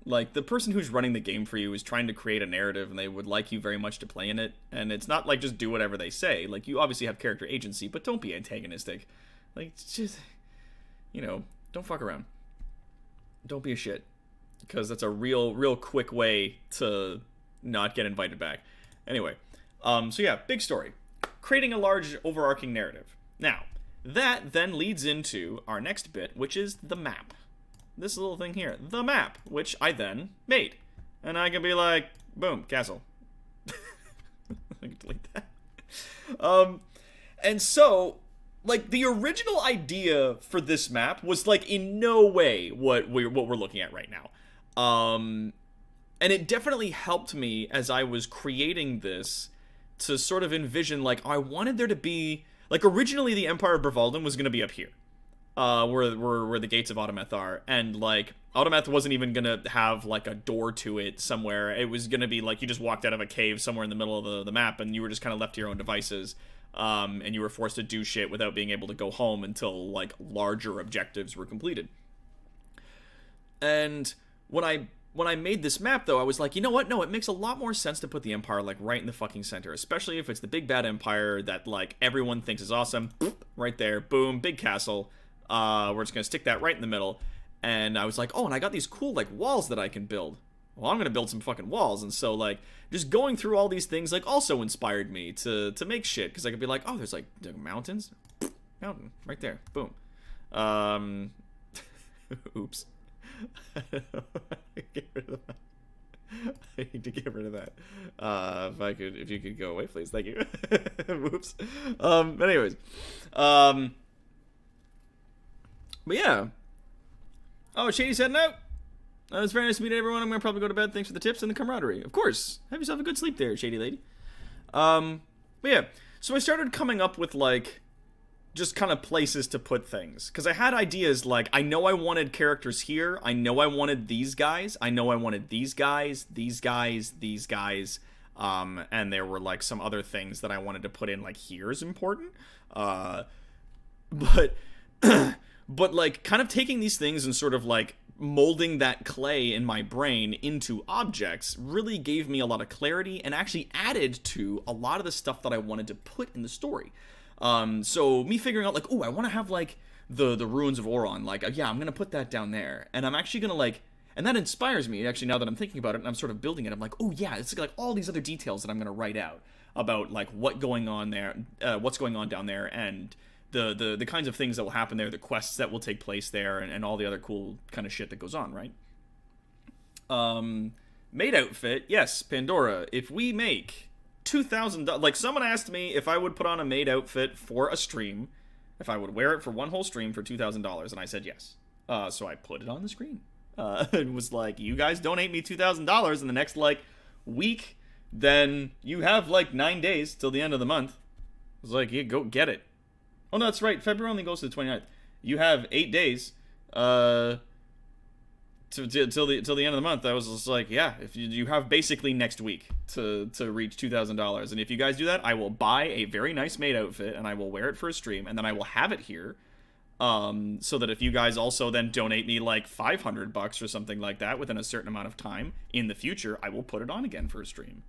Like, the person who's running the game for you is trying to create a narrative, and they would like you very much to play in it. And it's not like just do whatever they say. Like, you obviously have character agency, but don't be antagonistic. Like, just, don't fuck around. Don't be a shit. Because that's a real quick way to not get invited back. Anyway, so yeah, big story. Creating a large overarching narrative. Now, that then leads into our next bit, which is the map. This little thing here, the map, which I then made. And I can be like, boom, castle. I can delete that. And so, like, the original idea for this map was, like, in no way what we're looking at right now. And it definitely helped me as I was creating this to sort of envision, like, I wanted there to be, like, originally the Empire of Brevaldon was going to be up here. Where the gates of Autometh are, and, like, Autometh wasn't even gonna have, like, a door to it somewhere. It was gonna be, like, you just walked out of a cave somewhere in the middle of the map, and you were just kind of left to your own devices, and you were forced to do shit without being able to go home until, like, larger objectives were completed. And when I made this map, though, I was like, you know what? No, it makes a lot more sense to put the Empire, like, right in the fucking center, especially if it's the big bad Empire that, like, everyone thinks is awesome. Right there, boom, big castle. We're just gonna stick that right in the middle. And I was like, oh, and I got these cool, like, walls that I can build. Well, I'm gonna build some fucking walls. And so, like, just going through all these things, like, also inspired me to make shit. Because I could be like, oh, there's, like, mountains? Mountain, right there, boom. Oops. Get rid of that. I need to get rid of that. If you could go away, please. Thank you. Whoops. Anyways. But yeah. Oh, Shady's heading out. It was very nice to meet everyone. I'm going to probably go to bed. Thanks for the tips and the camaraderie. Of course. Have yourself a good sleep there, Shady Lady. But yeah. So I started coming up with, like, just kind of places to put things. Because I had ideas like, I know I wanted characters here. I know I wanted these guys. I know I wanted these guys, these guys, these guys. And there were like some other things that I wanted to put in, like here is important. But but like kind of taking these things and sort of like molding that clay in my brain into objects really gave me a lot of clarity and actually added to a lot of the stuff that I wanted to put in the story. So me figuring out like, oh, I want to have like the ruins of Oron, like, yeah, I'm gonna put that down there, and I'm actually gonna like, and that inspires me actually now that I'm thinking about it and I'm sort of building it. I'm like, oh yeah, it's like all these other details that I'm gonna write out about like what's going on down there, and the kinds of things that will happen there, the quests that will take place there, and all the other cool kind of shit that goes on, right? Maid outfit, yes, Pandora. If we make $2,000, like someone asked me if I would put on a maid outfit for a stream, if I would wear it for one whole stream for $2,000, and I said yes. So I put it on the screen. It was like, you guys donate me $2,000 in the next like week, then you have like 9 days till the end of the month. I was like, yeah, go get it. Oh no, that's right. February only goes to the 29th. You have 8 days till the end of the month. I was just like, yeah, if you have basically next week to reach $2,000, and if you guys do that, I will buy a very nice maid outfit and I will wear it for a stream, and then I will have it here, so that if you guys also then donate me like $500 or something like that within a certain amount of time in the future, I will put it on again for a stream.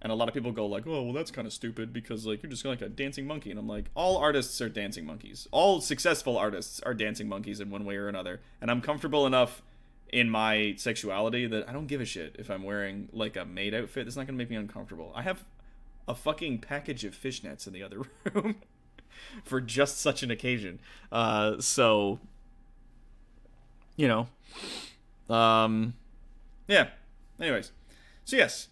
And a lot of people go like, oh, well, that's kind of stupid because like you're just like a dancing monkey. And I'm like, all artists are dancing monkeys. All successful artists are dancing monkeys in one way or another. And I'm comfortable enough in my sexuality that I don't give a shit if I'm wearing like a maid outfit. That's not going to make me uncomfortable. I have a fucking package of fishnets in the other room for just such an occasion. So, you know, yeah. Anyways, so yes.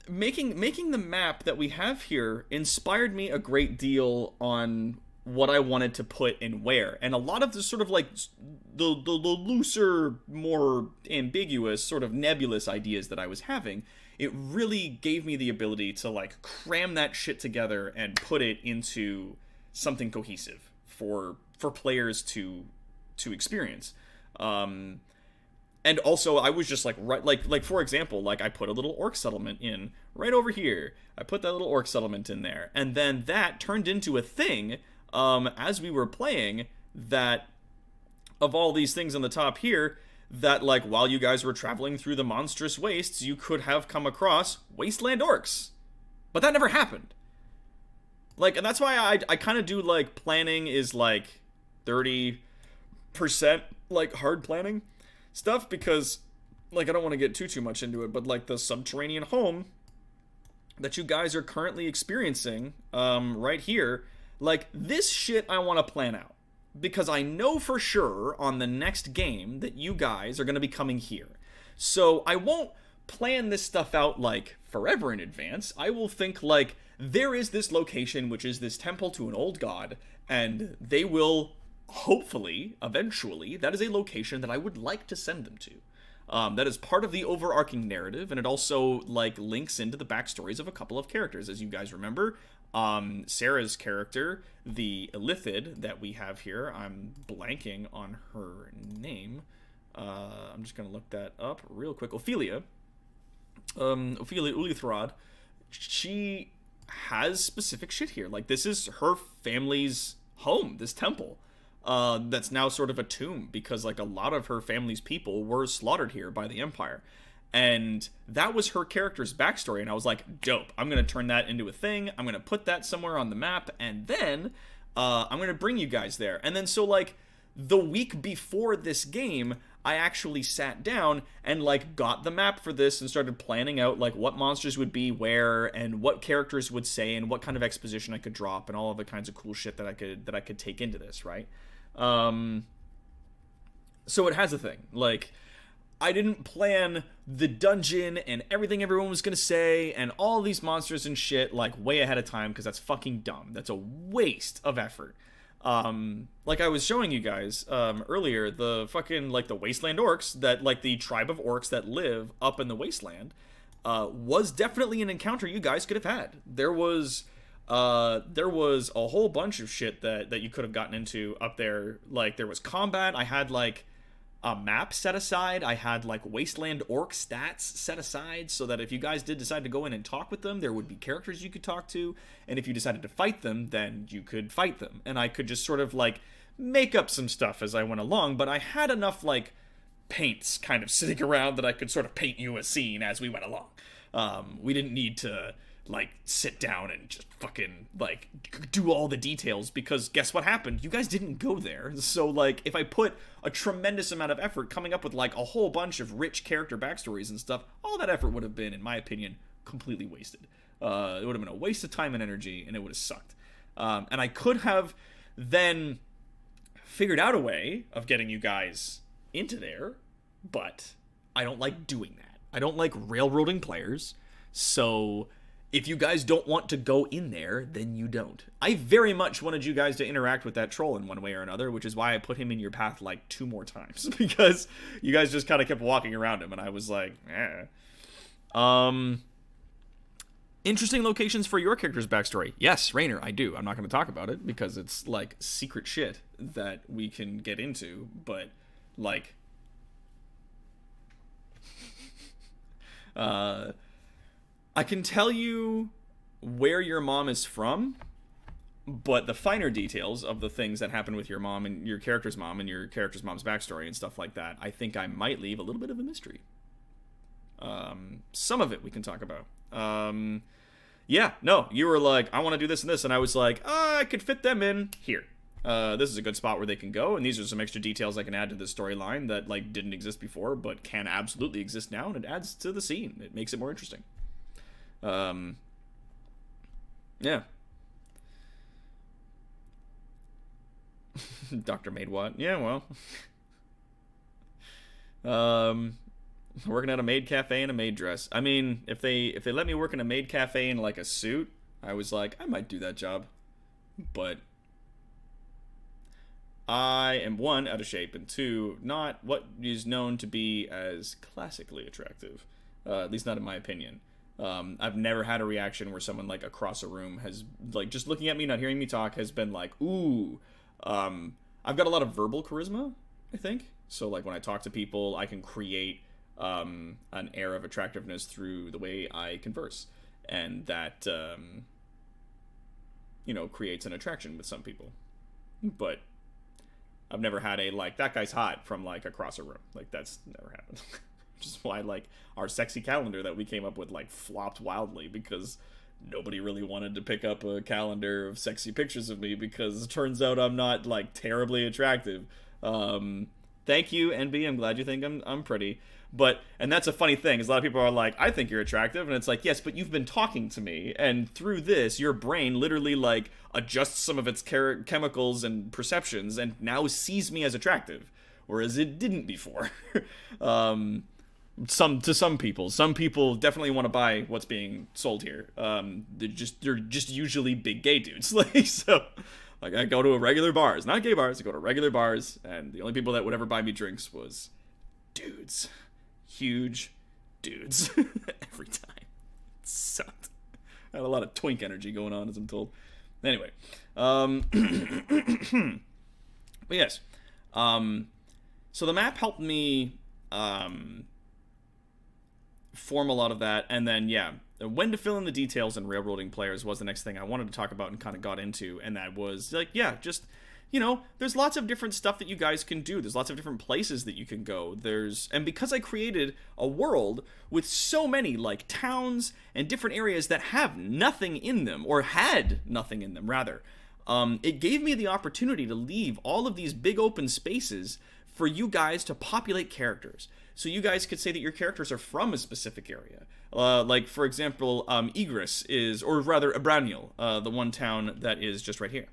Making the map that we have here inspired me a great deal on what I wanted to put and where. And a lot of the sort of like the looser, more ambiguous, sort of nebulous ideas that I was having, it really gave me the ability to like cram that shit together and put it into something cohesive for players to experience. And also, I was just like, right, like for example, like I put a little orc settlement in right over here. I put that little orc settlement in there, and then that turned into a thing as we were playing. That of all these things on the top here, that like while you guys were traveling through the monstrous wastes, you could have come across wasteland orcs, but that never happened. Like, and that's why I kind of do like planning is like 30% like hard planning stuff, because like I don't want to get too much into it, but like the subterranean home that you guys are currently experiencing right here, like this shit I want to plan out, because I know for sure on the next game that you guys are going to be coming here. So I won't plan this stuff out like forever in advance. I will think like there is this location which is this temple to an old god, and they will hopefully, eventually, that is a location that I would like to send them to. That is part of the overarching narrative, and it also, like, links into the backstories of a couple of characters. As you guys remember, Sarah's character, the Illithid that we have here, I'm blanking on her name. I'm just going to look that up real quick. Ophelia Ulithrod, she has specific shit here. Like, this is her family's home, this temple. That's now sort of a tomb, because like a lot of her family's people were slaughtered here by the Empire, and that was her character's backstory. And I was like, dope, I'm gonna turn that into a thing, I'm gonna put that somewhere on the map, and then I'm gonna bring you guys there. And then so like the week before this game, I actually sat down and like got the map for this and started planning out like what monsters would be where, and what characters would say, and what kind of exposition I could drop, and all of the kinds of cool shit that I could take into this, right? So it has a thing. Like, I didn't plan the dungeon and everything everyone was gonna say and all these monsters and shit like way ahead of time, because that's fucking dumb. That's a waste of effort. Like I was showing you guys earlier, the fucking like the wasteland orcs, that like the tribe of orcs that live up in the wasteland was definitely an encounter you guys could have had. There was there was a whole bunch of shit that you could have gotten into up there. Like, there was combat. I had, like, a map set aside. I had, like, Wasteland Orc stats set aside so that if you guys did decide to go in and talk with them, there would be characters you could talk to. And if you decided to fight them, then you could fight them. And I could just sort of, like, make up some stuff as I went along. But I had enough, like, paints kind of sitting around that I could sort of paint you a scene as we went along. We didn't need to, like, sit down and just fucking, like, do all the details, because guess what happened? You guys didn't go there. So, like, if I put a tremendous amount of effort coming up with, like, a whole bunch of rich character backstories and stuff, all that effort would have been, in my opinion, completely wasted. It would have been a waste of time and energy, and it would have sucked. And I could have then figured out a way of getting you guys into there, but I don't like doing that. I don't like railroading players, so if you guys don't want to go in there, then you don't. I very much wanted you guys to interact with that troll in one way or another, which is why I put him in your path like 2 more times, because you guys just kind of kept walking around him, and I was like, Interesting locations for your character's backstory. Yes, Rainer, I do. I'm not going to talk about it, because it's, like, secret shit that we can get into, but, like, I can tell you where your mom is from, but the finer details of the things that happen with your mom and your character's mom and your character's mom's backstory and stuff like that, I think I might leave a little bit of a mystery. Some of it we can talk about. Yeah, no, you were like, I want to do this and this, and I was like, I could fit them in here. This is a good spot where they can go, and these are some extra details I can add to the storyline that, like, didn't exist before, but can absolutely exist now, and it adds to the scene. It makes it more interesting. Yeah. Dr. Maidwatt. Yeah, well. Working at a maid cafe in a maid dress. I mean, if they let me work in a maid cafe in, like, a suit, I was like, I might do that job. But I am, 1, out of shape, and 2, not what is known to be as classically attractive. At least not in my opinion. I've never had a reaction where someone, like, across a room has, like, just looking at me, not hearing me talk, has been like, ooh. I've got a lot of verbal charisma, I think. So, like, when I talk to people, I can create an air of attractiveness through the way I converse. And that, creates an attraction with some people. But I've never had a, like, that guy's hot from, like, across a room. Like, that's never happened. Which is why, like, our sexy calendar that we came up with, like, flopped wildly, because nobody really wanted to pick up a calendar of sexy pictures of me, because it turns out I'm not, like, terribly attractive. Thank you, NB. I'm glad you think I'm pretty. But, and that's a funny thing, is a lot of people are like, I think you're attractive, and it's like, yes, but you've been talking to me, and through this, your brain literally, like, adjusts some of its chemicals and perceptions, and now sees me as attractive, whereas it didn't before. Some people definitely want to buy what's being sold here. They're just usually big gay dudes. Like, so, like, I go to regular bars, not gay bars. I go to regular bars, and the only people that would ever buy me drinks was dudes, huge dudes, every time. It sucked. I had a lot of twink energy going on, as I'm told. Anyway, but yes, so the map helped me form a lot of that, and then, yeah, when to fill in the details and railroading players was the next thing I wanted to talk about and kind of got into, and that was, like, yeah, just, there's lots of different stuff that you guys can do. There's lots of different places that you can go. And because I created a world with so many, like, towns and different areas that have nothing in them, or had nothing in them, rather, it gave me the opportunity to leave all of these big open spaces for you guys to populate characters. So you guys could say that your characters are from a specific area. Like, for example, Igris is, or rather, Abraniel, the one town that is just right here.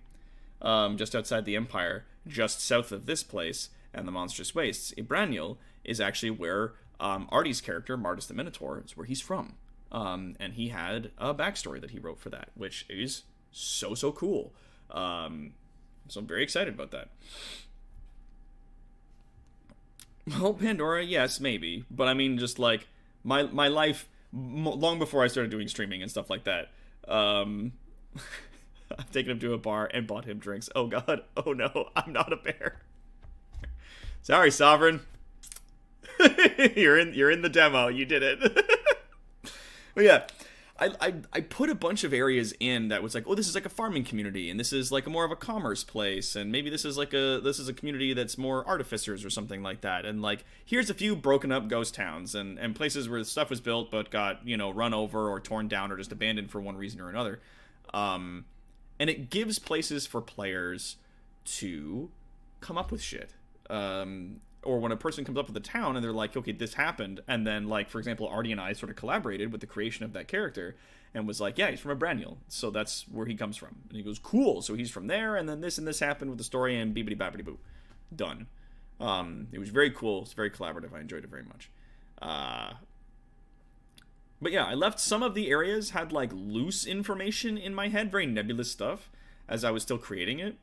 Just outside the Empire, just south of this place, and the Monstrous Wastes. Abraniel is actually where Artie's character, Martis the Minotaur, is where he's from. And he had a backstory that he wrote for that, which is so cool. So I'm very excited about that. Well, Pandora, yes, maybe. But I mean, just, like, my life, long before I started doing streaming and stuff like that, I've taken him to a bar and bought him drinks. Oh god. Oh no. I'm not a bear. Sorry, Sovereign. you're in the demo. You did it. But yeah, I put a bunch of areas in that was like, oh, this is like a farming community, and this is like a more of a commerce place, and maybe this is a community that's more artificers or something like that. And like, here's a few broken up ghost towns and places where stuff was built but got, you know, run over or torn down or just abandoned for one reason or another. And it gives places for players to come up with shit. Or when a person comes up with a town and they're like, okay, this happened, and then, like, for example, Artie and I sort of collaborated with the creation of that character and was like, yeah, he's from a Braniel, so that's where he comes from. And he goes, cool, so he's from there, and then this happened with the story, and beepity bappity boo. Done. It was very cool. It's very collaborative. I enjoyed it very much. But yeah, I left some of the areas had, like, loose information in my head, very nebulous stuff, as I was still creating it.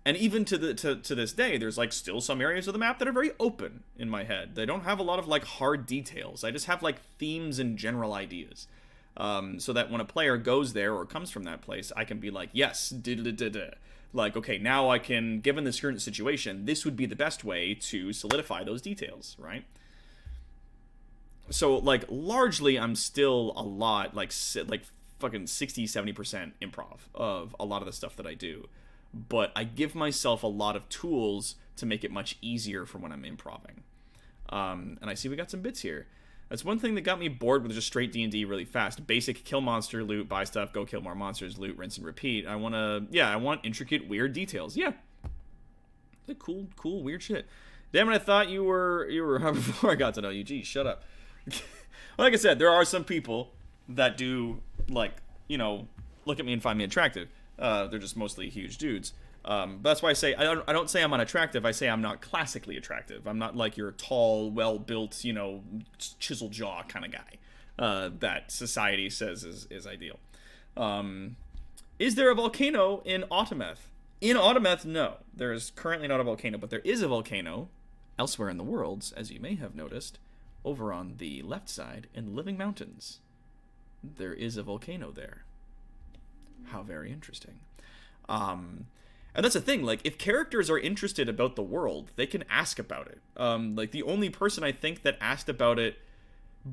And even to this day, there's like still some areas of the map that are very open in my head. They don't have a lot of like hard details. I just have like themes and general ideas, so that when a player goes there or comes from that place, I can be like, yes, like, okay, now I can, given this current situation, this would be the best way to solidify those details, right? So like largely, I'm still a lot like fucking 60-70% improv of a lot of the stuff that I do. But I give myself a lot of tools to make it much easier for when I'm improving. And I see we got some bits here. That's one thing that got me bored with just straight D&D really fast. Basic kill monster, loot, buy stuff, go kill more monsters, loot, rinse and repeat. I want intricate, weird details. Yeah. Like cool, weird shit. Damn it, I thought you were before I got to know you. Geez, shut up. Like I said, there are some people that do, like, you know, look at me and find me attractive. They're just mostly huge dudes. But that's why I say, I don't say I'm unattractive, I say I'm not classically attractive. I'm not like your tall, well-built, you know, chisel jaw kind of guy that society says is ideal. Is there a volcano in Autometh? In Autometh, no. There is currently not a volcano, but there is a volcano elsewhere in the worlds, as you may have noticed, over on the left side in the Living Mountains. There is a volcano there. How very interesting. And that's the thing, like, if characters are interested about the world, they can ask about it. Like, the only person I think that asked about it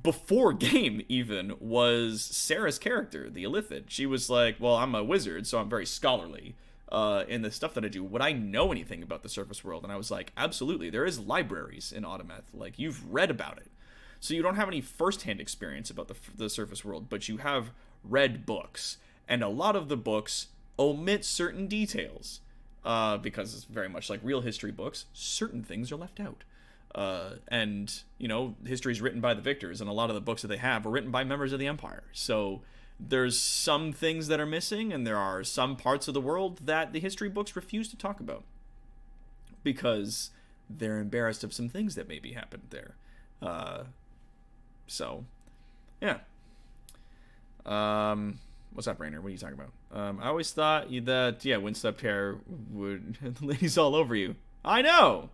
before game, even, was Sarah's character, the Illithid. She was like, well, I'm a wizard, so I'm very scholarly in the stuff that I do. Would I know anything about the surface world? And I was like, absolutely. There is libraries in Autometh. Like, you've read about it. So you don't have any first-hand experience about the surface world, but you have read books. And a lot of the books omit certain details, because it's very much like real history books. Certain things are left out. And, you know, history is written by the victors, and a lot of the books that they have are written by members of the Empire. So there's some things that are missing, and there are some parts of the world that the history books refuse to talk about, because they're embarrassed of some things that maybe happened there. So, yeah. What's up, Rainer? What are you talking about? I always thought that, yeah, wind-swept hair would... the ladies all over you. I know!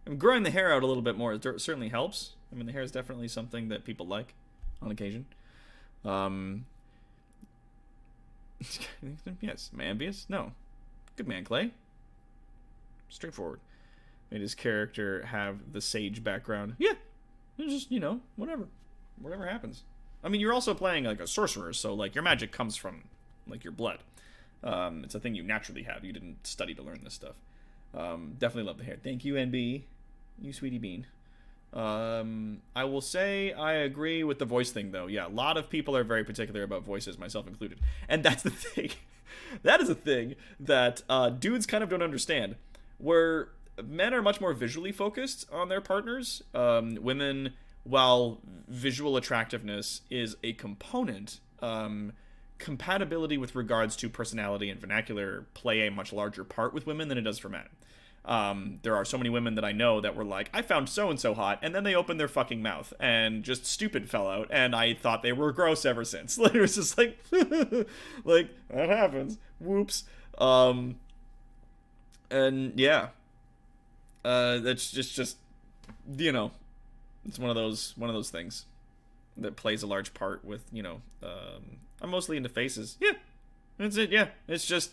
I'm growing the hair out a little bit more. It certainly helps. I mean, the hair is definitely something that people like on occasion. Yes. Mambius? No. Good man, Clay. Straightforward. Made his character have the sage background. Yeah. It's just, you know, whatever. Whatever happens. I mean, you're also playing, like, a sorcerer, so, like, your magic comes from, like, your blood. It's a thing you naturally have. You didn't study to learn this stuff. Definitely love the hair. Thank you, NB. You sweetie bean. I will say I agree with the voice thing, though. Yeah, a lot of people are very particular about voices, myself included. And that's the thing. That is a thing that dudes kind of don't understand. Where men are much more visually focused on their partners. Women... While visual attractiveness is a component, compatibility with regards to personality and vernacular play a much larger part with women than it does for men. There are so many women that I know that were like, I found so-and-so hot, and then they opened their fucking mouth, and just stupid fell out, and I thought they were gross ever since. Like, it was just like, like, that happens. Whoops. And, yeah. That's just, you know, it's one of those things that plays a large part with, you know, I'm mostly into faces. Yeah. That's it. Yeah, it's just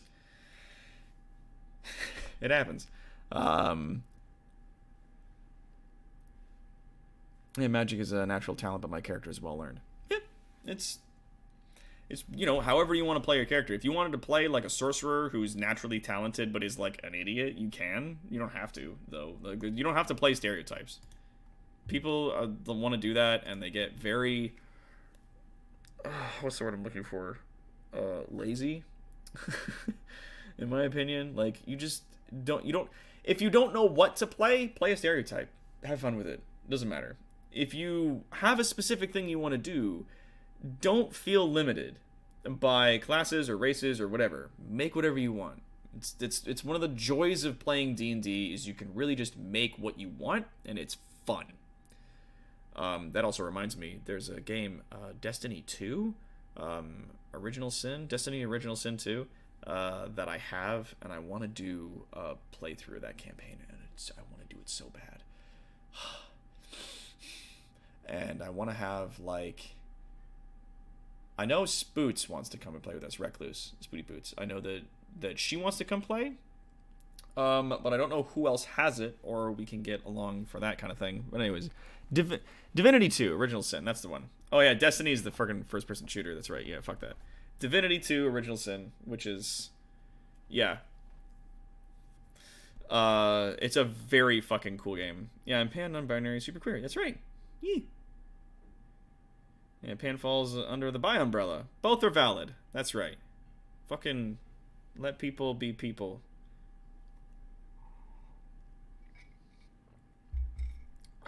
it happens. Yeah, magic is a natural talent, but my character is well learned. Yeah, it's however you want to play your character. If you wanted to play like a sorcerer who's naturally talented but is like an idiot, you can. You don't have to though. Like, you don't have to play stereotypes. People want to do that, and they get very what's the word I'm looking for? Lazy. In my opinion, like you don't if you don't know what to play a stereotype. Have fun with it. Doesn't matter. If you have a specific thing you want to do, don't feel limited by classes or races or whatever. Make whatever you want. It's one of the joys of playing D&D is you can really just make what you want, and it's fun. That also reminds me, there's a game, Destiny 2, Original Sin, Destiny Original Sin 2, that I have, and I want to do a playthrough of that campaign, and I want to do it so bad. And I want to have, like, I know Spoots wants to come and play with us, Recluse, Spooty Boots. I know that she wants to come play, but I don't know who else has it, or we can get along for that kind of thing. But anyways, Divinity 2, Original Sin, that's the one. Oh yeah, Destiny is the fucking first-person shooter, that's right, yeah, fuck that. Divinity 2, Original Sin, which is, yeah. It's a very fucking cool game. Yeah, I'm pan, non-binary, super queer, that's right. Yeah. Yeah, pan falls under the bi umbrella. Both are valid. That's right. Fucking let people be people.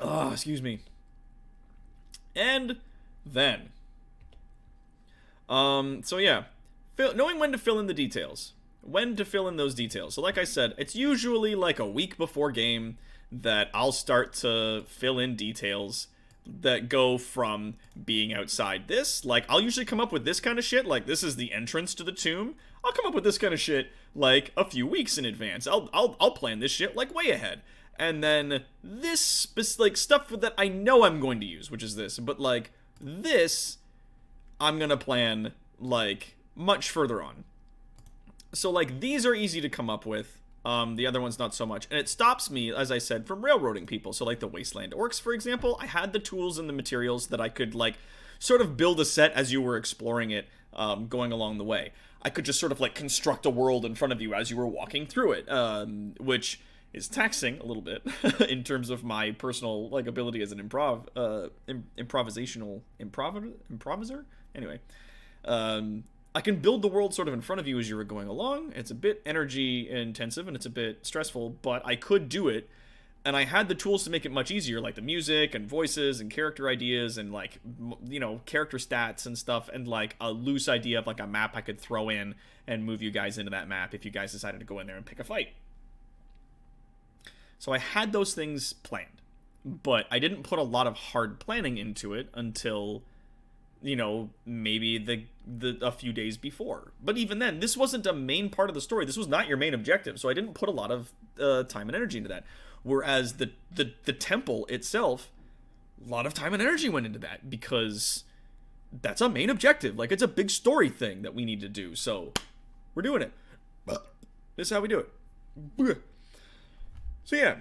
Oh, excuse me. And then. So yeah. Knowing when to fill in the details. When to fill in those details. So like I said, it's usually like a week before game that I'll start to fill in details that go from being outside this, like I'll usually come up with this kind of shit, like this is the entrance to the tomb. I'll come up with this kind of shit like a few weeks in advance. I'll plan this shit like way ahead. And then this like stuff that I know I'm going to use, which is this, but like this I'm gonna plan like much further on. So like these are easy to come up with. The other one's not so much. And it stops me, as I said, from railroading people. So like the Wasteland Orcs, for example, I had the tools and the materials that I could like sort of build a set as you were exploring it, going along the way. I could just sort of like construct a world in front of you as you were walking through it, which is taxing a little bit in terms of my personal like ability as an improviser. Anyway, I can build the world sort of in front of you as you were going along. It's a bit energy intensive and it's a bit stressful, but I could do it. And I had the tools to make it much easier, like the music and voices and character ideas and like, character stats and stuff, and like a loose idea of like a map I could throw in and move you guys into that map if you guys decided to go in there and pick a fight. So I had those things planned, but I didn't put a lot of hard planning into it until maybe a few days before. But even then, this wasn't a main part of the story. This was not your main objective, so I didn't put a lot of time and energy into that. Whereas the temple itself, a lot of time and energy went into that, because that's a main objective. Like, it's a big story thing that we need to do, so we're doing it. This is how we do it. So yeah.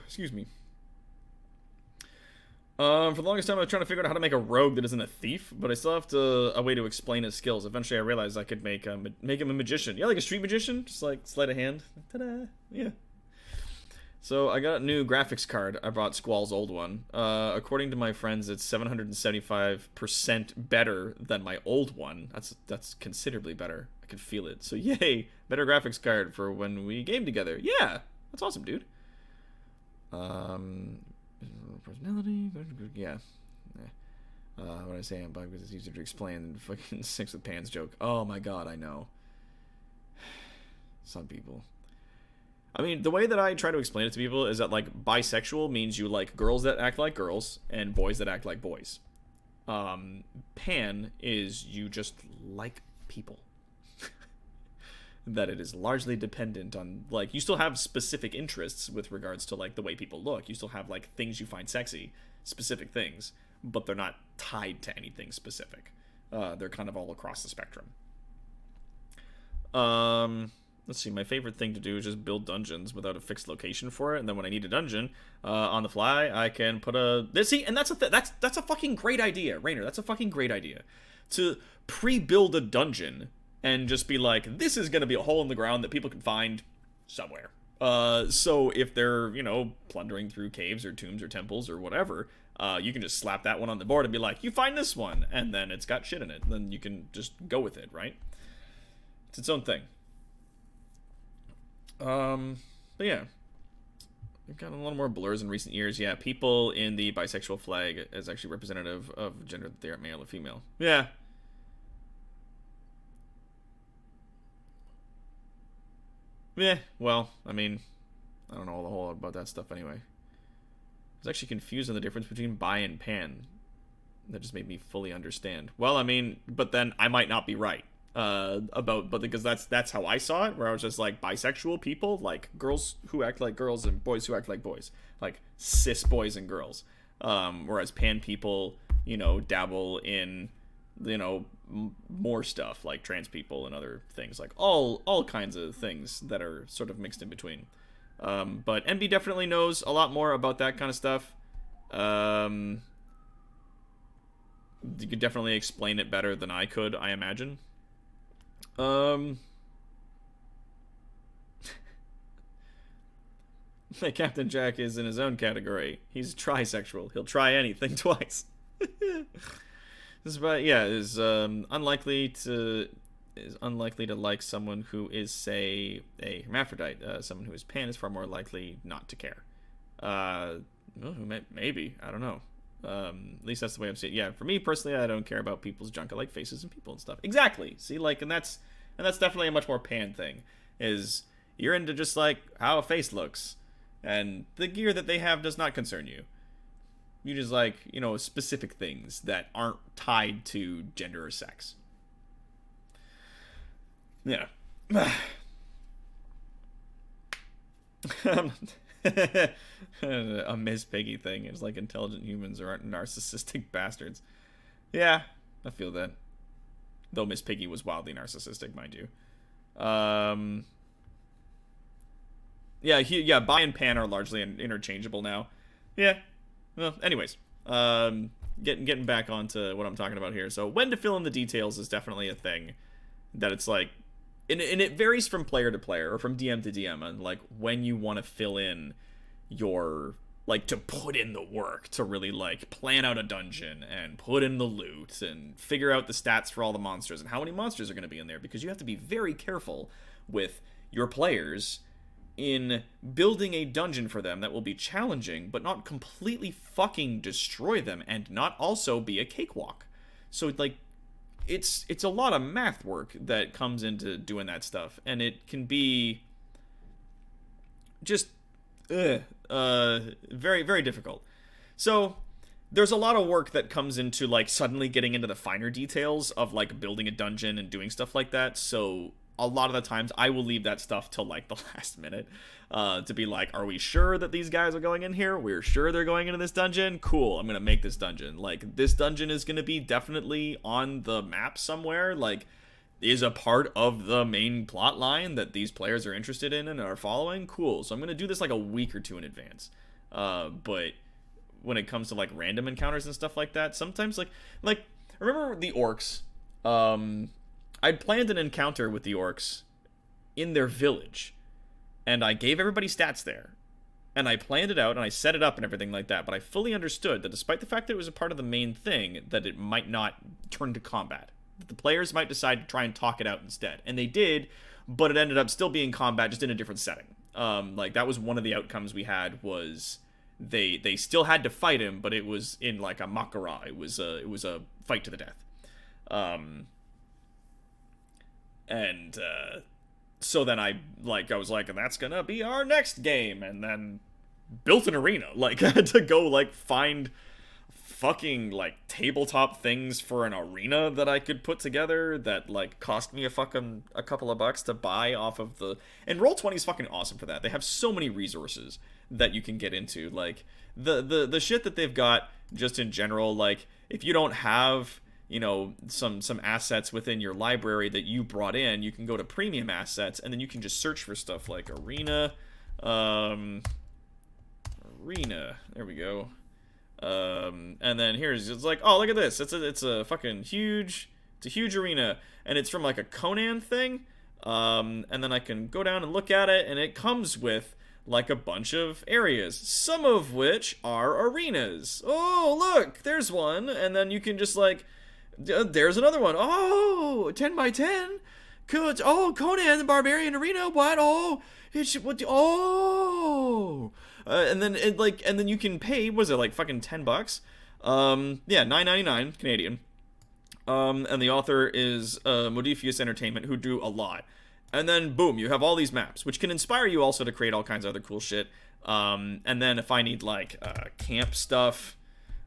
Excuse me. For the longest time, I was trying to figure out how to make a rogue that isn't a thief, but I still have a way to explain his skills. Eventually, I realized I could make him a magician. Yeah, like a street magician, just like sleight of hand. Ta-da! Yeah. So I got a new graphics card. I bought Squall's old one. According to my friends, it's 775% better than my old one. That's considerably better. I can feel it. So yay, better graphics card for when we game together. Yeah, that's awesome, dude. Personality, yeah. What I say, I'm bugged because it's easier to explain than fucking Six with Pants joke. Oh my god, I know. Some people. I mean, the way that I try to explain it to people is that, like, bisexual means you like girls that act like girls and boys that act like boys. Pan is you just like people. That it is largely dependent on, like, you still have specific interests with regards to, like, the way people look. You still have, like, things you find sexy, specific things, but they're not tied to anything specific. They're kind of all across the spectrum. Let's see. My favorite thing to do is just build dungeons without a fixed location for it, and then when I need a dungeon, on the fly, I can put a. See, and that's a fucking great idea, Rainer. That's a fucking great idea, to pre-build a dungeon and just be like, this is gonna be a hole in the ground that people can find somewhere. So if they're, plundering through caves or tombs or temples or whatever, you can just slap that one on the board and be like, you find this one, and then it's got shit in it. Then you can just go with it, right? It's its own thing. But yeah. We've gotten a little more blurs in recent years. Yeah, people in the bisexual flag is actually representative of gender that they aren't male or female. Yeah. Yeah, well, I mean, I don't know a whole lot about that stuff anyway. I was actually confused on the difference between bi and pan. That just made me fully understand. Well, I mean, but then I might not be right. Because that's how I saw it, where I was just like, bisexual people, like girls who act like girls and boys who act like boys, like cis boys and girls, whereas pan people, dabble in, more stuff like trans people and other things, like all kinds of things that are sort of mixed in between. But NB definitely knows a lot more about that kind of stuff. You could definitely explain it better than I could, I imagine. Captain Jack is in his own category. He's trisexual. He'll try anything twice. Is unlikely to like someone who is, say, a hermaphrodite. Someone who is pan is far more likely not to care. Maybe, I don't know. At least that's the way I'm seeing it. Yeah, for me personally, I don't care about people's junk. I like faces and people and stuff. Exactly. See, and that's definitely a much more pan thing. Is you're into just like how a face looks, and the gear that they have does not concern you. You just like, specific things that aren't tied to gender or sex. Yeah. A Miss Piggy thing is like intelligent humans are narcissistic bastards. Yeah, I feel that. Though Miss Piggy was wildly narcissistic, mind you. Bi and pan are largely interchangeable now. Yeah. Well, anyways, getting back onto what I'm talking about here. So when to fill in the details is definitely a thing that it's like, and it varies from player to player or from DM to DM, and like when you want to fill in your, like, to put in the work to really like plan out a dungeon and put in the loot and figure out the stats for all the monsters and how many monsters are going to be in there, because you have to be very careful with your players in building a dungeon for them that will be challenging but not completely fucking destroy them and not also be a cakewalk. So like it's a lot of math work that comes into doing that stuff, and it can be just very, very difficult. So there's a lot of work that comes into like suddenly getting into the finer details of like building a dungeon and doing stuff like that. So a lot of the times I will leave that stuff till like the last minute, to be like, are we sure that these guys are going in here? We're sure they're going into this dungeon? Cool, I'm gonna make this dungeon. Like, this dungeon is gonna be definitely on the map somewhere, like, is a part of the main plot line that these players are interested in and are following. Cool, so I'm gonna do this like a week or two in advance. But when it comes to like random encounters and stuff like that, sometimes like remember the orcs, I'd planned an encounter with the orcs in their village, and I gave everybody stats there, and I planned it out, and I set it up and everything like that, but I fully understood that despite the fact that it was a part of the main thing, that it might not turn to combat. That the players might decide to try and talk it out instead, and they did, but it ended up still being combat, just in a different setting. Like, that was one of the outcomes we had, was they still had to fight him, but it was in, like, a makara. It was a fight to the death. So then I was like, that's gonna be our next game, and then built an arena, like, to go, like, find fucking, like, tabletop things for an arena that I could put together that, like, cost me a couple of bucks to buy off of the... And Roll20 is fucking awesome for that. They have so many resources that you can get into, like, the shit that they've got, just in general, like, if you don't have you know, some assets within your library that you brought in, you can go to premium assets, and then you can just search for stuff like arena, arena. There we go. And then it's like, oh, look at this. It's a fucking huge. It's a huge arena, and it's from like a Conan thing. And then I can go down and look at it, and it comes with like a bunch of areas, some of which are arenas. Oh, look, there's one, and then you can just like, there's another one. Oh, 10 by 10. Good. Oh, Conan the Barbarian Arena. What? Oh, it's what? Oh. And then and then you can pay. Was it like fucking $10? Yeah, $9.99 Canadian. And the author is Modifius Entertainment, who do a lot. And then boom, you have all these maps, which can inspire you also to create all kinds of other cool shit. And then if I need like camp stuff,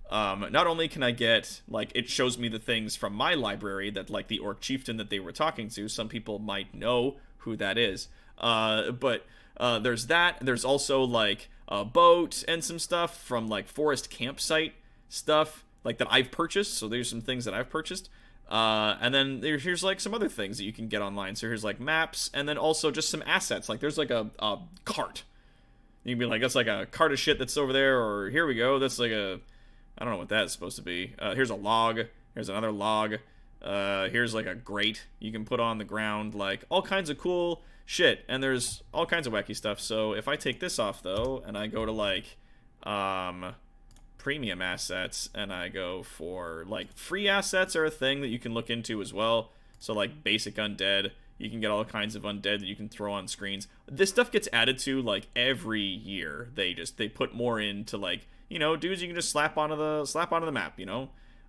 not only can I get like, it shows me the things from my library that like the orc chieftain that they were talking to. Some people might know who that is. But there's that. There's also like a boat and some stuff from like forest campsite stuff like that I've purchased. So there's some things that I've purchased. And then here's like some other things that you can get online. So here's like maps, and then also just some assets. Like there's like a cart. You can be like, that's like a cart of shit that's over there, or here we go. That's like a, I don't know what that's supposed to be. Here's a log. Here's another log. Here's like a grate you can put on the ground. Like all kinds of cool shit. And there's all kinds of wacky stuff. So if I take this off though, and I go to like, premium assets, and I go for like free assets are a thing that you can look into as well. So like basic undead, you can get all kinds of undead that you can throw on screens. This stuff gets added to like every year. They put more into like, you know, dudes you can just slap onto the map, you know.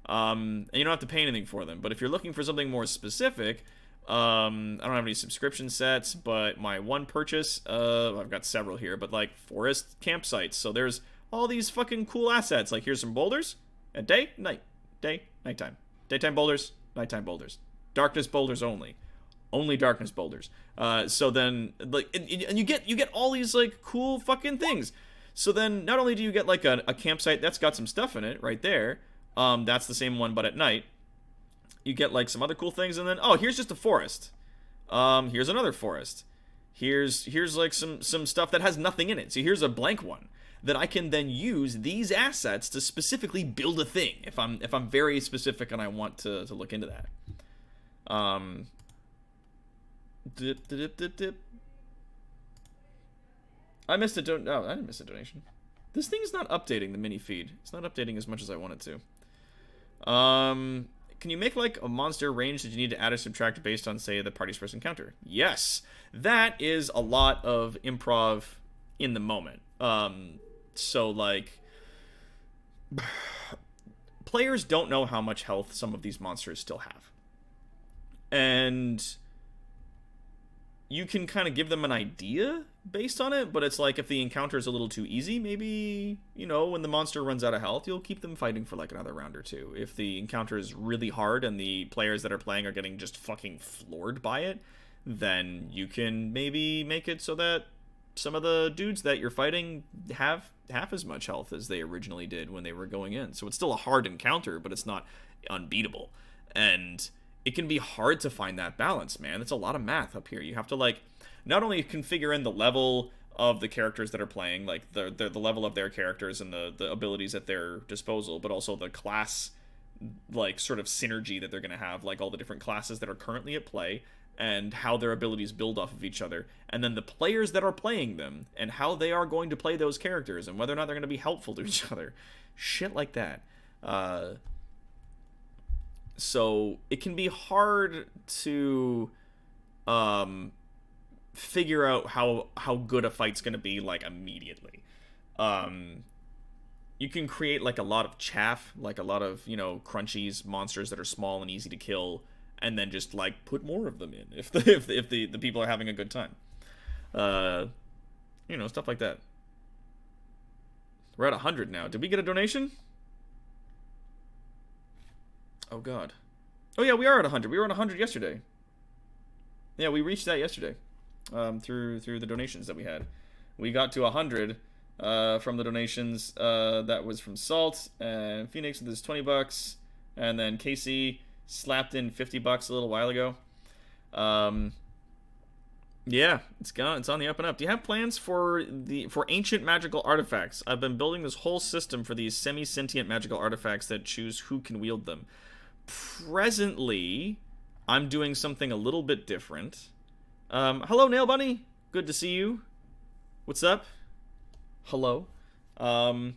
And you don't have to pay anything for them. But if you're looking for something more specific, I don't have any subscription sets, but my one purchase, I've got several here, but like forest campsites. So there's all these fucking cool assets. Like here's some boulders at day, night, day, nighttime, daytime boulders, nighttime boulders, darkness boulders only darkness boulders. So then like, and you get all these like cool fucking things. So then not only do you get like a campsite that's got some stuff in it right there, that's the same one but at night. You get like some other cool things, and then oh, here's just a forest. Here's another forest. Here's like some stuff that has nothing in it. So here's a blank one that I can then use these assets to specifically build a thing if I'm very specific and I want to look into that. I missed a I didn't miss a donation. This thing's not updating the mini feed. It's not updating as much as I want it to. Can you make like a monster range that you need to add or subtract based on, say, the party's first encounter? Yes, that is a lot of improv in the moment. So like, players don't know how much health some of these monsters still have, and you can kind of give them an idea based on it, but it's like if the encounter is a little too easy, maybe, you know, when the monster runs out of health, you'll keep them fighting for like another round or two. If the encounter is really hard and the players that are playing are getting just fucking floored by it, then you can maybe make it so that some of the dudes that you're fighting have half as much health as they originally did when they were going in. So it's still a hard encounter, but it's not unbeatable. And it can be hard to find that balance, man. It's a lot of math up here. You have to like not only configure in the level of the characters that are playing, like the level of their characters and the abilities at their disposal, but also the class like sort of synergy that they're going to have, like all the different classes that are currently at play and how their abilities build off of each other, and then the players that are playing them and how they are going to play those characters and whether or not they're going to be helpful to each other. Shit like that. So it can be hard to figure out how good a fight's going to be like immediately. You can create like a lot of chaff, like a lot of, you know, crunchies, monsters that are small and easy to kill, and then just like put more of them in if the people are having a good time. You know, stuff like that. We're at 100 now. Did we get a donation? Oh god. Oh yeah, we are at 100. We were at 100 yesterday. Yeah, we reached that yesterday. Through the donations that we had. We got to 100 from the donations that was from Salt and Phoenix with his $20. And then Casey slapped in $50 a little while ago. Yeah, it's gone. It's on the up and up. Do you have plans for ancient magical artifacts? I've been building this whole system for these semi-sentient magical artifacts that choose who can wield them. Presently, I'm doing something a little bit different. Hello, Nail Bunny. Good to see you. What's up? Hello. To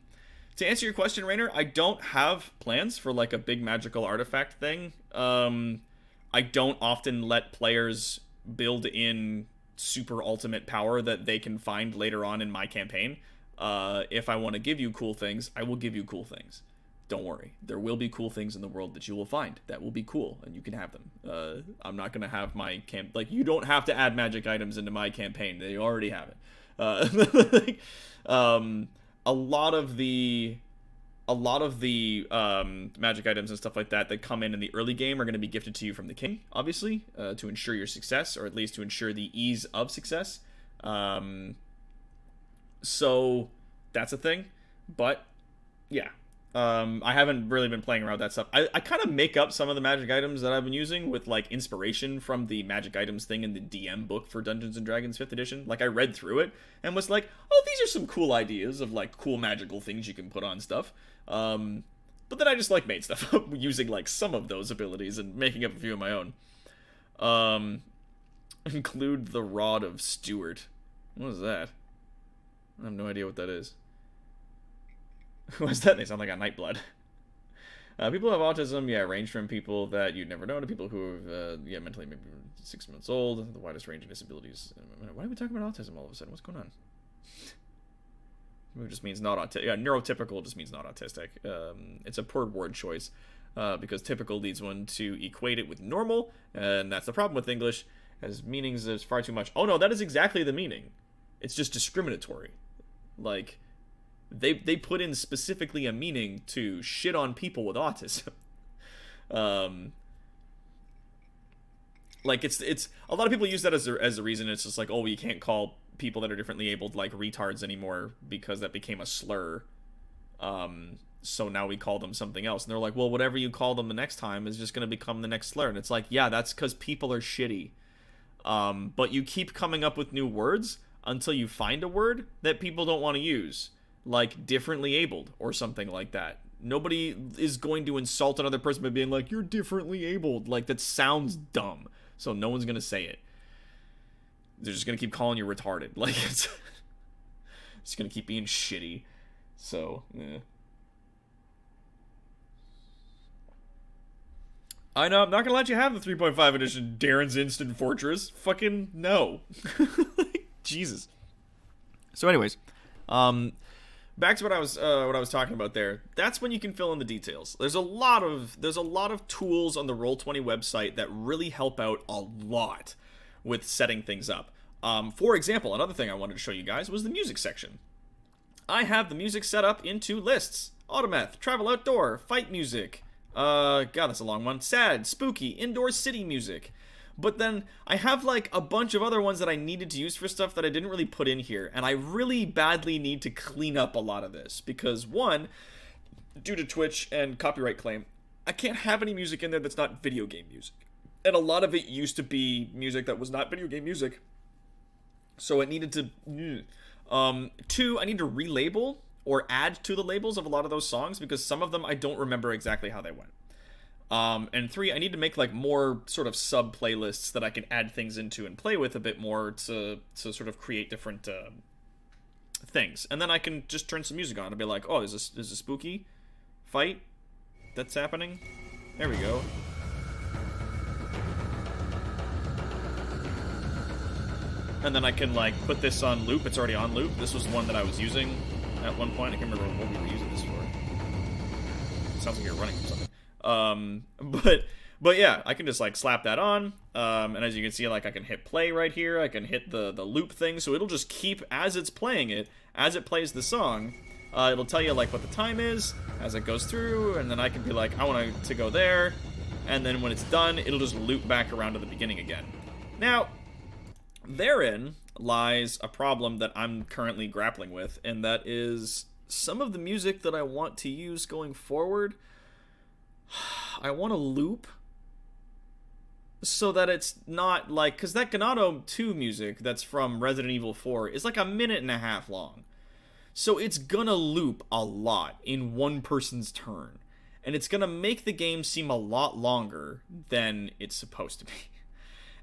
answer your question, Rainer, I don't have plans for like a big magical artifact thing. I don't often let players build in super ultimate power that they can find later on in my campaign. If I want to give you cool things, I will give you cool things. Don't worry. There will be cool things in the world that you will find that will be cool, and you can have them. I'm not going to have my like, you don't have to add magic items into my campaign. They already have it. A lot of the magic items and stuff like that come in the early game are going to be gifted to you from the king, obviously, to ensure your success, or at least to ensure the ease of success. So that's a thing. But yeah, I haven't really been playing around with that stuff. I kind of make up some of the magic items that I've been using with like inspiration from the magic items thing in the DM book for Dungeons and Dragons 5th edition. Like, I read through it and was like, oh, these are some cool ideas of like cool magical things you can put on stuff. But then I just like made stuff up using like some of those abilities and making up a few of my own. Include the Rod of Stewart. What is that? I have no idea what that is. What's that? They sound like a Nightblood. People who have autism, range from people that you'd never know to people who have, mentally maybe 6 months old, the widest range of disabilities. Why are we talking about autism all of a sudden? What's going on? It just means not autistic. Yeah, neurotypical just means not autistic. It's a poor word choice, because typical leads one to equate it with normal, and that's the problem with English, as meanings is far too much. Oh no, that is exactly the meaning. It's just discriminatory. Like, they put in specifically a meaning to shit on people with autism. Like, it's a lot of people use that as a reason. It's just like, oh, you can't call people that are differently abled like retards anymore because that became a slur. So now we call them something else, and they're like, well, whatever you call them the next time is just going to become the next slur. And it's like, yeah, that's because people are shitty. But you keep coming up with new words until you find a word that people don't want to use, like differently abled or something like that. Nobody is going to insult another person by being like, you're differently abled. Like, that sounds dumb. So no one's going to say it. They're just going to keep calling you retarded. Like, it's going to keep being shitty. So, yeah. I know, I'm not going to let you have the 3.5 edition Darren's Instant Fortress. Fucking no. Jesus. So anyways, back to what I was talking about there. That's when you can fill in the details. There's a lot of tools on the Roll20 website that really help out a lot with setting things up. For example, another thing I wanted to show you guys was the music section. I have the music set up into lists. Autometh, Travel Outdoor, Fight Music. God, that's a long one. Sad, Spooky, Indoor City Music. But then I have like a bunch of other ones that I needed to use for stuff that I didn't really put in here. And I really badly need to clean up a lot of this. Because one, due to Twitch and copyright claim, I can't have any music in there that's not video game music. And a lot of it used to be music that was not video game music. So it needed to... Two, I need to relabel or add to the labels of a lot of those songs, because some of them I don't remember exactly how they went. And three, I need to make like more sort of sub playlists that I can add things into and play with a bit more to sort of create different things. And then I can just turn some music on and be like, oh, is a spooky fight that's happening? There we go. And then I can like put this on loop. It's already on loop. This was one that I was using at one point. I can't remember what we were using this for. It sounds like you're running from something. But yeah, I can just like slap that on. And as you can see, like I can hit play right here. I can hit the loop thing. So it'll just keep, as it's playing it, as it plays the song, it'll tell you like what the time is as it goes through. And then I can be like, I want to go there. And then when it's done, it'll just loop back around to the beginning again. Now, therein lies a problem that I'm currently grappling with, and that is some of the music that I want to use going forward. I want to loop so that it's not like, because that Ganado 2 music that's from Resident Evil 4 is like a minute and a half long. So it's gonna loop a lot in one person's turn. And it's gonna make the game seem a lot longer than it's supposed to be.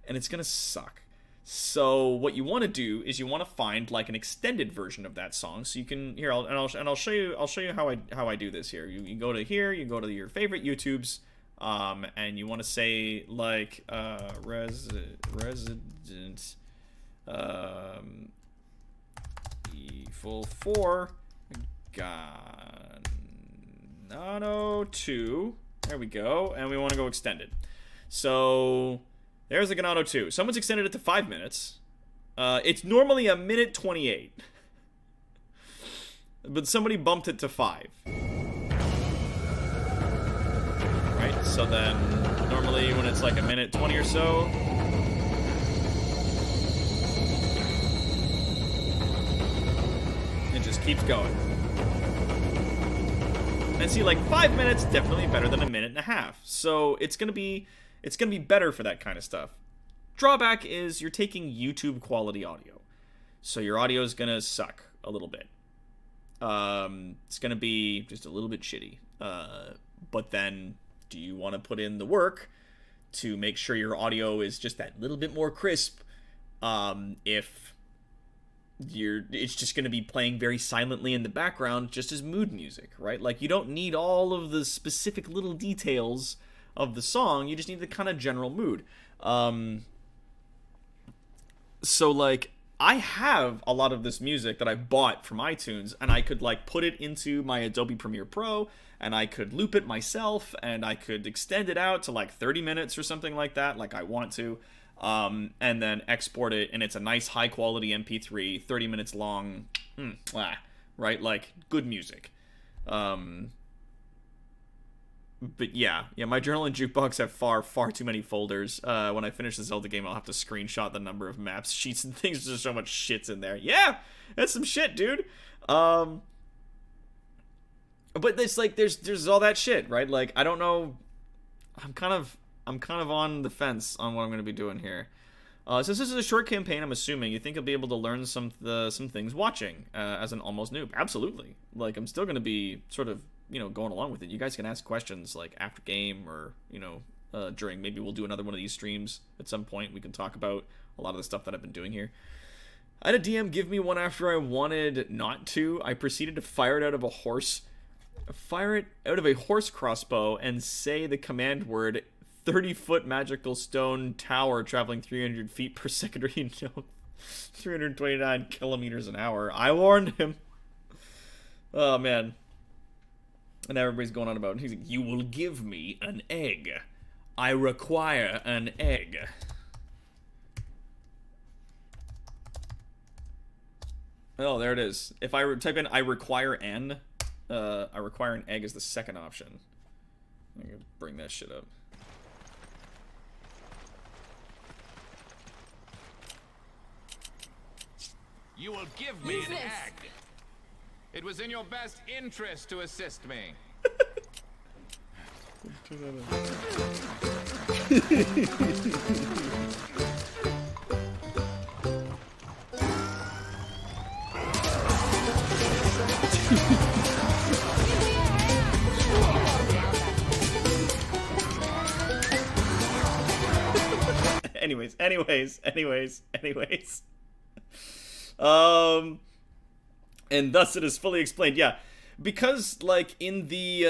And it's gonna suck. So what you want to do is you want to find like an extended version of that song. So you can I'll show you how I do this here. You go to here, you go to your favorite YouTubes, and you want to say like Resident Evil 4 Ganado 2. There we go, and we want to go extended. So there's the Ganado 2. Someone's extended it to 5 minutes. It's normally a minute 28. But somebody bumped it to 5. Right? So then, normally when it's like a minute 20 or so, it just keeps going. And see, like 5 minutes, definitely better than a minute and a half. So it's gonna be better for that kind of stuff. Drawback is you're taking YouTube quality audio, so your audio is gonna suck a little bit. It's gonna be just a little bit shitty. But then, do you want to put in the work to make sure your audio is just that little bit more crisp? If it's just going to be playing very silently in the background, just as mood music, right? Like, you don't need all of the specific little details of the song, you just need the kind of general mood. So, like, I have a lot of this music that I bought from iTunes, and I could, like, put it into my Adobe Premiere Pro, and I could loop it myself, and I could extend it out to, like, 30 minutes or something like that, like I want to. And then export it, and it's a nice high-quality MP3, 30 minutes long, right? Like, good music. But yeah, my journal and jukebox have far too many folders. When I finish the Zelda game, I'll have to screenshot the number of maps, sheets, and things. There's so much shit's in there. Yeah, that's some shit, dude. But it's like, there's all that shit, right? Like, I don't know. I'm kind of on the fence on what I'm going to be doing here. Since this is a short campaign, I'm assuming you think I'll be able to learn some things watching as an almost noob. Absolutely. Like, I'm still going to be sort of, going along with it. You guys can ask questions like after game, or during. Maybe we'll do another one of these streams at some point. We can talk about a lot of the stuff that I've been doing here. I had a DM give me one after I wanted not to. I proceeded to fire it out of a horse crossbow and say the command word 30-foot magical stone tower traveling 300 feet per second, or 329 kilometers an hour. I warned him. Oh, man. And everybody's going on about it. He's like, you will give me an egg. I require an egg. Oh, there it is. If I type in I require an egg is the second option. I'm gonna bring that shit up. You will give me an egg. It was in your best interest to assist me. Anyways. And thus it is fully explained. Yeah, because like in the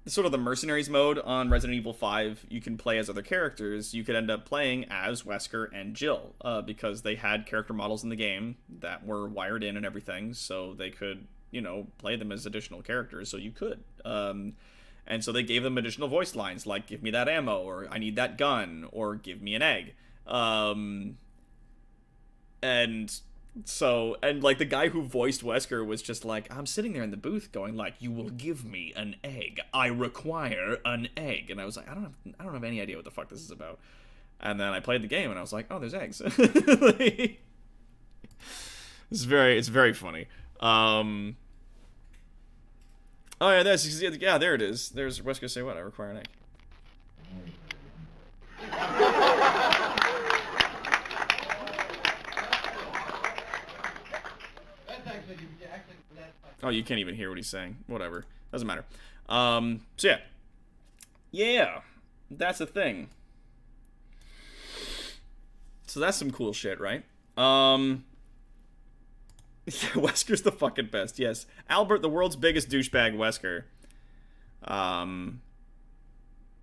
sort of the mercenaries mode on Resident Evil 5, you can play as other characters. You could end up playing as Wesker and Jill, because they had character models in the game that were wired in and everything, so they could, play them as additional characters. So you could. And so they gave them additional voice lines like, give me that ammo, or I need that gun, or give me an egg. And like the guy who voiced Wesker was just like, I'm sitting there in the booth going like, you will give me an egg. I require an egg. And I was like, I don't have any idea what the fuck this is about. And then I played the game and I was like, oh, there's eggs. It's very funny. Oh yeah, there it is. There's Wesker say what? I require an egg. Oh, you can't even hear what he's saying. Whatever. Doesn't matter. So yeah. Yeah. That's a thing. So that's some cool shit, right? Wesker's the fucking best, yes. Albert, the world's biggest douchebag, Wesker.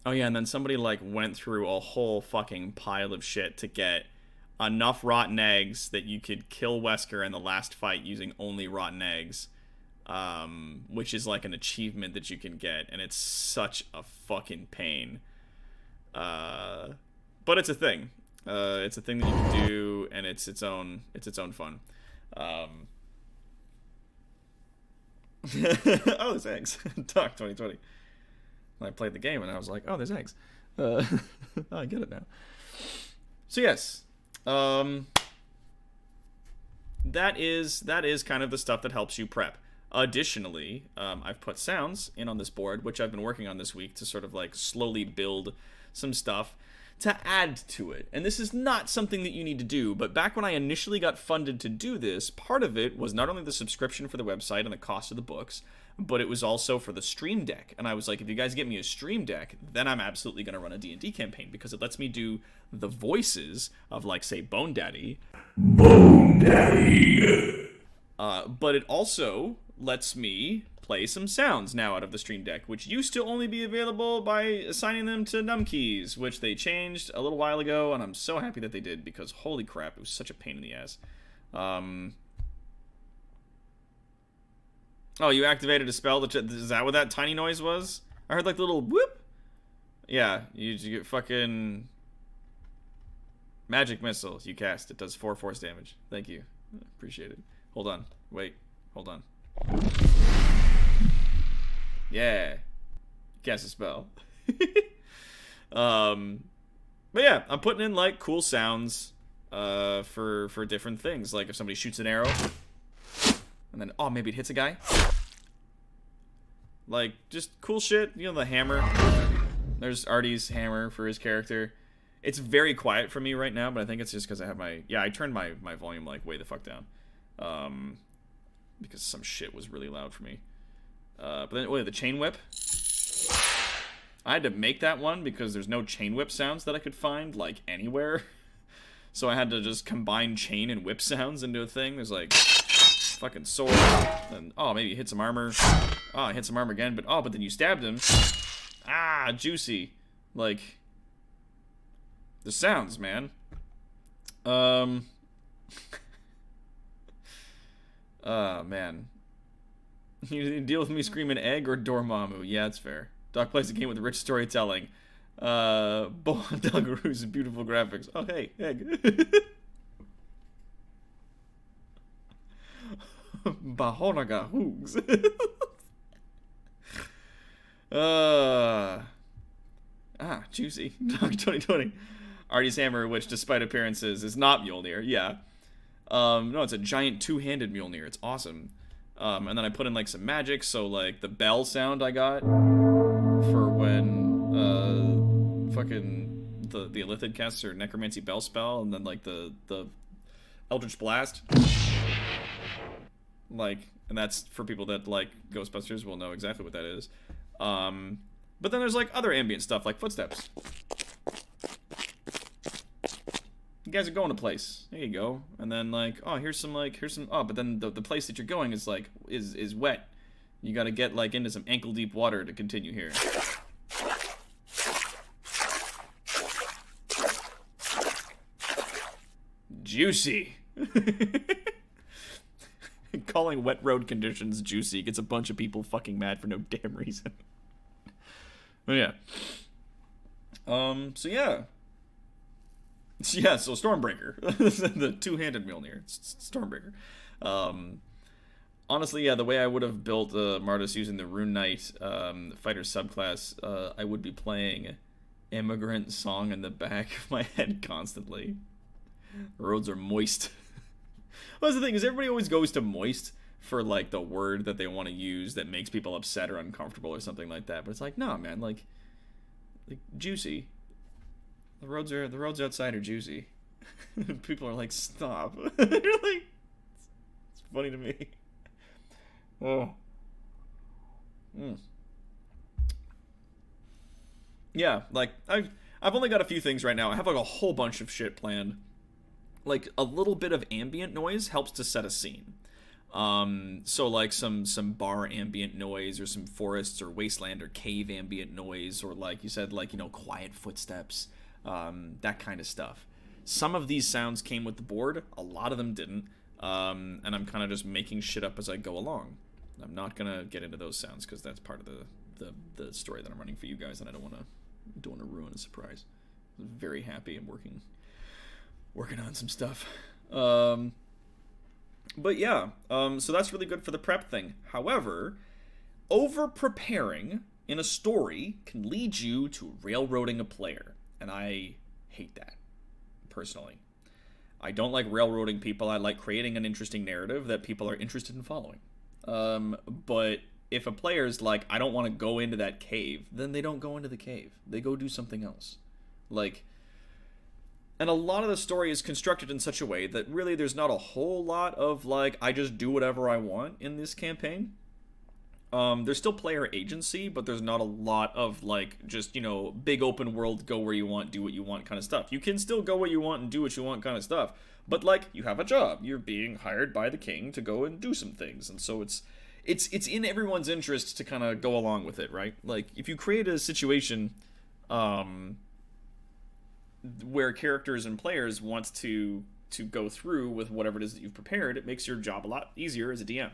Oh yeah, and then somebody, like, went through a whole fucking pile of shit to get enough rotten eggs that you could kill Wesker in the last fight using only rotten eggs. Which is, like, an achievement that you can get, and it's such a fucking pain. But it's a thing. It's a thing that you can do, and it's its own fun. Oh, there's eggs. Talk 2020. I played the game and I was like, oh, there's eggs. Oh, I get it now. So yes, that is kind of the stuff that helps you prep. Additionally, I've put sounds in on this board, which I've been working on this week to sort of like slowly build some stuff to add to it. And this is not something that you need to do, but back when I initially got funded to do this, part of it was not only the subscription for the website and the cost of the books, but it was also for the Stream Deck. And I was like, if you guys get me a Stream Deck, then I'm absolutely going to run a D&D campaign, because it lets me do the voices of, like, say, Bone Daddy. Bone Daddy. But it also lets me play some sounds now out of the Stream Deck, which used to only be available by assigning them to numkeys, which they changed a little while ago, and I'm so happy that they did, because holy crap, it was such a pain in the ass. Oh, you activated a spell? Is that what that tiny noise was? I heard like the little whoop. Yeah, you get fucking magic missile. You cast. It does 4 force damage. Thank you. Appreciate it. Hold on. Wait. Hold on. Yeah. Cast a spell. But yeah, I'm putting in like cool sounds for different things. Like if somebody shoots an arrow and then maybe it hits a guy. Like just cool shit, you know, the hammer. There's Artie's hammer for his character. It's very quiet for me right now, but I think it's just because I have I turned my volume like way the fuck down. Because some shit was really loud for me. But then, the chain whip. I had to make that one because there's no chain whip sounds that I could find, like, anywhere. So I had to just combine chain and whip sounds into a thing. There's, like, fucking sword. And, maybe you hit some armor. I hit some armor again, but then you stabbed him. Juicy. Like, the sounds, man. Man. You deal with me screaming egg or Dormammu. Yeah, it's fair. Doc plays a game with rich storytelling. Dungaroo's beautiful graphics. Oh, hey, egg. Bahonaga hoogs. Juicy. Doc 2020. Artie's hammer, which despite appearances is not Mjolnir. Yeah. No, it's a giant two-handed Mjolnir. It's awesome. And then I put in like some magic, so like the bell sound I got for when fucking the Illithid casts her necromancy bell spell, and then like the Eldritch Blast. Like, and that's for people that like Ghostbusters will know exactly what that is. But then there's like other ambient stuff like footsteps. You guys are going to place. There you go. And then like, here's some but then the place that you're going is like is wet. You got to get like into some ankle deep water to continue here. Juicy. Calling wet road conditions juicy gets a bunch of people fucking mad for no damn reason. But yeah. So yeah. Yeah, so Stormbreaker. The two-handed Mjolnir. Stormbreaker. Honestly, yeah, the way I would have built Martis using the Rune Knight fighter subclass, I would be playing Immigrant Song in the back of my head constantly. The roads are moist. Well, that's the thing, is everybody always goes to moist for like the word that they want to use that makes people upset or uncomfortable or something like that. But it's like, no, man, like juicy. The roads outside are juicy. People are like, stop. You're like, it's funny to me. Oh. Yeah, like I've only got a few things right now. I have like a whole bunch of shit planned. Like a little bit of ambient noise helps to set a scene. So like some bar ambient noise, or some forests or wasteland or cave ambient noise, or like you said, like, you know, quiet footsteps, that kind of stuff. Some of these sounds came with the board, a lot of them didn't, and I'm kind of just making shit up as I go along. I'm not gonna get into those sounds because that's part of the story that I'm running for you guys, and I don't want to ruin a surprise. I'm very happy and working on some stuff. But yeah, so that's really good for the prep thing. However, over-preparing in a story can lead you to railroading a player, and I hate that, personally. I don't like railroading people. I like creating an interesting narrative that people are interested in following. But if a player's like, I don't want to go into that cave, then they don't go into the cave. They go do something else. Like... And a lot of the story is constructed in such a way that really there's not a whole lot of, like, I just do whatever I want in this campaign. There's still player agency, but there's not a lot of, like, just, you know, big open world, go where you want, do what you want kind of stuff. You can still go where you want and do what you want kind of stuff. But, like, you have a job. You're being hired by the king to go and do some things. And so it's in everyone's interest to kind of go along with it, right? Like, if you create a situation... where characters and players want to go through with whatever it is that you've prepared, it makes your job a lot easier as a DM.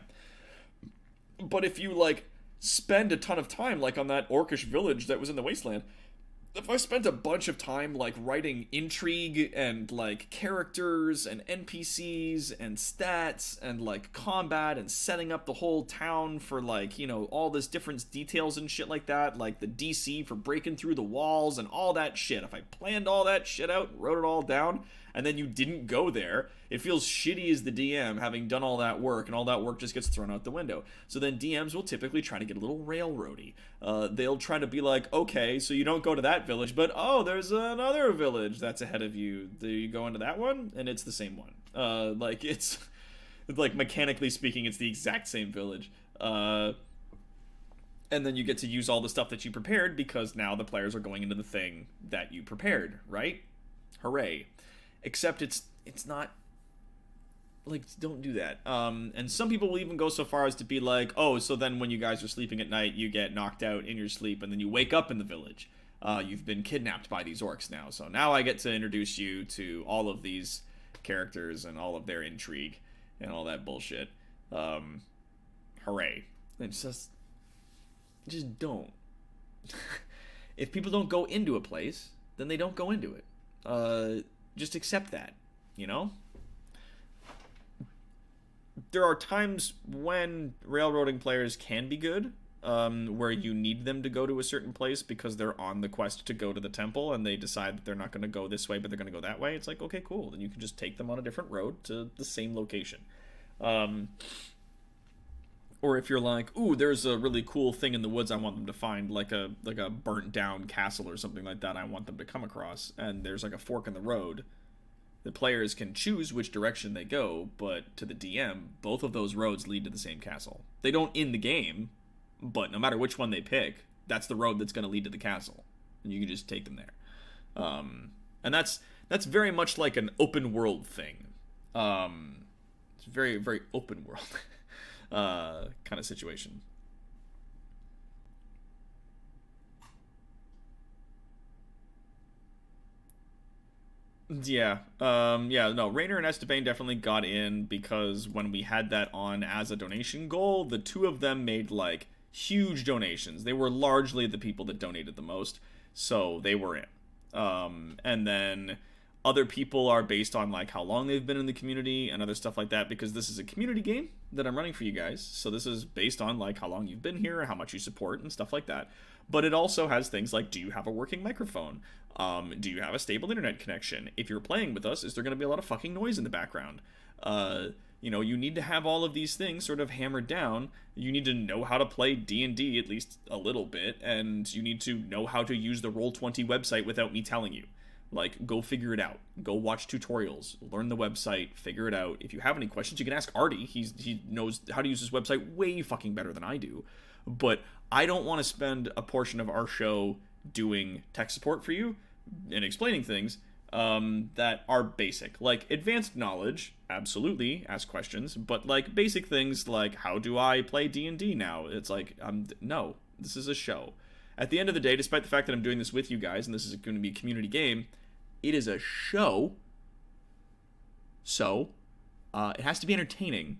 But if you, like, spend a ton of time, like on that orcish village that was in the wasteland, if I spent a bunch of time, like, writing intrigue and, like, characters and NPCs and stats and, like, combat and setting up the whole town for, like, you know, all this different details and shit like that, like the DC for breaking through the walls and all that shit, if I planned all that shit out and wrote it all down, and then you didn't go there, it feels shitty as the DM having done all that work, and all that work just gets thrown out the window. So then DMs will typically try to get a little railroady. They'll try to be like, okay, so you don't go to that village, but oh, there's another village that's ahead of you. Do you go into that one? And it's the same one. Like, it's like, mechanically speaking, it's the exact same village. And then you get to use all the stuff that you prepared, because now the players are going into the thing that you prepared, right? Hooray. Except it's not, like, don't do that. And some people will even go so far as to be like, oh, so then when you guys are sleeping at night, you get knocked out in your sleep, and then you wake up in the village. You've been kidnapped by these orcs now, so now I get to introduce you to all of these characters and all of their intrigue and all that bullshit. Hooray. It's just don't. If people don't go into a place, then they don't go into it. Just accept that, you know? There are times when railroading players can be good, where you need them to go to a certain place because they're on the quest to go to the temple, and they decide that they're not going to go this way, but they're going to go that way. It's like, okay, cool. Then you can just take them on a different road to the same location. Or if you're like, ooh, there's a really cool thing in the woods I want them to find, like a burnt down castle or something like that I want them to come across, and there's like a fork in the road, the players can choose which direction they go, but to the DM, both of those roads lead to the same castle. They don't in the game, but no matter which one they pick, that's the road that's going to lead to the castle, and you can just take them there. And that's very much like an open world thing. It's very, very open world. Kind of situation. Yeah. No, Rainer and Esteban definitely got in because when we had that on as a donation goal, the two of them made, like, huge donations. They were largely the people that donated the most, so they were in. And then other people are based on, like, how long they've been in the community and other stuff like that, because this is a community game that I'm running for you guys. So this is based on, like, how long you've been here, how much you support, and stuff like that. But it also has things like, do you have a working microphone? Do you have a stable internet connection? If you're playing with us, is there going to be a lot of fucking noise in the background? you know, you need to have all of these things sort of hammered down. You need to know how to play D&D at least a little bit, and you need to know how to use the Roll20 website without me telling you. Like, go figure it out. Go watch tutorials. Learn the website. Figure it out. If you have any questions, you can ask Artie. He knows how to use this website way fucking better than I do. But I don't want to spend a portion of our show doing tech support for you and explaining things that are basic. Like, advanced knowledge, absolutely, ask questions, but, like, basic things like, how do I play D&D now? It's like, no, this is a show. At the end of the day, despite the fact that I'm doing this with you guys, and this is going to be a community game, it is a show, so it has to be entertaining.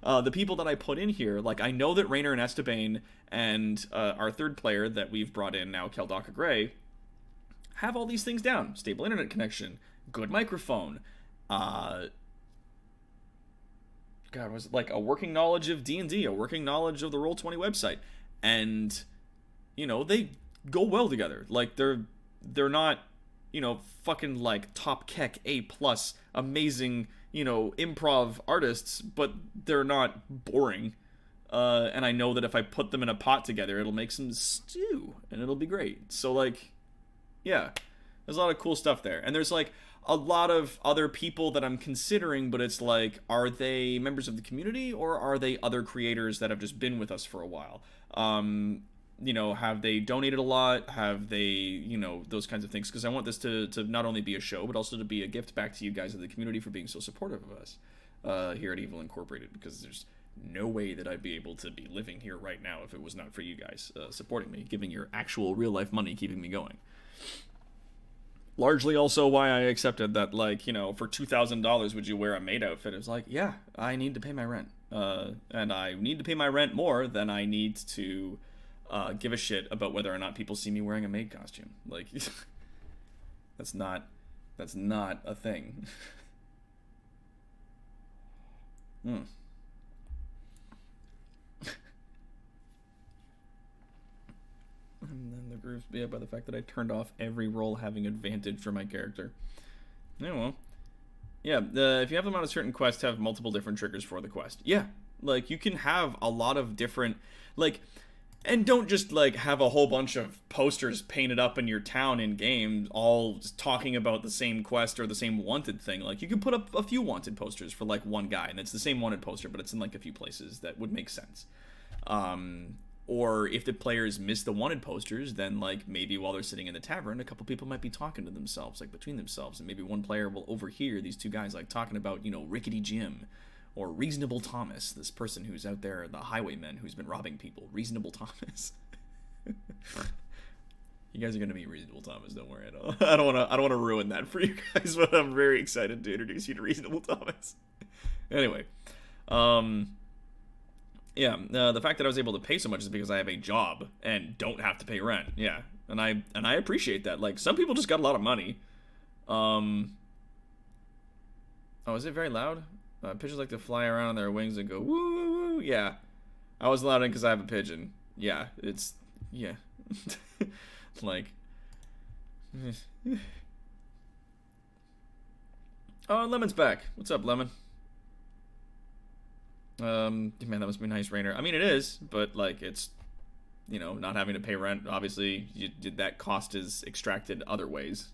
The people that I put in here, like, I know that Rainer and Esteban and our third player that we've brought in now, Keldaka Gray, have all these things down. Stable internet connection, good microphone, God, was it like a working knowledge of D&D, a working knowledge of the Roll20 website, and, you know, they go well together. Like, they're not, you know, fucking, like, top keck, A+, amazing, you know, improv artists, but they're not boring. And I know that if I put them in a pot together, it'll make some stew, and it'll be great. So, like, yeah, there's a lot of cool stuff there. And there's, like, a lot of other people that I'm considering, but it's like, are they members of the community, or are they other creators that have just been with us for a while? You know, have they donated a lot? Have they, you know, those kinds of things? Because I want this to not only be a show, but also to be a gift back to you guys of the community for being so supportive of us here at Evil Incorporated, because there's no way that I'd be able to be living here right now if it was not for you guys supporting me, giving your actual real-life money, keeping me going. Largely also why I accepted that, like, you know, for $2,000 would you wear a maid outfit? It was like, yeah, I need to pay my rent. And I need to pay my rent more than I need to give a shit about whether or not people see me wearing a maid costume. Like, that's not a thing. And then the grooves be up by the fact that I turned off every roll having advantage for my character. Yeah, well. Yeah, if you have them on a certain quest, have multiple different triggers for the quest. Yeah, like, you can have a lot of different, like, and don't just, like, have a whole bunch of posters painted up in your town in-game, all just talking about the same quest or the same wanted thing. Like, you can put up a few wanted posters for, like, one guy, and it's the same wanted poster, but it's in, like, a few places that would make sense. Or if the players miss the wanted posters, then, like, maybe while they're sitting in the tavern, a couple people might be talking to themselves, like, between themselves, and maybe one player will overhear these two guys, like, talking about, you know, Rickety Jim, or Reasonable Thomas, this person who's out there, the highwayman who's been robbing people. Reasonable Thomas. You guys are gonna meet Reasonable Thomas, don't worry. I don't wanna ruin that for you guys, but I'm very excited to introduce you to Reasonable Thomas. Anyway, yeah, the fact that I was able to pay so much is because I have a job and don't have to pay rent. Yeah, and I appreciate that. Like, some people just got a lot of money. Oh, is it very loud? Pigeons like to fly around on their wings and go woo woo woo. Yeah, I was allowed in because I have a pigeon. Yeah, it's, yeah. Like, oh, Lemon's back. What's up, Lemon? Man, that must be nice, Rainer. I mean, it is, but, like, it's, you know, not having to pay rent. Obviously, that cost is extracted other ways.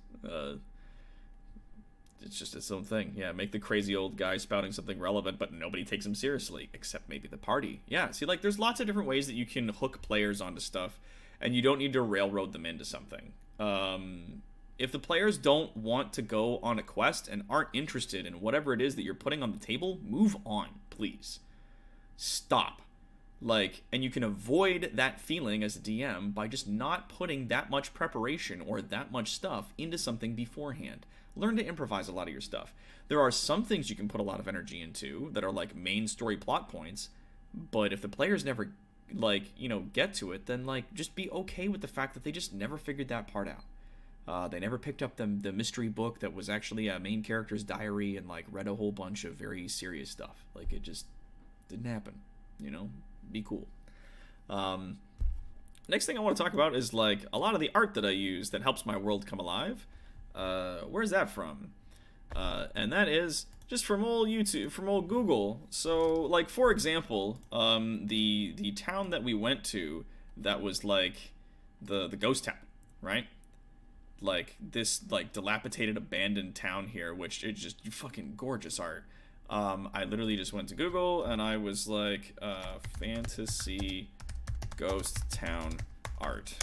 It's just its own thing. Yeah, make the crazy old guy spouting something relevant, but nobody takes him seriously, except maybe the party. Yeah, see, like, there's lots of different ways that you can hook players onto stuff, and you don't need to railroad them into something. If the players don't want to go on a quest and aren't interested in whatever it is that you're putting on the table, move on, please. Stop. Like, and you can avoid that feeling as a DM by just not putting that much preparation or that much stuff into something beforehand. Learn to improvise a lot of your stuff. There are some things you can put a lot of energy into that are, like, main story plot points, but if the players never, like, you know, get to it, then, like, just be okay with the fact that they just never figured that part out. They never picked up the mystery book that was actually a main character's diary and, like, read a whole bunch of very serious stuff. Like, it just didn't happen, you know? Be cool. Next thing I want to talk about is, like, a lot of the art that I use that helps my world come alive. Where's that from? And that is just from old YouTube, from old Google. So, like, for example, the town that we went to that was like the ghost town, right? Like this like dilapidated abandoned town here, which it's just fucking gorgeous art. I literally just went to Google and I was like, fantasy ghost town art.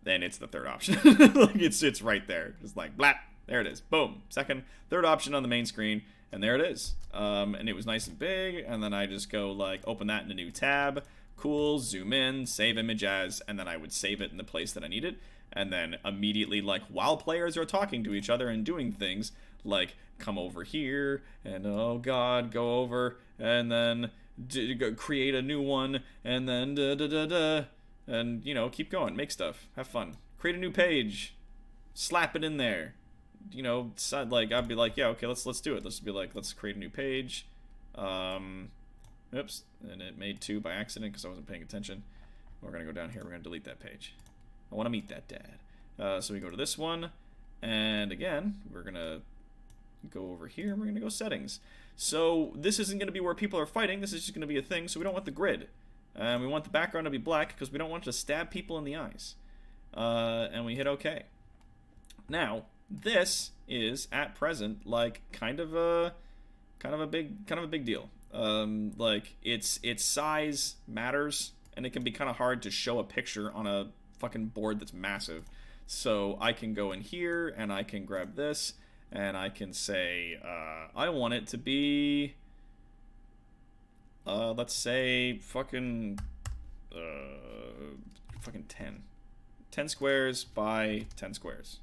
Then it's the third option. Like it's right there. Just like blap. There it is. Boom. Third option on the main screen, and there it is. And it was nice and big, and then I just go like open that in a new tab. Cool, zoom in, save image as, and then I would save it in the place that I need it. And then immediately, like, while players are talking to each other and doing things, like, come over here, and oh god, go over, and then create a new one, and then da-da-da-da, and, you know, keep going, make stuff, have fun. Create a new page, slap it in there. You know, like, I'd be like, yeah, okay, let's do it. Let's be like, let's create a new page. Oops, and it made 2 by accident because I wasn't paying attention. We're gonna go down here, we're gonna delete that page. I want to meet that dad. So we go to this one, and again, we're gonna go over here, and we're gonna go settings. So this isn't gonna be where people are fighting, this is just gonna be a thing, so we don't want the grid. We want the background to be black, because we don't want to stab people in the eyes. And we hit OK. Now, this is, at present, like, kind of a big deal. Like, its size matters, and it can be kind of hard to show a picture on a fucking board that's massive. So I can go in here and I can grab this and I can say I want it to be let's say fucking 10 squares by 10 squares.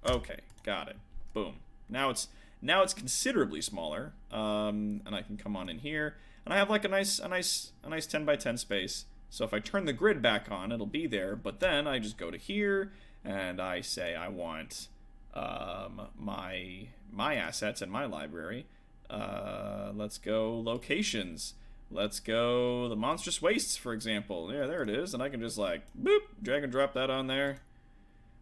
Okay, got it. Boom. Now it's considerably smaller, and I can come on in here and I have like a nice 10 by 10 space. So if I turn the grid back on, it'll be there, but then I just go to here, and I say I want my assets in my library. Let's go locations. Let's go the monstrous wastes, for example. Yeah, there it is, and I can just like, boop, drag and drop that on there.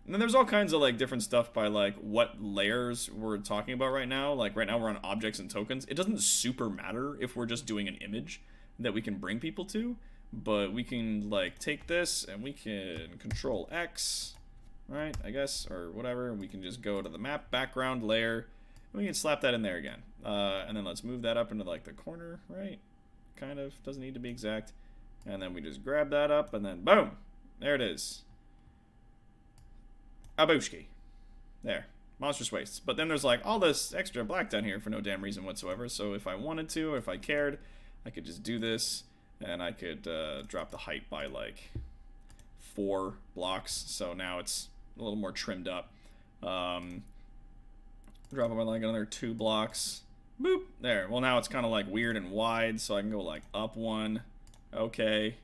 And then there's all kinds of like different stuff by like what layers we're talking about right now. Like right now we're on objects and tokens. It doesn't super matter if we're just doing an image that we can bring people to. But we can, like, take this, and we can Control X, right, I guess, or whatever. We can just go to the map background layer, and we can slap that in there again. And then let's move that up into, like, the corner, right? Kind of, doesn't need to be exact. And then we just grab that up, and then, boom! There it is. Abushki. There. Monstrous Wastes. But then there's, like, all this extra black down here for no damn reason whatsoever. So if I wanted to, or if I cared, I could just do this. And I could drop the height by like 4 blocks, so now it's a little more trimmed up. Drop it by like another 2 blocks. Boop! There. Well, now it's kind of like weird and wide, so I can go like up 1. Okay.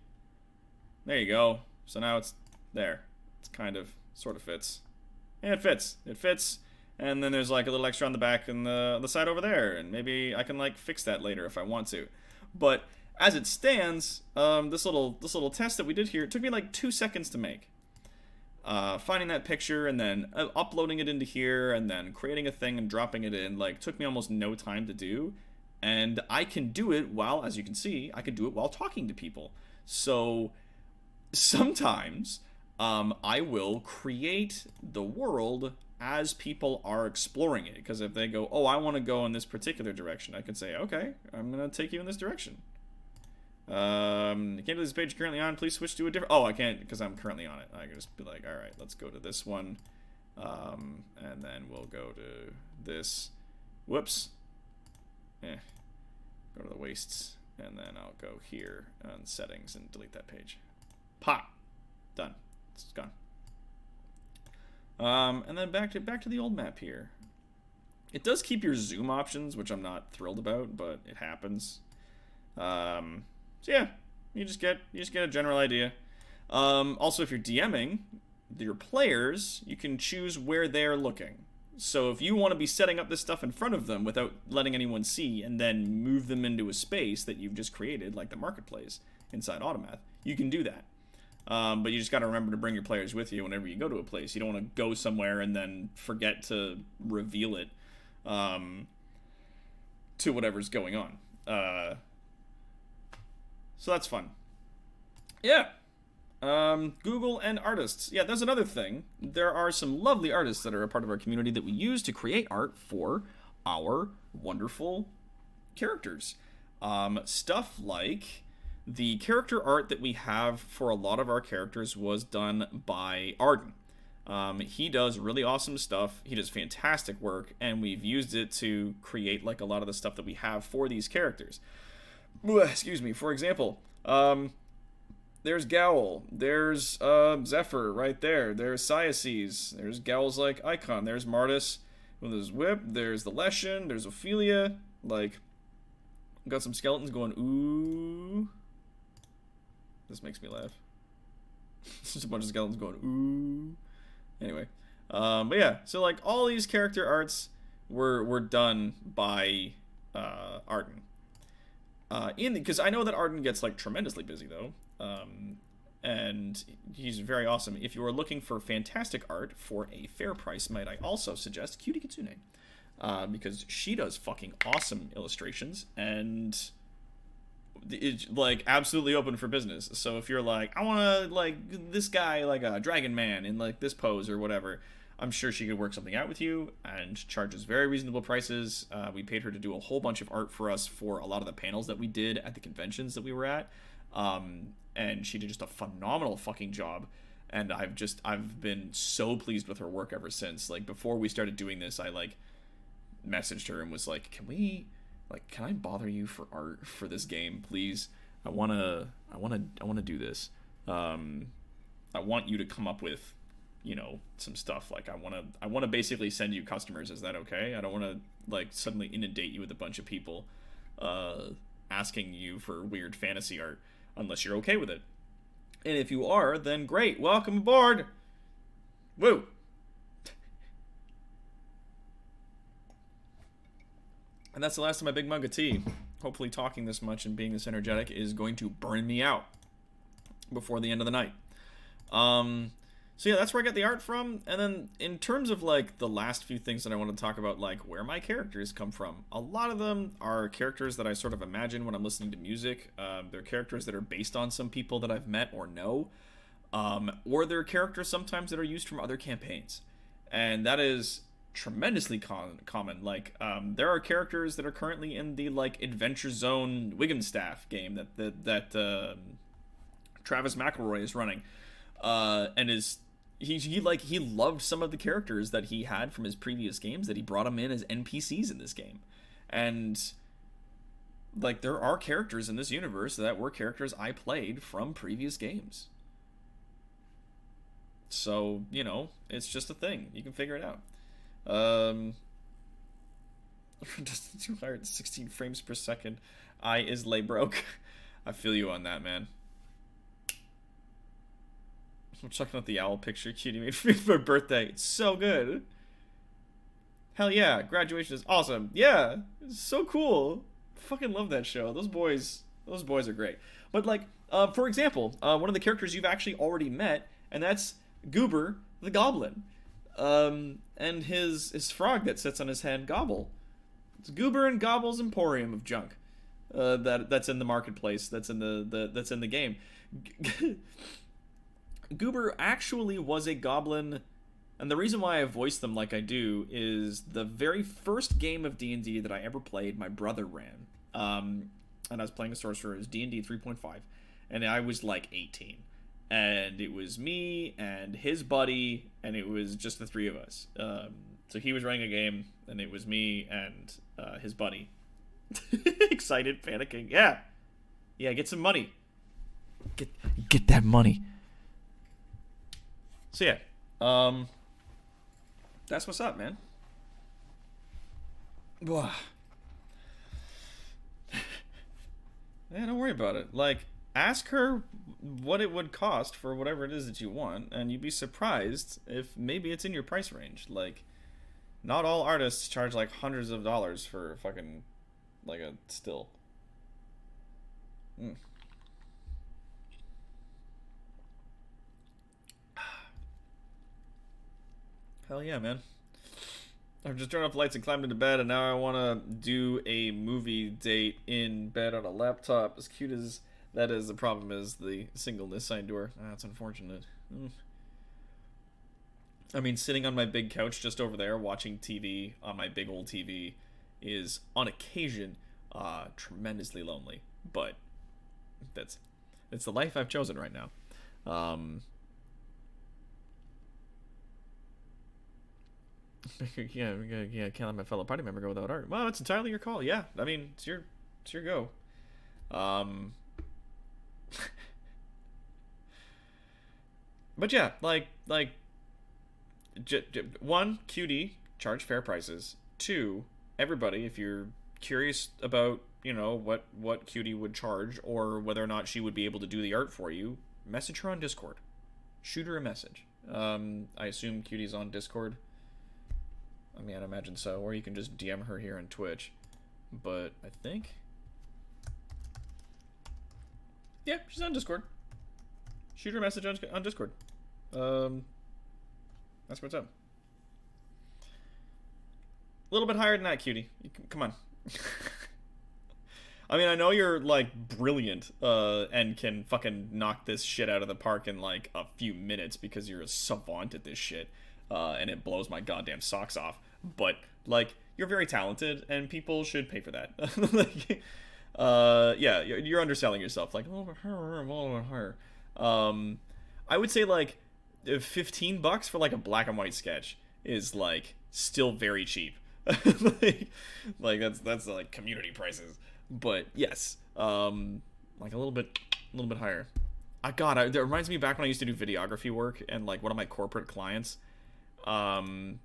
There you go. So now it's there. It's kind of, sort of fits. And it fits. It fits. And then there's like a little extra on the back and the side over there, and maybe I can like fix that later if I want to. But as it stands, this little test that we did here, it took me like 2 seconds to make. Finding that picture and then uploading it into here and then creating a thing and dropping it in, like, took me almost no time to do. And I can do it while, as you can see, I can do it while talking to people. So sometimes I will create the world as people are exploring it. Because if they go, oh, I want to go in this particular direction, I can say, okay, I'm going to take you in this direction. I can't do this page currently on. Please switch to a different. Oh, I can't because I'm currently on it. I can just be like, all right, let's go to this one, and then we'll go to this. Whoops. Go to the wastes, and then I'll go here on settings and delete that page. Pop. Done. It's gone. And then back to the old map here. It does keep your zoom options, which I'm not thrilled about, but it happens. So yeah, you just get a general idea. Also, if you're DMing your players, you can choose where they're looking. So if you want to be setting up this stuff in front of them without letting anyone see, and then move them into a space that you've just created, like the marketplace inside Automath, you can do that. But you just got to remember to bring your players with you whenever you go to a place. You don't want to go somewhere and then forget to reveal it to whatever's going on. So that's fun. Yeah. Google and artists. Yeah, that's another thing. There are some lovely artists that are a part of our community that we use to create art for our wonderful characters. Stuff like the character art that we have for a lot of our characters was done by Arden. He does really awesome stuff. He does fantastic work, and we've used it to create like a lot of the stuff that we have for these characters. Excuse me. For example, there's Gowl. There's Zephyr right there. There's Cyaces. There's Gowl's like icon. There's Martis with his whip. There's the Leshen. There's Ophelia. Like, got some skeletons going ooh. This makes me laugh. Just a bunch of skeletons going ooh. Anyway, but yeah, so like all these character arts were done by Arden. Because I know that Arden gets like tremendously busy though, and he's very awesome. If you are looking for fantastic art for a fair price, might I also suggest Cutie Kitsune, because she does fucking awesome illustrations and it's like absolutely open for business. So if you're like, I want to like this guy like a dragon man in like this pose or whatever, I'm sure she could work something out with you and charges very reasonable prices. We paid her to do a whole bunch of art for us for a lot of the panels that we did at the conventions that we were at. And she did just a phenomenal fucking job. And I've been so pleased with her work ever since. Like before we started doing this, I like messaged her and was like, can I bother you for art for this game, please? I wanna do this. I want you to come up with, you know, some stuff. Like I wanna basically send you customers. Is that okay? I don't wanna like suddenly inundate you with a bunch of people asking you for weird fantasy art unless you're okay with it. And if you are, then great. Welcome aboard. Woo. And that's the last of my big mug of tea. Hopefully talking this much and being this energetic is going to burn me out before the end of the night. So yeah, that's where I get the art from. And then in terms of like the last few things that I want to talk about, like where my characters come from, a lot of them are characters that I sort of imagine when I'm listening to music. They're characters that are based on some people that I've met or know. Or they're characters sometimes that are used from other campaigns. And that is tremendously common. Like there are characters that are currently in the like Adventure Zone Wiggenstaff game that Travis McElroy is running, and he loved some of the characters that he had from his previous games that he brought them in as NPCs in this game. And like there are characters in this universe that were characters I played from previous games. So, you know, it's just a thing. You can figure it out. Just 216 frames per second. I is lay broke. I feel you on that, man. I'm checking out the owl picture Cutie made for me for my birthday. It's so good. Hell yeah, graduation is awesome. Yeah, it's so cool. Fucking love that show. Those boys are great. But like, for example, one of the characters you've actually already met, and that's Goober the Goblin. And his frog that sits on his head, Gobble. It's Goober and Gobble's Emporium of junk. That's in the marketplace. That's in the game. Goober actually was a goblin, and the reason why I voice them like I do is the very first game of D&D that I ever played, my brother ran. And I was playing a sorcerer. It was D&D 3.5, and I was like 18. And it was me and his buddy, and it was just the three of us. So he was running a game, and it was me and his buddy. Excited, panicking. Yeah, get some money. Get that money. So yeah, that's what's up, man. Yeah, don't worry about it. Like, ask her what it would cost for whatever it is that you want, and you'd be surprised if maybe it's in your price range. Like, not all artists charge like hundreds of dollars for fucking like a still. Hell yeah, man. I've just turned off lights and climbed into bed, and now I want to do a movie date in bed on a laptop. As cute as that is, the problem is the singleness I endure. That's unfortunate. I mean, sitting on my big couch just over there watching TV on my big old TV is, on occasion, tremendously lonely. But it's the life I've chosen right now. Yeah, can't let my fellow party member go without art. Well, it's entirely your call. Yeah, I mean, it's your go. But yeah, one, QD, charge fair prices. Two, everybody, if you're curious about, what QD would charge or whether or not she would be able to do the art for you, message her on Discord. Shoot her a message. I assume QD's on Discord. I mean, I'd imagine so. Or you can just DM her here on Twitch. But I think... yeah, she's on Discord. Shoot her a message on Discord. That's what's up. A little bit higher than that, cutie. Come on. I mean, I know you're, brilliant, and can fucking knock this shit out of the park in, a few minutes because you're a savant at this shit, and it blows my goddamn socks off. But, you're very talented, and people should pay for that. Yeah, you're underselling yourself. A little bit higher. I would say, $15 for, a black and white sketch is, still very cheap. That's community prices. But, yes, a little bit higher. That reminds me back when I used to do videography work, and, one of my corporate clients, when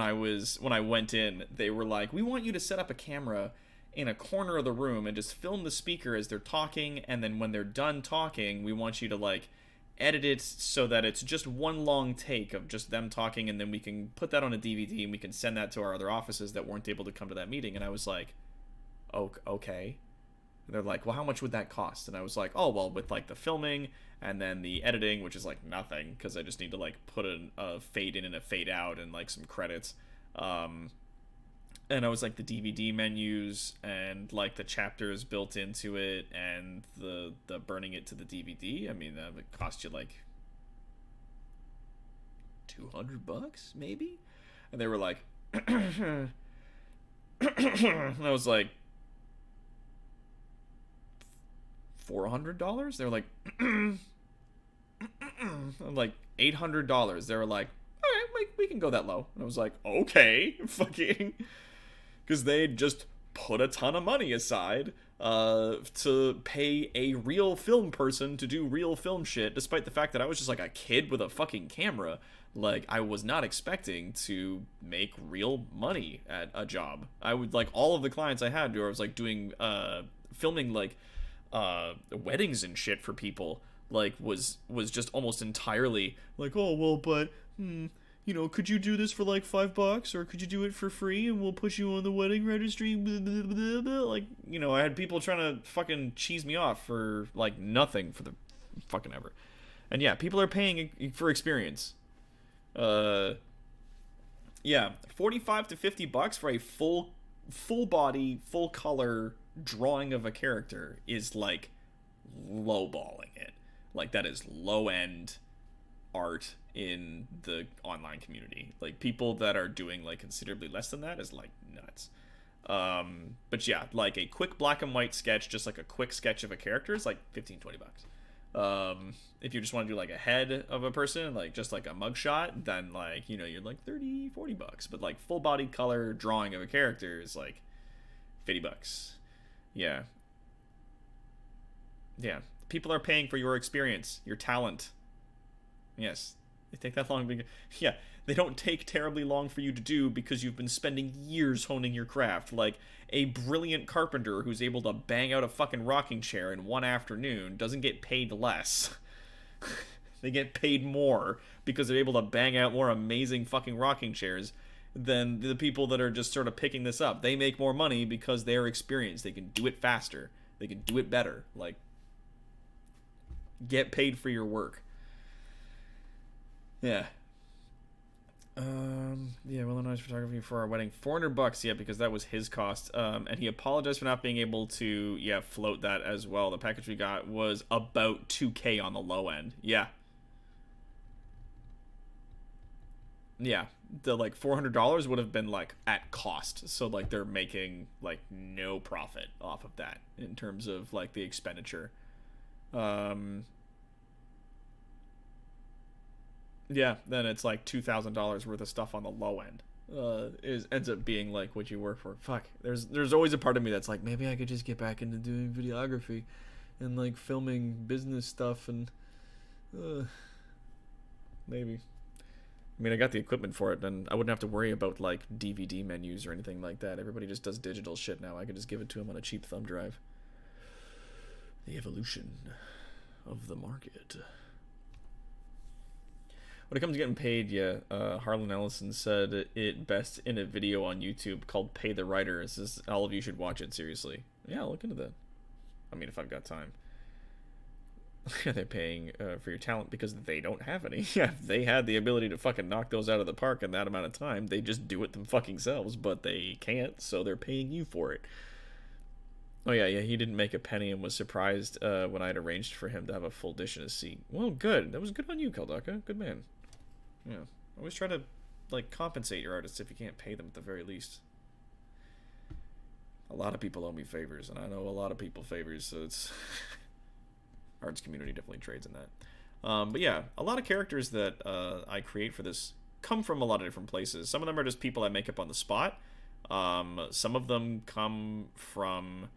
I went in, they were like, we want you to set up a camera in a corner of the room and just film the speaker as they're talking, and then when they're done talking, we want you to, edit it so that it's just one long take of just them talking, and then we can put that on a DVD and we can send that to our other offices that weren't able to come to that meeting. And I was like, okay. And they're like, well, how much would that cost? And I was like, oh, well, with the filming and then the editing, which is nothing, because I just need to put a fade in and a fade out and some credits. And I was the DVD menus and the chapters built into it and the burning it to the DVD. I mean, that would cost you $200 maybe. And they were like, and I was like, $400. They were like, I'm like $800. They were like, all right, we can go that low. And I was like, okay, fucking. Because they just put a ton of money aside to pay a real film person to do real film shit, despite the fact that I was just a kid with a fucking camera. I was not expecting to make real money at a job. I would, all of the clients I had, where I was, doing, filming, weddings and shit for people, was just almost entirely, oh, well, but, could you do this for $5 or could you do it for free and we'll put you on the wedding registry? Blah, blah, blah, blah. I had people trying to fucking cheese me off for nothing for the fucking ever. And yeah, people are paying for experience. Yeah, $45 to $50 for a full body, full color drawing of a character is lowballing it. That is low end art in the online community. People that are doing considerably less than that is nuts. But yeah, a quick black and white sketch, just a quick sketch of a character is $15-20. If you just want to do a head of a person, just a mugshot, then you're $30-40. But full body color drawing of a character is $50. Yeah, people are paying for your experience, your talent. Yes, they take that long. Yeah, they don't take terribly long for you to do because you've been spending years honing your craft. A brilliant carpenter who's able to bang out a fucking rocking chair in one afternoon doesn't get paid less. They get paid more because they're able to bang out more amazing fucking rocking chairs than the people that are just sort of picking this up. They make more money because they're experienced. They can do it faster. They can do it better. Get paid for your work. Yeah. Yeah, well, nice photography for our wedding. $400, yeah, because that was his cost. And he apologized for not being able to, yeah, float that as well. The package we got was about 2K on the low end. Yeah. Yeah, the like $400 would have been like at cost, so like they're making like no profit off of that in terms of like the expenditure. Yeah, then it's like $2,000 worth of stuff on the low end. Ends up being like what you work for. Fuck, there's always a part of me that's like, maybe I could just get back into doing videography and like filming business stuff and maybe. I mean, I got the equipment for it, and I wouldn't have to worry about, like, DVD menus or anything like that. Everybody just does digital shit now. I could just give it to them on a cheap thumb drive. The evolution of the market. When it comes to getting paid, yeah, Harlan Ellison said it best in a video on YouTube called Pay the Writer. It says all of you should watch it, seriously. Yeah, I'll look into that. I mean, if I've got time. They're paying for your talent because they don't have any. Yeah, if they had the ability to fucking knock those out of the park in that amount of time, they just do it them fucking selves, but they can't, so they're paying you for it. Oh yeah, he didn't make a penny and was surprised when I had arranged for him to have a full dish in his seat. Well, good. That was good on you, Kaldaka. Good man. Yeah. Always try to, like, compensate your artists if you can't pay them at the very least. A lot of people owe me favors, and I know a lot of people favors, so it's... Arts community definitely trades in that. But yeah, a lot of characters that I create for this come from a lot of different places. Some of them are just people I make up on the spot. Some of them come from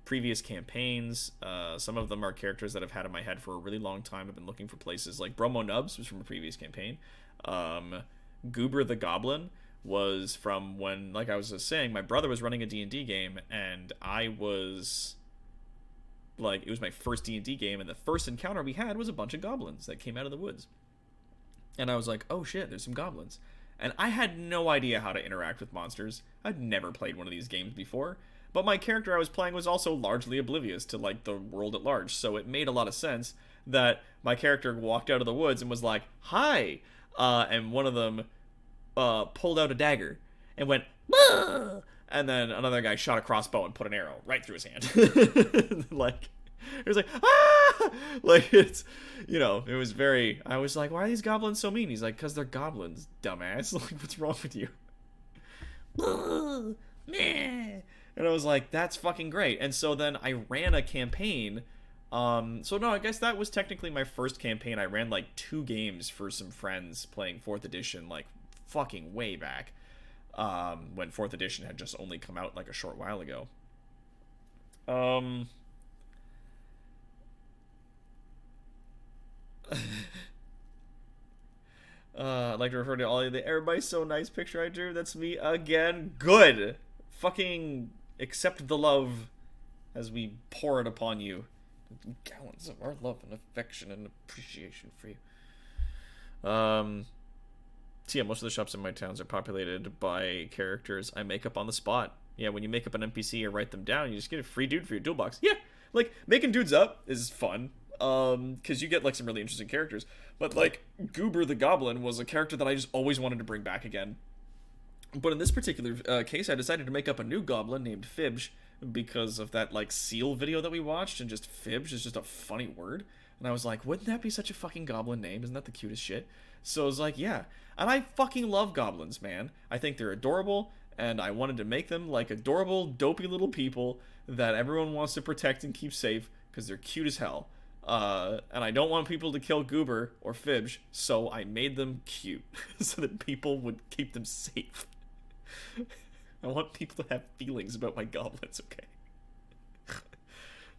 previous campaigns. Some of them are characters that I've had in my head for a really long time. I've been looking for places. Like Bromo Nubs was from a previous campaign. Goober the Goblin was from when, like I was just saying, my brother was running a D&D game, and I was... like, it was my first D&D game, and the first encounter we had was a bunch of goblins that came out of the woods. And I was like, oh shit, there's some goblins. And I had no idea how to interact with monsters. I'd never played one of these games before. But my character I was playing was also largely oblivious to, like, the world at large. So it made a lot of sense that my character walked out of the woods and was like, hi! And one of them pulled out a dagger and went, ah! And then another guy shot a crossbow and put an arrow right through his hand. Like, it was like, ah! Like, it's, you know, it was very, I was like, why are these goblins so mean? He's like, because they're goblins, dumbass. Like, what's wrong with you? And I was like, that's fucking great. And so then I ran a campaign. So no, I guess that was technically my first campaign. I ran like 2 games for some friends playing 4th edition, like, fucking way back. When 4th edition had just only come out like a short while ago. I'd like to refer to all of the everybody's so nice picture I drew. That's me again. Good. Fucking accept the love as we pour it upon you. Gallons of our love and affection and appreciation for you. So yeah, most of the shops in my towns are populated by characters I make up on the spot. Yeah, when you make up an NPC or write them down, you just get a free dude for your toolbox. Yeah, like, making dudes up is fun, because you get, like, some really interesting characters. But, like, Goober the Goblin was a character that I just always wanted to bring back again. But in this particular case, I decided to make up a new goblin named Fibge, because of that, like, seal video that we watched, and just Fibge is just a funny word. And I was like, wouldn't that be such a fucking goblin name? Isn't that the cutest shit? So I was like, yeah. And I fucking love goblins, man. I think they're adorable, and I wanted to make them like adorable, dopey little people that everyone wants to protect and keep safe, because they're cute as hell. And I don't want people to kill Goober or Fibge, so I made them cute, so that people would keep them safe. I want people to have feelings about my goblins,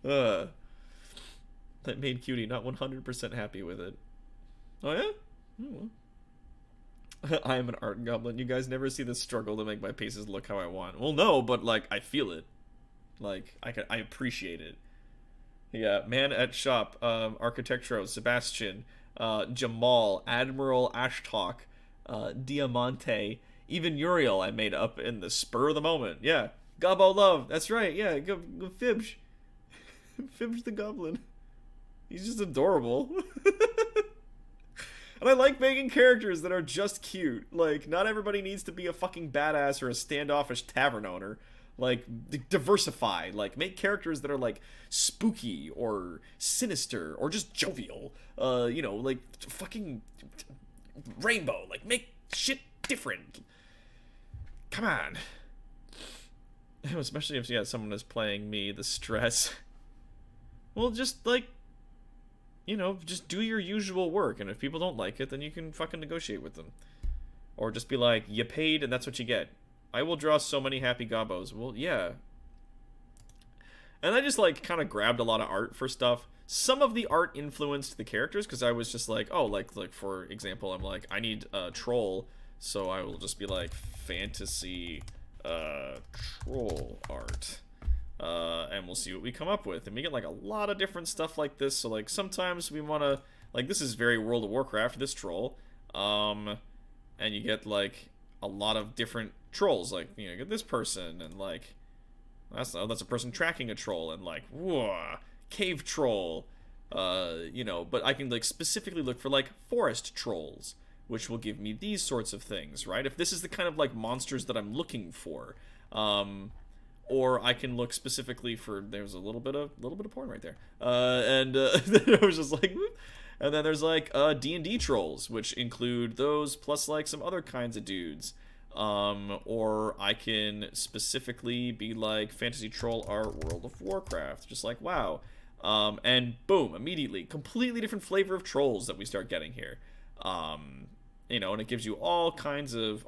okay? That made Cutie not 100% happy with it. Oh yeah? Oh, well. I am an art goblin. You guys never see the struggle to make my pieces look how I want. Well, no, but, like, I feel it. Like, I appreciate it. Yeah, Man at Shop, Architectro, Sebastian, Jamal, Admiral Ashtalk, Diamante, even Uriel I made up in the spur of the moment. Yeah, Gobbo Love, that's right, yeah, go Fibge. Fibge the Goblin. He's just adorable. And I like making characters that are just cute. Like, not everybody needs to be a fucking badass or a standoffish tavern owner. Like, diversify. Like, make characters that are, like, spooky or sinister or just jovial. You know, like, fucking rainbow. Like, make shit different. Come on. Especially if, yeah, someone is playing me, the stress. Well, just, like, you know, just do your usual work, and if people don't like it, then you can fucking negotiate with them. Or just be like, you paid, and that's what you get. I will draw so many happy gobbos. Well, yeah. And I just, like, kind of grabbed a lot of art for stuff. Some of the art influenced the characters, because I was just like, oh, like, for example, I'm like, I need a troll, so I will just be like, fantasy, troll art. And we'll see what we come up with. And we get, like, a lot of different stuff like this. So, like, sometimes we want to... Like, this is very World of Warcraft, this troll. And you get, like, a lot of different trolls. Like, you know, you get this person, and, like... That's a person tracking a troll, and, like, whoa, cave troll. You know, but I can, like, specifically look for, like, forest trolls, which will give me these sorts of things, right? If this is the kind of, like, monsters that I'm looking for. Or I can look specifically for... There's a little bit of porn right there. And I was just like... Whoop. And then there's, like, D&D trolls, which include those, plus, like, some other kinds of dudes. Or I can specifically be like, fantasy troll art, World of Warcraft. Just like, wow. And boom, immediately, completely different flavor of trolls that we start getting here. You know, and it gives you all kinds of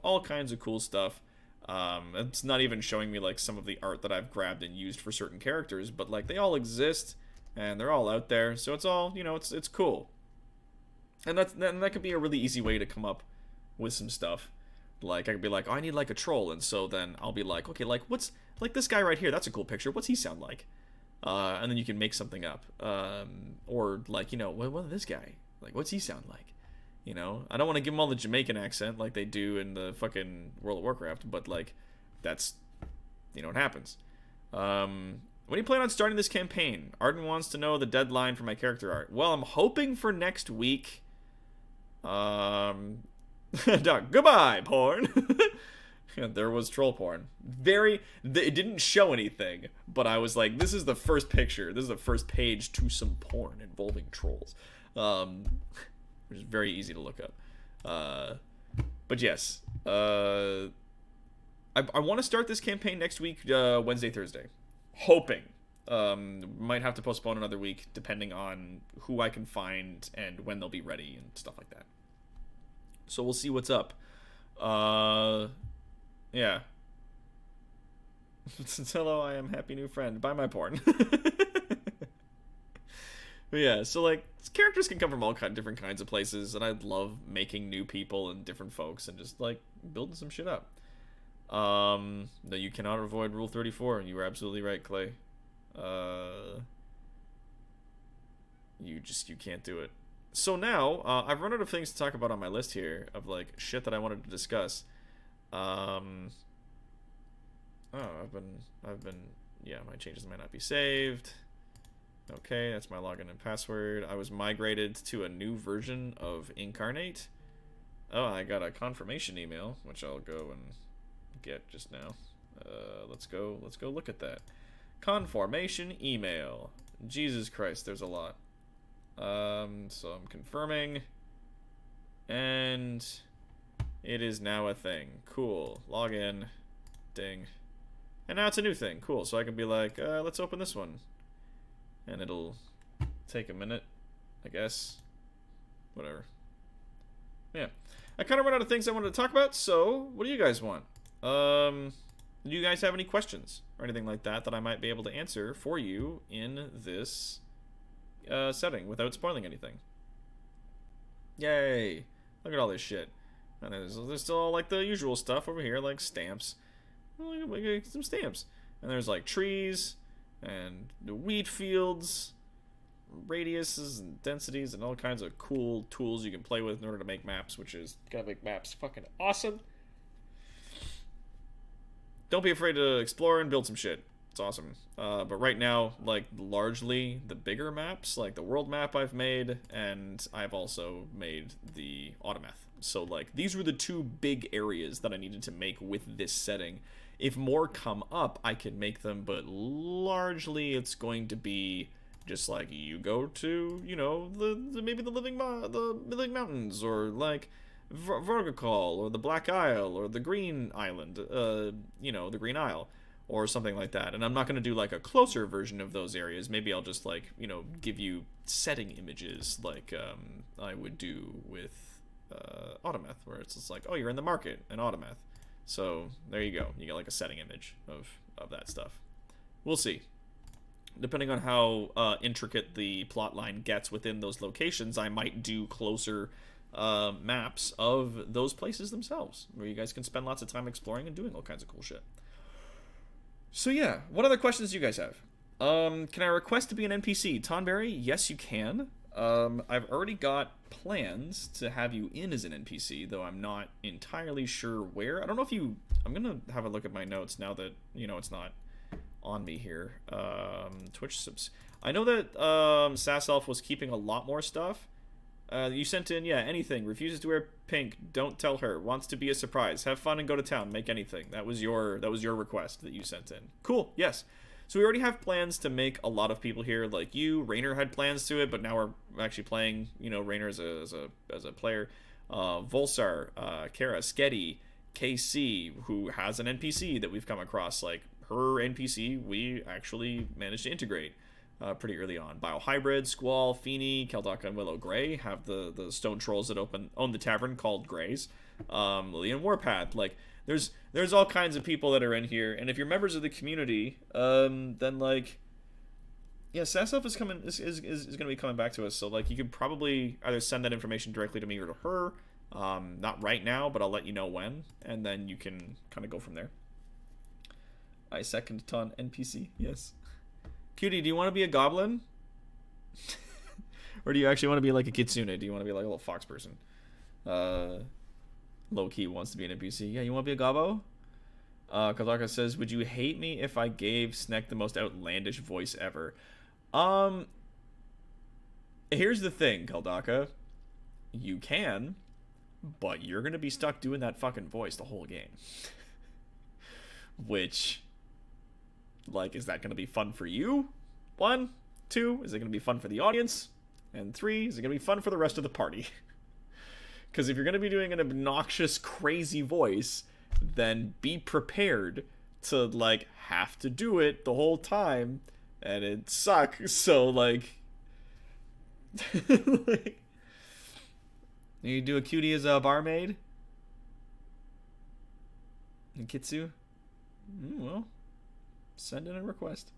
cool stuff. It's not even showing me, like, some of the art that I've grabbed and used for certain characters, but, like, they all exist, and they're all out there, so it's all, you know, it's cool. And that could be a really easy way to come up with some stuff. Like, I could be like, oh, I need, like, a troll, and so then I'll be like, okay, like, what's, like, this guy right here, that's a cool picture, what's he sound like? And then you can make something up. Or, like, you know, what this guy? Like, what's he sound like? You know, I don't want to give them all the Jamaican accent like they do in the fucking World of Warcraft, but, like, that's, you know, it happens. When do you plan on starting this campaign? Arden wants to know the deadline for my character art. Well, I'm hoping for next week. Goodbye, porn. There was troll porn. It didn't show anything, but I was like, this is the first picture. This is the first page to some porn involving trolls. Which is very easy to look up. But yes, I want to start this campaign next week, Wednesday, Thursday. Hoping. Might have to postpone another week, depending on who I can find and when they'll be ready and stuff like that. So we'll see what's up. Yeah. Hello, I am happy new friend. Buy my porn. But yeah, so, like, characters can come from all different kinds of places, and I love making new people and different folks and just, like, building some shit up. No, you cannot avoid Rule 34. You were absolutely right, Clay. You can't do it. So now, I've run out of things to talk about on my list here of, like, shit that I wanted to discuss. I've been, yeah, my changes might not be saved. Okay, that's my login and password. I was migrated to a new version of Incarnate. Oh, I got a confirmation email, which I'll go and get just now. Let's go look at that. Confirmation email. Jesus Christ, there's a lot. So I'm confirming. And it is now a thing. Cool. Login. Ding. And now it's a new thing. Cool. So I can be like, let's open this one. And it'll take a minute, I guess. Whatever. Yeah. I kind of run out of things I wanted to talk about, so what do you guys want? Do you guys have any questions or anything like that that I might be able to answer for you in this setting without spoiling anything? Yay. Look at all this shit. And there's still all, like, the usual stuff over here, like stamps. Look at some stamps. And there's, like, trees and the wheat fields, radiuses and densities, and all kinds of cool tools you can play with in order to make maps, which is gotta make maps fucking awesome. Don't be afraid to explore and build some shit. It's awesome. But right now, like, largely the bigger maps, like the world map I've made, and I've also made the Automath. So, like, these were the two big areas that I needed to make with this setting. If more come up, I can make them, but largely it's going to be just like you go to, you know, maybe the Living Mountains, or like Vergacall, or the Black Isle, or the Green Island, you know, the Green Isle, or something like that. And I'm not going to do like a closer version of those areas. Maybe I'll just like, you know, give you setting images like I would do with Automath, where it's just like, oh, you're in the market in Automath. So there you go. You get like a setting image of that stuff. We'll see. Depending on how intricate the plot line gets within those locations, I might do closer maps of those places themselves, where you guys can spend lots of time exploring and doing all kinds of cool shit. So yeah, what other questions do you guys have? Can I request to be an NPC? Tonberry, yes you can. I've already got plans to have you in as an NPC, though I'm not entirely sure where. I don't know if you... I'm gonna have a look at my notes now that, you know, it's not on me here. Twitch subs. I know that Sasself was keeping a lot more stuff. You sent in, yeah, anything. Refuses to wear pink. Don't tell her. Wants to be a surprise. Have fun and go to town. Make anything. That was your request that you sent in. Cool. Yes. So we already have plans to make a lot of people here, like you. Rainer had plans to it, but now we're actually playing, you know, Rainer as a player. Volsar, Kara, Sketty, KC, who has an NPC that we've come across. Like, her NPC, we actually managed to integrate pretty early on. Biohybrid, Squall, Feeny, Keldaka, and Willow Grey have the stone trolls that own the tavern called Greys. Lillian Warpath, like, there's all kinds of people that are in here, and if you're members of the community, then like, yeah, Sasself is going to be coming back to us. So like, you could probably either send that information directly to me or to her. Not right now, but I'll let you know when, and then you can kind of go from there. I second Ton NPC. Yes. Cutie, do you want to be a goblin? Or do you actually want to be like a kitsune? Do you want to be like a little fox person? Low-key wants to be an NPC. Yeah, you want to be a gobbo? Kazaka says, would you hate me if I gave Sneck the most outlandish voice ever? Here's the thing, Kaldaka. You can, but you're going to be stuck doing that fucking voice the whole game. Which, like, is that going to be fun for you? 1, 2, is it going to be fun for the audience? And 3, is it going to be fun for the rest of the party? Because if you're going to be doing an obnoxious, crazy voice, then be prepared to, like, have to do it the whole time, and it sucks. So, like, like, you do a Cutie as a barmaid? And Kitsu? Well, send in a request.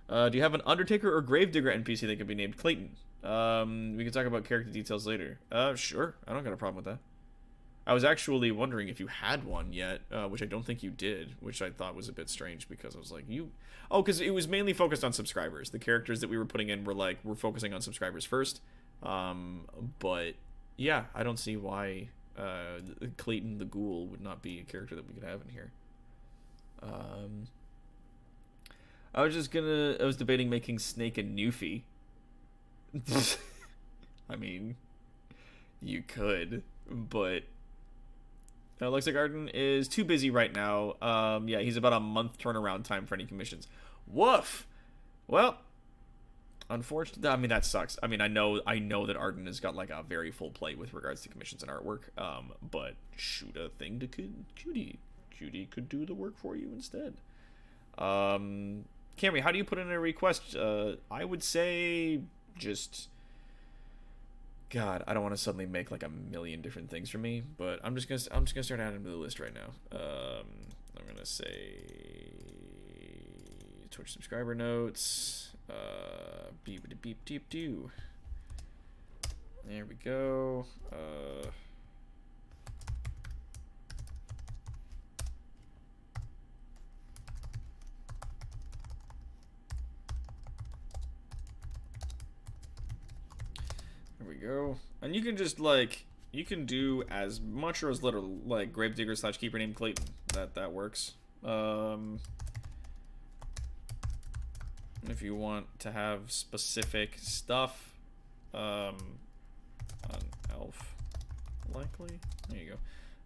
Do you have an Undertaker or Gravedigger NPC that could be named Clayton? We can talk about character details later. Sure. I don't got a problem with that. I was actually wondering if you had one yet, which I don't think you did, which I thought was a bit strange because I was like, you... Oh, because it was mainly focused on subscribers. The characters that we were putting in were like, we're focusing on subscribers first. But, yeah, I don't see why Clayton the Ghoul would not be a character that we could have in here. I was debating making Snake a Newfie. I mean, you could, but Alexa Garden is too busy right now. Yeah, he's about a month turnaround time for any commissions. Woof. Well, unfortunately, I mean, that sucks. I mean, I know that Arden has got like a very full plate with regards to commissions and artwork. But shoot a thing to Cutie could do the work for you instead. Camry, how do you put in a request? I would say just... God, I don't want to suddenly make like a million different things for me, but I'm just gonna start adding to the list right now. I'm gonna say Twitch subscriber notes. Beep beep deep do. There we go. There we go. And you can just, like, you can do as much or as little, like, Gravedigger / Keeper named Clayton. That works. if you want to have specific stuff, on elf, likely. There you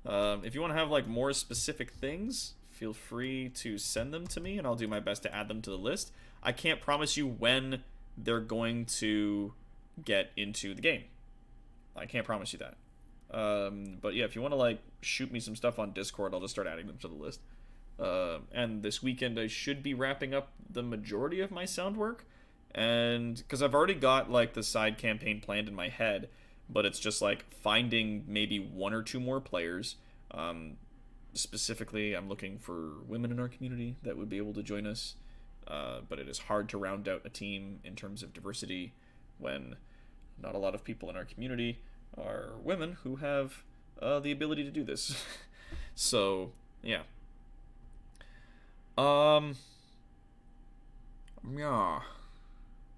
go. If you want to have like more specific things, feel free to send them to me, and I'll do my best to add them to the list. I can't promise you when they're going to get into the game. I can't promise you that. But yeah, if you want to like shoot me some stuff on Discord, I'll just start adding them to the list. And this weekend I should be wrapping up the majority of my sound work, and because I've already got like the side campaign planned in my head, but it's just like finding maybe 1 or 2 more players. Specifically, I'm looking for women in our community that would be able to join us, but it is hard to round out a team in terms of diversity when not a lot of people in our community are women who have the ability to do this. So yeah. Yeah.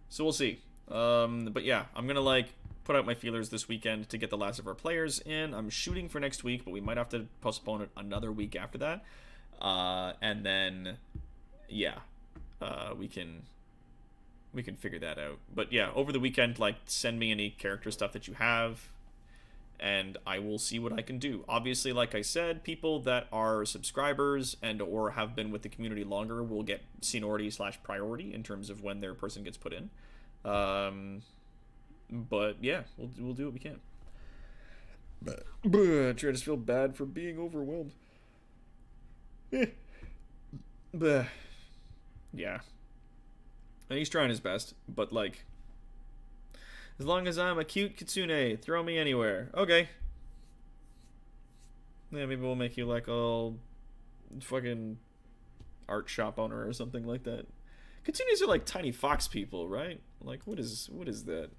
So we'll see. But yeah, I'm gonna like put out my feelers this weekend to get the last of our players in. I'm shooting for next week, but we might have to postpone it another week after that. And then yeah, we can figure that out. But yeah, over the weekend, like, send me any character stuff that you have, and I will see what I can do. Obviously, like I said, people that are subscribers and or have been with the community longer will get seniority / priority in terms of when their person gets put in. But yeah, we'll do what we can. But I just feel bad for being overwhelmed. But yeah. And he's trying his best, but like, as long as I'm a cute kitsune, throw me anywhere. Okay. Yeah, maybe we'll make you like a fucking art shop owner or something like that. Kitsunes are like tiny fox people, right? Like, what is that?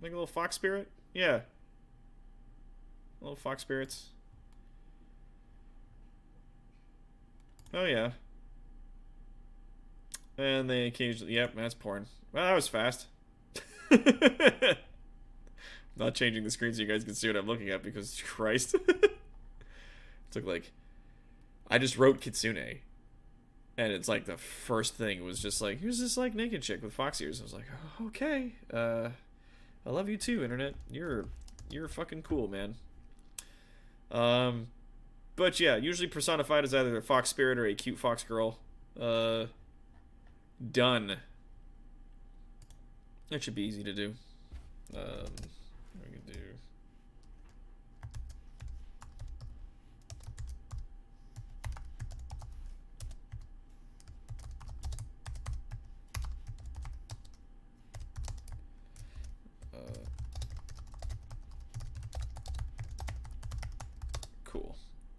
Like a little fox spirit? Yeah. Little fox spirits. Oh yeah. And they occasionally... Yep, that's porn. Well, that was fast. Not changing the screen so you guys can see what I'm looking at because, Christ. It took like... I just wrote Kitsune. And it's like the first thing was just like, here's this like naked chick with fox ears. I was like, oh, okay. I love you too, internet. You're fucking cool, man. But yeah, usually personified as either a fox spirit or a cute fox girl. Done. That should be easy to do. We can do. Cool.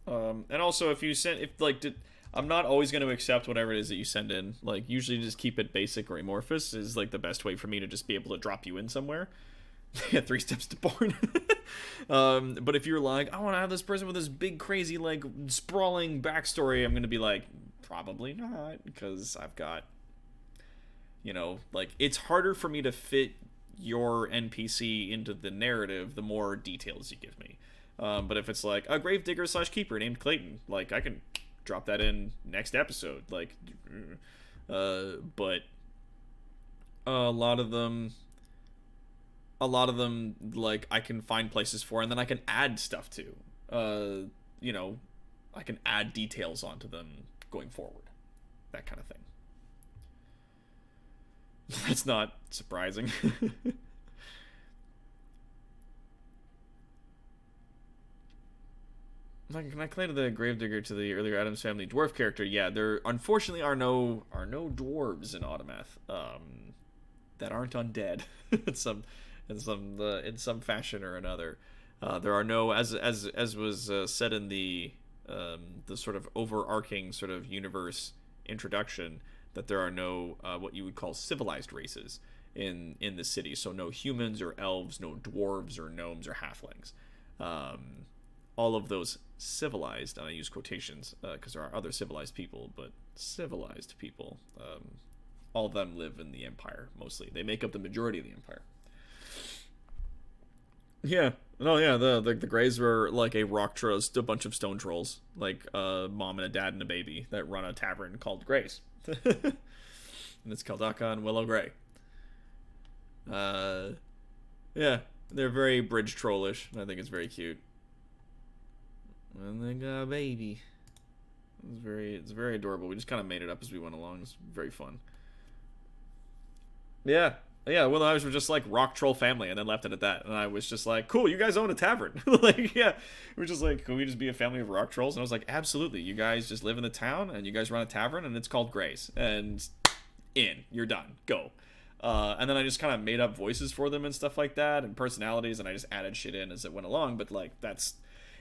And also, if you send, I'm not always going to accept whatever it is that you send in. Like, usually just keep it basic or amorphous is, like, the best way for me to just be able to drop you in somewhere. 3 steps to porn. But if you're like, I want to have this person with this big, crazy, like, sprawling backstory, I'm going to be like, probably not, because I've got, you know, like, it's harder for me to fit your NPC into the narrative the more details you give me. But if it's like a gravedigger / keeper named Clayton, like, I can drop that in next episode, like, but a lot of them like I can find places for, and then I can add stuff to, you know, I can add details onto them going forward, that kind of thing. That's not surprising. Can I claim the gravedigger to the earlier Addams Family dwarf character? Yeah, there unfortunately are no dwarves in Autometh that aren't undead in some fashion or another. There are no, as was said in the sort of overarching sort of universe introduction, that there are no what you would call civilized races in the city. So no humans or elves, no dwarves or gnomes or halflings. All of those civilized, and I use quotations because there are other civilized people, but civilized people, all of them live in the Empire, mostly. They make up the majority of the Empire. Yeah. No, yeah, the Greys were like a rock trust, a bunch of stone trolls, like a mom and a dad and a baby that run a tavern called Greys. And it's Kaldaka and Willow Grey. Uh, yeah, they're very bridge trollish. I think it's very cute. And they got a baby. It's very adorable. We just kind of made it up as we went along. It's very fun. Yeah. Yeah, Will and I were just like rock troll family and then left it at that. And I was just like, cool, you guys own a tavern. Like, yeah. We were just like, can we just be a family of rock trolls? And I was like, absolutely. You guys just live in the town and you guys run a tavern and it's called Grace. And you're done. Go. And then I just kind of made up voices for them and stuff like that and personalities and I just added shit in as it went along. But like,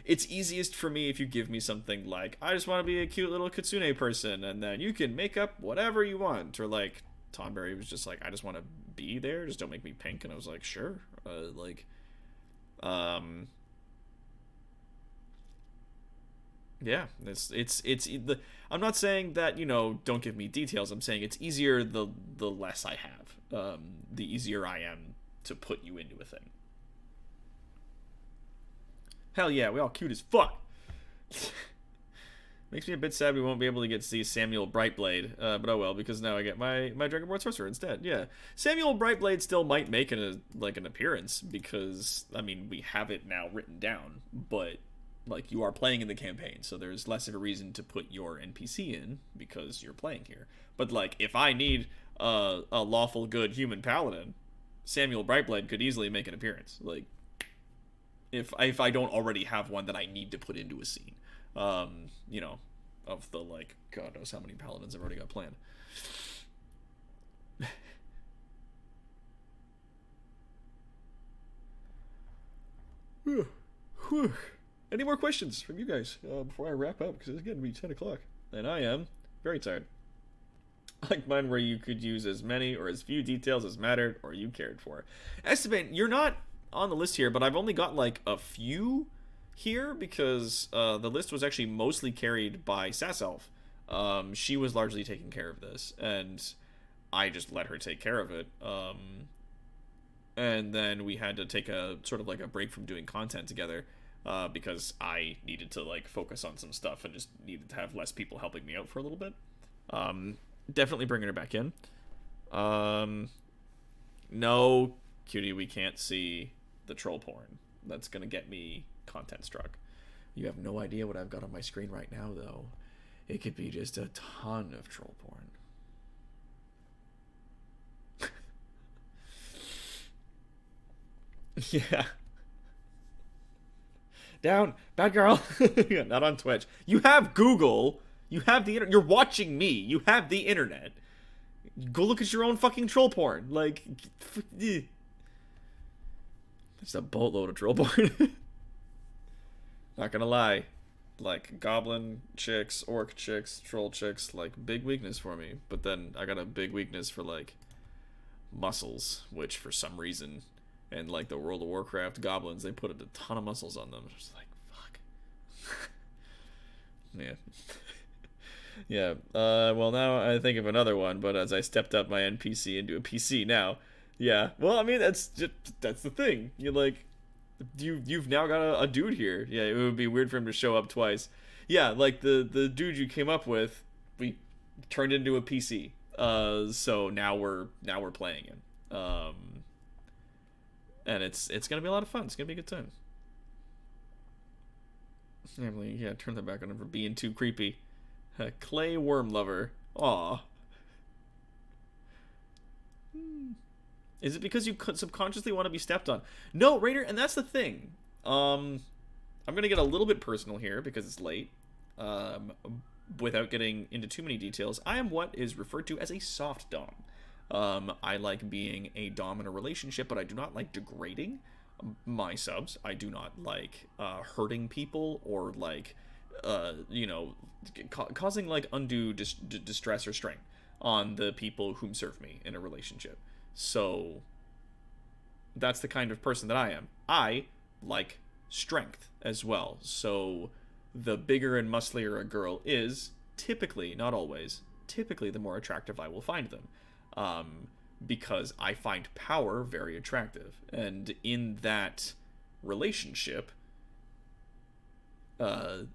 it's easiest for me if you give me something like, I just want to be a cute little kitsune person and then you can make up whatever you want. Or like, Tonberry was just like, I just want to be there, just don't make me pink. And I was like, sure. Yeah, I'm not saying that, don't give me details. I'm saying it's easier the less I have. The easier I am to put you into a thing. Hell yeah, we all cute as fuck. Makes me a bit sad we won't be able to get to see Samuel Brightblade, but oh well, because now I get my Dragonborn Sorcerer instead. Yeah, Samuel Brightblade still might make an appearance because I mean we have it now written down, but like you are playing in the campaign, so there's less of a reason to put your NPC in because you're playing here. But like if I need a lawful good human paladin, Samuel Brightblade could easily make an appearance. Like if I don't already have one that I need to put into a scene. Of the, like, God knows how many paladins I've already got planned. Any more questions from you guys before I wrap up? Because it's getting to be 10 o'clock. And I am very tired. Like mine where you could use as many or as few details as mattered or you cared for. Esteban, you're not on the list here, but I've only got, like, a few here because the list was actually mostly carried by Sasself. She was largely taking care of this, and I just let her take care of it. And then we had to take a sort of like a break from doing content together because I needed to like focus on some stuff and just needed to have less people helping me out for a little bit. Definitely bringing her back in. No, cutie, we can't see the troll porn. That's gonna get me content struck. You have no idea what I've got on my screen right now, though. It could be just a ton of troll porn. Yeah. Down, bad girl. Yeah, not on Twitch. You have Google. You have the internet. You're watching me. You have the internet. Go look at your own fucking troll porn. Like, there's a boatload of troll porn. Not gonna lie, like goblin chicks, orc chicks, troll chicks, like big weakness for me. But then I got a big weakness for like muscles, which for some reason, and like the World of Warcraft goblins, they put a ton of muscles on them. Just like fuck. Yeah. Yeah. Well, now I think of another one, but as I stepped up my NPC into a PC now, yeah. Well, I mean that's the thing. You've now got a dude here. Yeah, it would be weird for him to show up twice. Yeah, like the dude you came up with, we turned into a PC. So now we're playing him. And it's gonna be a lot of fun. It's gonna be a good time. Emily, yeah, turn that back on him for being too creepy. Clay worm lover. Aw. Is it because you subconsciously want to be stepped on? No, Raider, and that's the thing. I'm going to get a little bit personal here because it's late. Without getting into too many details, I am what is referred to as a soft dom. I like being a dom in a relationship, but I do not like degrading my subs. I do not like hurting people or like, causing like undue distress or strain on the people whom serve me in a relationship. So that's the kind of person that I am. I like strength as well. So the bigger and musclier a girl is, typically, not always, typically the more attractive I will find them. Because I find power very attractive. And in that relationship,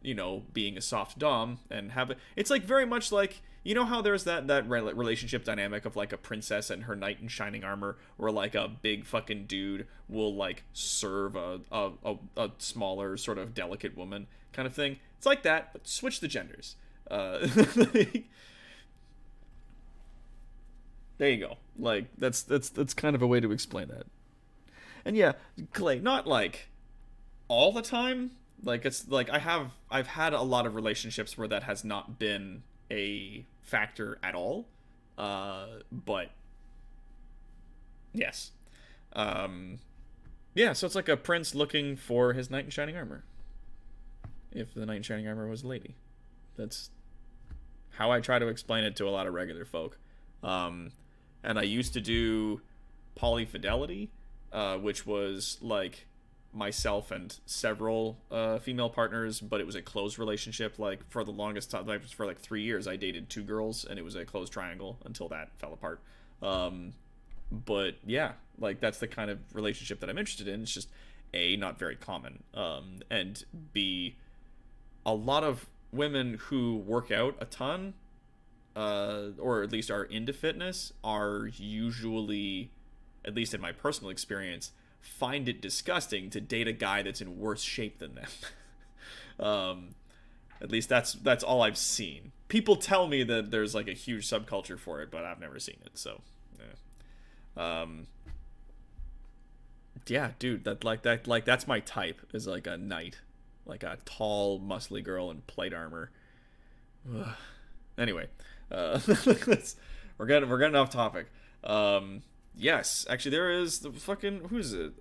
you know, being a soft dom and have it. It's like very much like, you know how there's that relationship dynamic of like a princess and her knight in shining armor, where like a big fucking dude will like serve a smaller sort of delicate woman kind of thing. It's like that, but switch the genders. There you go. Like that's kind of a way to explain that. And yeah, Clay, not like all the time. Like it's like I've had a lot of relationships where that has not been a factor at all. But yes. Yeah, so it's like a prince looking for his knight in shining armor. If the knight in shining armor was a lady. That's how I try to explain it to a lot of regular folk. And I used to do polyfidelity, which was like myself and several female partners, but it was a closed relationship. Like for the longest time, like for like 3 years, I dated 2 girls, and it was a closed triangle until that fell apart. But yeah, like that's the kind of relationship that I'm interested in. It's just A, not very common, and B, a lot of women who work out a ton, or at least are into fitness, are usually, at least in my personal experience, find it disgusting to date a guy that's in worse shape than them. At least that's all I've seen. People tell me that there's like a huge subculture for it, but I've never seen it. So, yeah, dude, that's my type, is like a knight, like a tall, muscly girl in plate armor. Ugh. Anyway, we're getting off topic. Yes, actually, there is the fucking, who is it?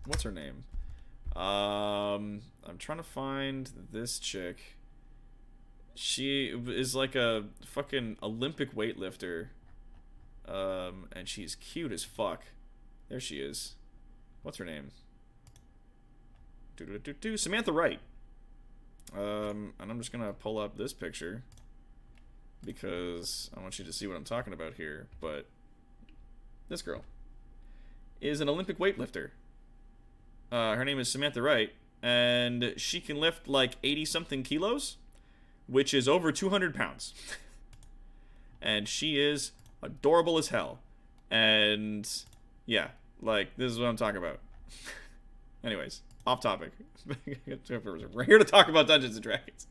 What's her name? I'm trying to find this chick. She is like a fucking Olympic weightlifter. And she's cute as fuck. There she is. What's her name? Samantha Wright. And I'm just gonna pull up this picture because I want you to see what I'm talking about here. But this girl is an Olympic weightlifter. Her name is Samantha Wright, and she can lift like 80-something kilos, which is over 200 pounds. And she is adorable as hell. And yeah, like, this is what I'm talking about. Anyways, off topic. We're here to talk about Dungeons and Dragons.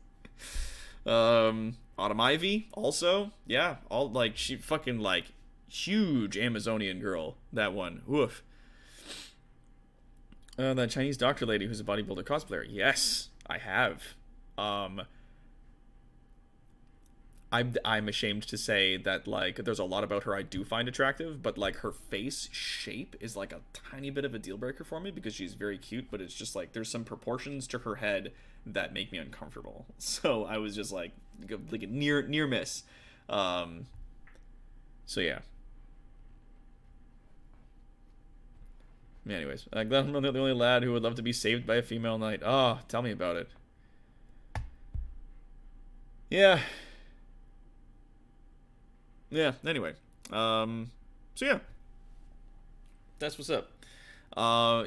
Autumn Ivy, also, yeah, all like, she fucking like huge Amazonian girl. That one, woof. That Chinese doctor lady who's a bodybuilder cosplayer. Yes, I have. I'm ashamed to say that, like, there's a lot about her I do find attractive, but like her face shape is like a tiny bit of a deal breaker for me because she's very cute, but it's just like there's some proportions to her head that make me uncomfortable. So I was just like a near miss. So yeah. Anyways, I'm the only lad who would love to be saved by a female knight. Oh, tell me about it. Yeah. Yeah, anyway. So yeah. That's what's up.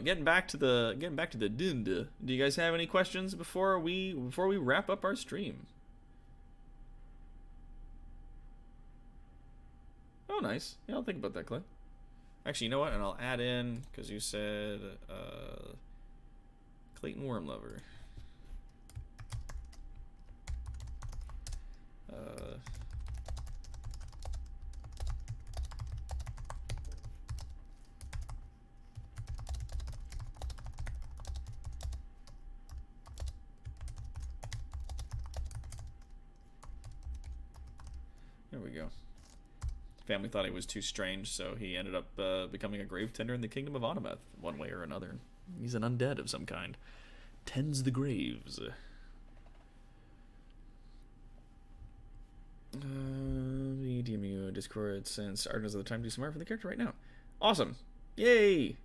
Getting back to the Dunda. Do you guys have any questions before we wrap up our stream? Oh, nice. Yeah, I'll think about that, Clay. Actually, you know what? And I'll add in, because you said Clayton Wormlover. There we go. Family thought he was too strange, so he ended up becoming a grave tender in the kingdom of Onameth, one way or another. He's an undead of some kind. Tends the graves. DMU Discord since Arden's of the time to do some art for the character right now. Awesome. Yay!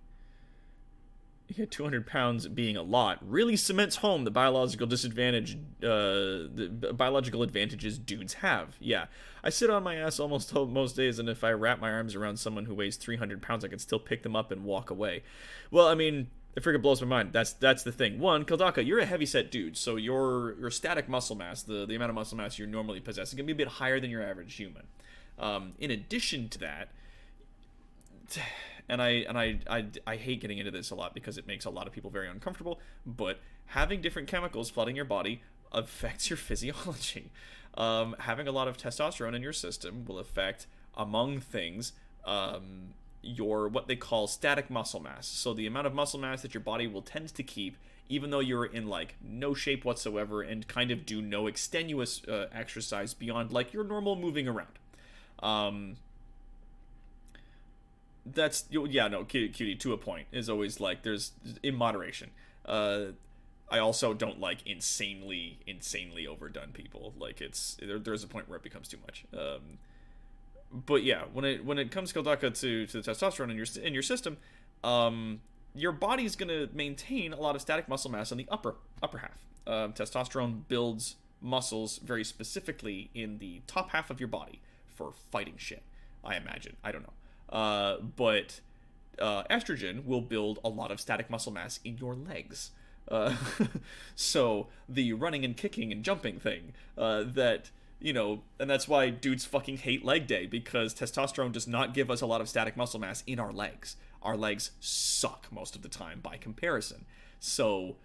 Yeah, 200 pounds being a lot really cements home the biological disadvantage, the biological advantages dudes have. Yeah, I sit on my ass almost most days, and if I wrap my arms around someone who weighs 300 pounds, I can still pick them up and walk away. Well, I mean, it freaking blows my mind. That's the thing. One, Kildaka, you're a heavyset dude, so your static muscle mass, the amount of muscle mass you normally possess, is gonna be a bit higher than your average human. In addition to that, and I hate getting into this a lot because it makes a lot of people very uncomfortable, but having different chemicals flooding your body affects your physiology. Having a lot of testosterone in your system will affect, among things, your what they call static muscle mass. So the amount of muscle mass that your body will tend to keep even though you're in like no shape whatsoever and kind of do no extenuous exercise beyond like your normal moving around. That's yeah, no, cutie, to a point, is always like there's in moderation. I also don't like insanely overdone people. Like there's a point where it becomes too much. But yeah, when it comes, Kildaka, to the testosterone in your system, your body's gonna maintain a lot of static muscle mass in the upper half. Testosterone builds muscles very specifically in the top half of your body for fighting shit, I imagine. I don't know. But estrogen will build a lot of static muscle mass in your legs. So the running and kicking and jumping thing, that, you know, and that's why dudes fucking hate leg day, because testosterone does not give us a lot of static muscle mass in our legs. Our legs suck most of the time by comparison. So,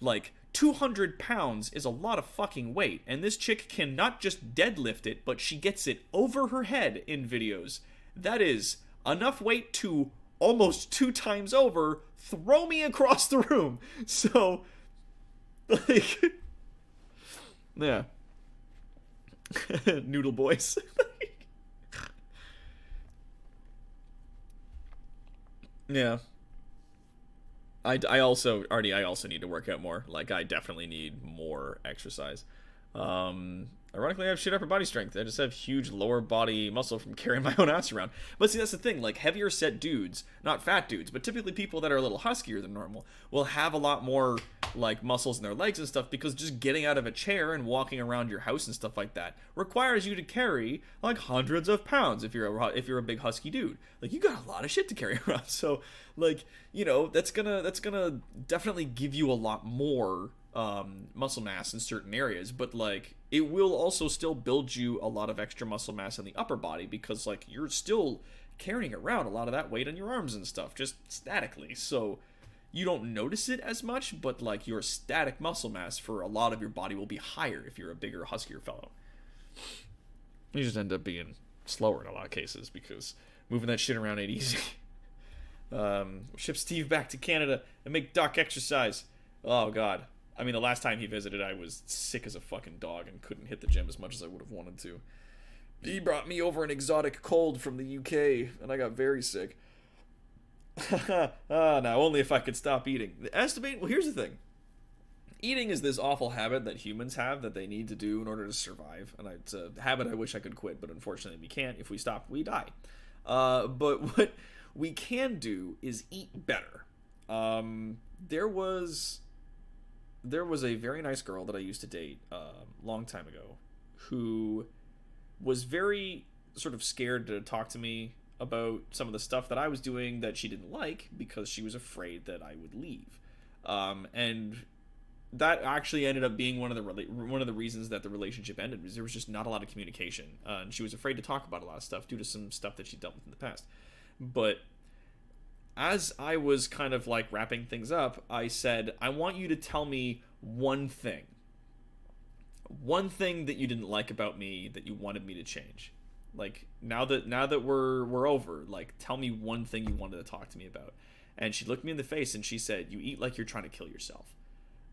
like, 200 pounds is a lot of fucking weight, and this chick can not just deadlift it, but she gets it over her head in videos. That is enough weight to almost 2 times over throw me across the room. So, like, yeah. Noodle boys. Yeah. I also need to work out more. Like, I definitely need more exercise. Ironically, I have shit upper body strength. I just have huge lower body muscle from carrying my own ass around. But see, that's the thing. Like, heavier set dudes, not fat dudes, but typically people that are a little huskier than normal, will have a lot more, like, muscles in their legs and stuff, because just getting out of a chair and walking around your house and stuff like that requires you to carry, like, hundreds of pounds if you're a big husky dude. Like, you got a lot of shit to carry around. So, like, you know, that's gonna definitely give you a lot more muscle mass in certain areas, but like it will also still build you a lot of extra muscle mass in the upper body, because like you're still carrying around a lot of that weight on your arms and stuff just statically, so you don't notice it as much, but like your static muscle mass for a lot of your body will be higher if you're a bigger, huskier fellow. You just end up being slower in a lot of cases because moving that shit around ain't easy. Ship Steve back to Canada and make Doc exercise. Oh god. I mean, the last time he visited, I was sick as a fucking dog and couldn't hit the gym as much as I would have wanted to. He brought me over an exotic cold from the UK, and I got very sick. Now, only if I could stop eating. Well, here's the thing. Eating is this awful habit that humans have that they need to do in order to survive. And it's a habit I wish I could quit, but unfortunately we can't. If we stop, we die. But what we can do is eat better. There was a very nice girl that I used to date a long time ago who was very sort of scared to talk to me about some of the stuff that I was doing that she didn't like, because she was afraid that I would leave. And that actually ended up being one of the reasons that the relationship ended, was there was just not a lot of communication. And she was afraid to talk about a lot of stuff due to some stuff that she dealt with in the past. But as I was kind of like wrapping things up, I said, I want you to tell me one thing that you didn't like about me that you wanted me to change. Like, now that we're over, like, tell me one thing you wanted to talk to me about. And she looked me in the face and she said, you eat like you're trying to kill yourself.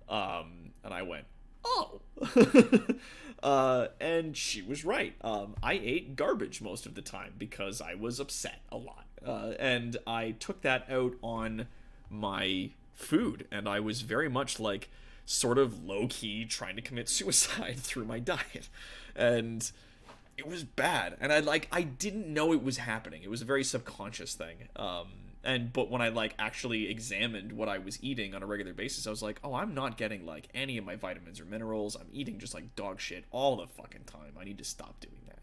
And I went, oh. And she was right. I ate garbage most of the time because I was upset a lot. And I took that out on my food, and I was very much like sort of low-key trying to commit suicide through my diet. And it was bad. And I didn't know it was happening. It was a very subconscious thing. But when I like actually examined what I was eating on a regular basis, I was like, oh, I'm not getting like any of my vitamins or minerals. I'm eating just like dog shit all the fucking time. I need to stop doing that.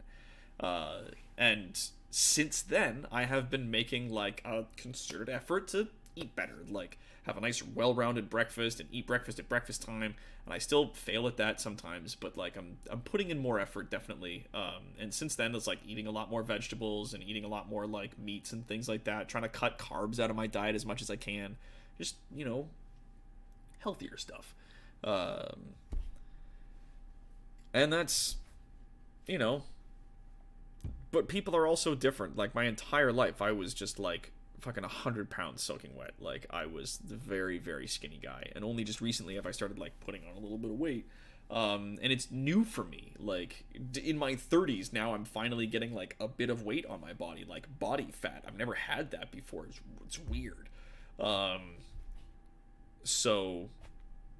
And since then, I have been making like a concerted effort to eat better, like have a nice well-rounded breakfast and eat breakfast at breakfast time. And I still fail at that sometimes, but like I'm putting in more effort, definitely. And since then, it's like eating a lot more vegetables and eating a lot more like meats and things like that, trying to cut carbs out of my diet as much as I can, just, you know, healthier stuff. And that's, you know, but people are also different. Like my entire life, I was just like fucking 100 pounds soaking wet. Like I was the very, very skinny guy, and only just recently have I started like putting on a little bit of weight. And it's new for me. Like in my 30s now, I'm finally getting like a bit of weight on my body, like body fat. I've never had that before. It's weird. So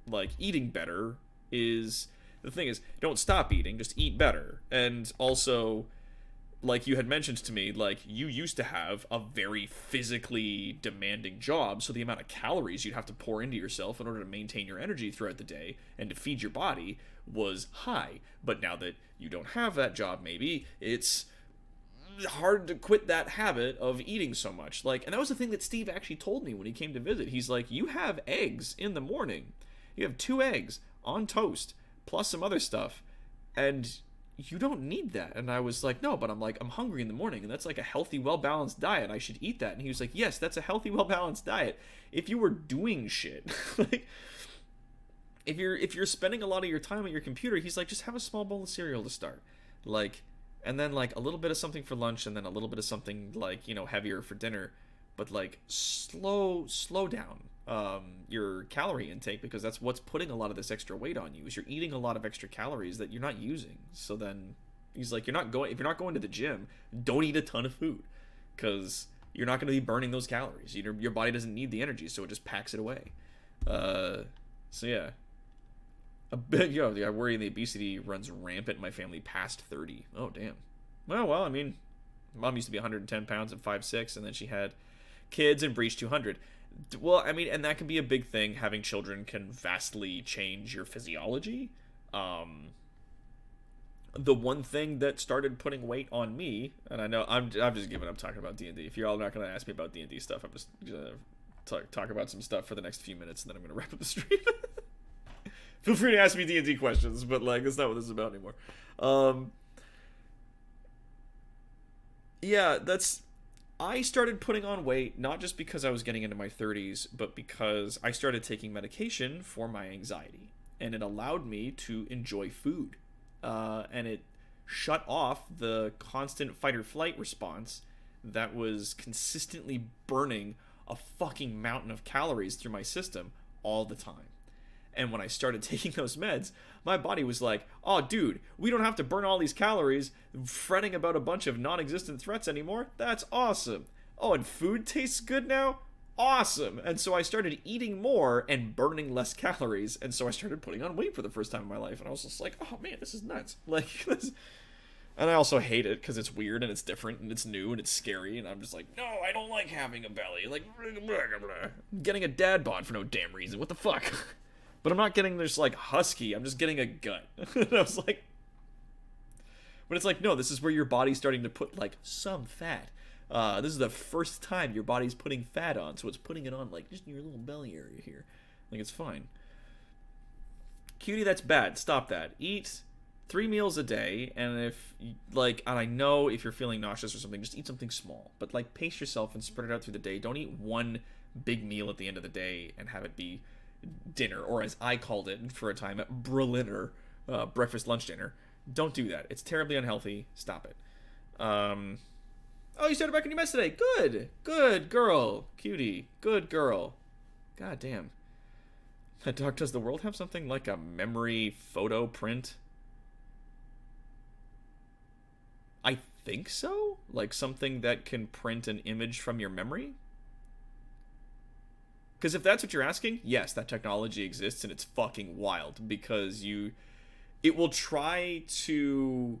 like eating better is the thing. Is don't stop eating, just eat better. And also, like you had mentioned to me, like you used to have a very physically demanding job, so the amount of calories you'd have to pour into yourself in order to maintain your energy throughout the day and to feed your body was high. But now that you don't have that job, maybe it's hard to quit that habit of eating so much. Like, and that was the thing that Steve actually told me when he came to visit. He's like, you have eggs in the morning. You have 2 eggs on toast plus some other stuff, and you don't need that. And I was like, no, but I'm hungry in the morning, and that's like a healthy, well-balanced diet. I should eat that. And he was like, yes, that's a healthy, well-balanced diet if you were doing shit. Like if you're spending a lot of your time at your computer, he's like, just have a small bowl of cereal to start, like, and then like a little bit of something for lunch, and then a little bit of something like, you know, heavier for dinner. But like slow down your calorie intake, because that's what's putting a lot of this extra weight on you, is you're eating a lot of extra calories that you're not using. So then he's like, if you're not going to the gym, don't eat a ton of food, because you're not going to be burning those calories. Your body doesn't need the energy, so it just packs it away. So yeah, a bit, you know, I worry the obesity runs rampant in my family past 30. Oh damn. Well, I mean, mom used to be 110 pounds at 5'6", and then she had kids and breached 200. Well, I mean, and that can be a big thing. Having children can vastly change your physiology. The one thing that started putting weight on me, and I know I'm just giving up talking about D&D. If you're all not going to ask me about D&D stuff, I'm just going to talk about some stuff for the next few minutes, and then I'm going to wrap up the stream. Feel free to ask me D&D questions, but like that's not what this is about anymore. Yeah, I started putting on weight not just because I was getting into my 30s, but because I started taking medication for my anxiety, and it allowed me to enjoy food, and it shut off the constant fight or flight response that was consistently burning a fucking mountain of calories through my system all the time. And when I started taking those meds, my body was like, oh, dude, we don't have to burn all these calories fretting about a bunch of non-existent threats anymore. That's awesome. Oh, and food tastes good now? Awesome. And so I started eating more and burning less calories. And so I started putting on weight for the first time in my life. And I was just like, oh, man, this is nuts. Like, this. And I also hate it because it's weird and it's different and it's new and it's scary. And I'm just like, no, I don't like having a belly. Like, blah, blah, blah. I'm getting a dad bod for no damn reason. What the fuck? But I'm not getting this, like, husky. I'm just getting a gut. And I was like... But it's like, no, this is where your body's starting to put, like, some fat. This is the first time your body's putting fat on. So it's putting it on, like, just in your little belly area here. Like, it's fine. Cutie, that's bad. Stop that. Eat 3 meals a day. And if, like, and I know if you're feeling nauseous or something, just eat something small. But, like, pace yourself and spread it out through the day. Don't eat one big meal at the end of the day and have it be dinner, or as I called it for a time, Berliner, breakfast, lunch, dinner. Don't do that. It's terribly unhealthy. Stop it. Oh, you started back on your meds today. Good girl. Cutie. Good girl. God damn. Doc, does the world have something like a memory photo print? I think so. Like something that can print an image from your memory? Because if that's what you're asking, yes, that technology exists, and it's fucking wild, because it will try to,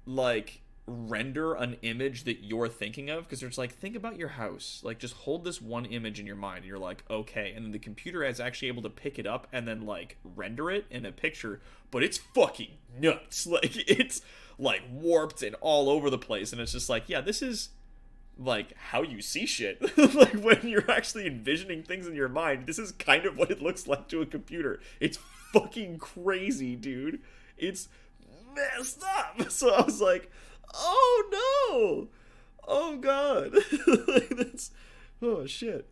like, render an image that you're thinking of, because it's like, think about your house, like just hold this one image in your mind and you're like, okay, and then the computer is actually able to pick it up and then like render it in a picture, but it's fucking nuts. Like it's like warped and all over the place, and it's just like, yeah, this is like how you see shit. Like when you're actually envisioning things in your mind, this is kind of what it looks like to a computer. It's fucking crazy, dude. It's messed up. So I was like, oh no, oh god. Like, that's, oh shit.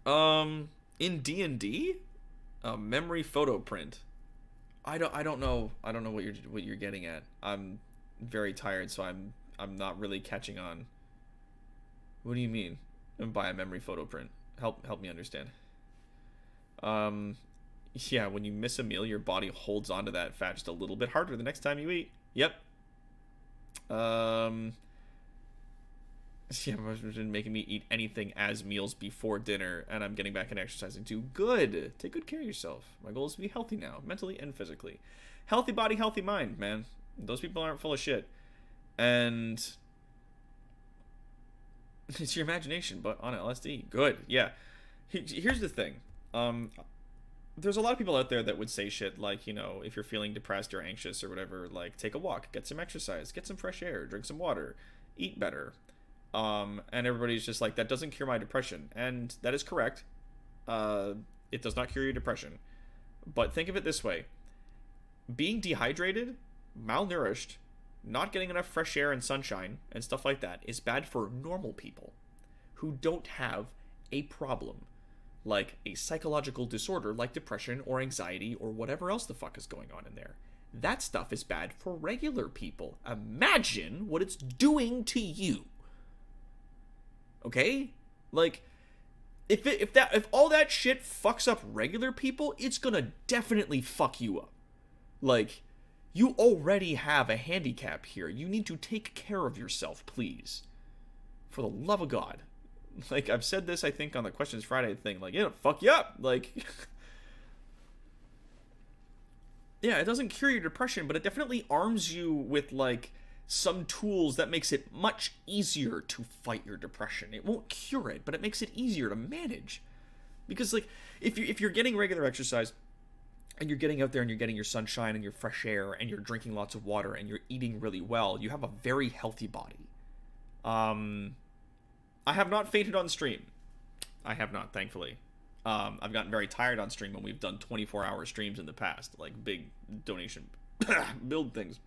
In D&D, memory photo print. I don't know what you're getting at. I'm very tired, so I'm not really catching on. What do you mean by a memory photo print? Help me understand. Yeah, when you miss a meal, your body holds onto that fat just a little bit harder the next time you eat. Yep. Yeah, my husband's been making me eat anything as meals before dinner, and I'm getting back and exercising too. Good. Take good care of yourself. My goal is to be healthy now, mentally and physically. Healthy body, healthy mind, man. Those people aren't full of shit. And it's your imagination, but on LSD. Good. Yeah. Here's the thing. There's a lot of people out there that would say shit like, you know, if you're feeling depressed or anxious or whatever, like, take a walk, get some exercise, get some fresh air, drink some water, eat better. And everybody's just like, that doesn't cure my depression. And that is correct. It does not cure your depression. But think of it this way. Being dehydrated, malnourished, not getting enough fresh air and sunshine and stuff like that is bad for normal people who don't have a problem, like a psychological disorder like depression or anxiety or whatever else the fuck is going on in there. That stuff is bad for regular people. Imagine what it's doing to you. Okay? Like, if all that shit fucks up regular people, it's gonna definitely fuck you up. Like, you already have a handicap here. You need to take care of yourself, please. For the love of God. Like, I've said this, I think, on the Questions Friday thing. Like, yeah, fuck you up. Like, yeah, it doesn't cure your depression, but it definitely arms you with, like, some tools that makes it much easier to fight your depression. It won't cure it, but it makes it easier to manage. Because, like, if you're getting regular exercise, and you're getting out there and you're getting your sunshine and your fresh air and you're drinking lots of water and you're eating really well, you have a very healthy body. I have not fainted on stream. I have not, thankfully. I've gotten very tired on stream when we've done 24-hour streams in the past, like big donation build things.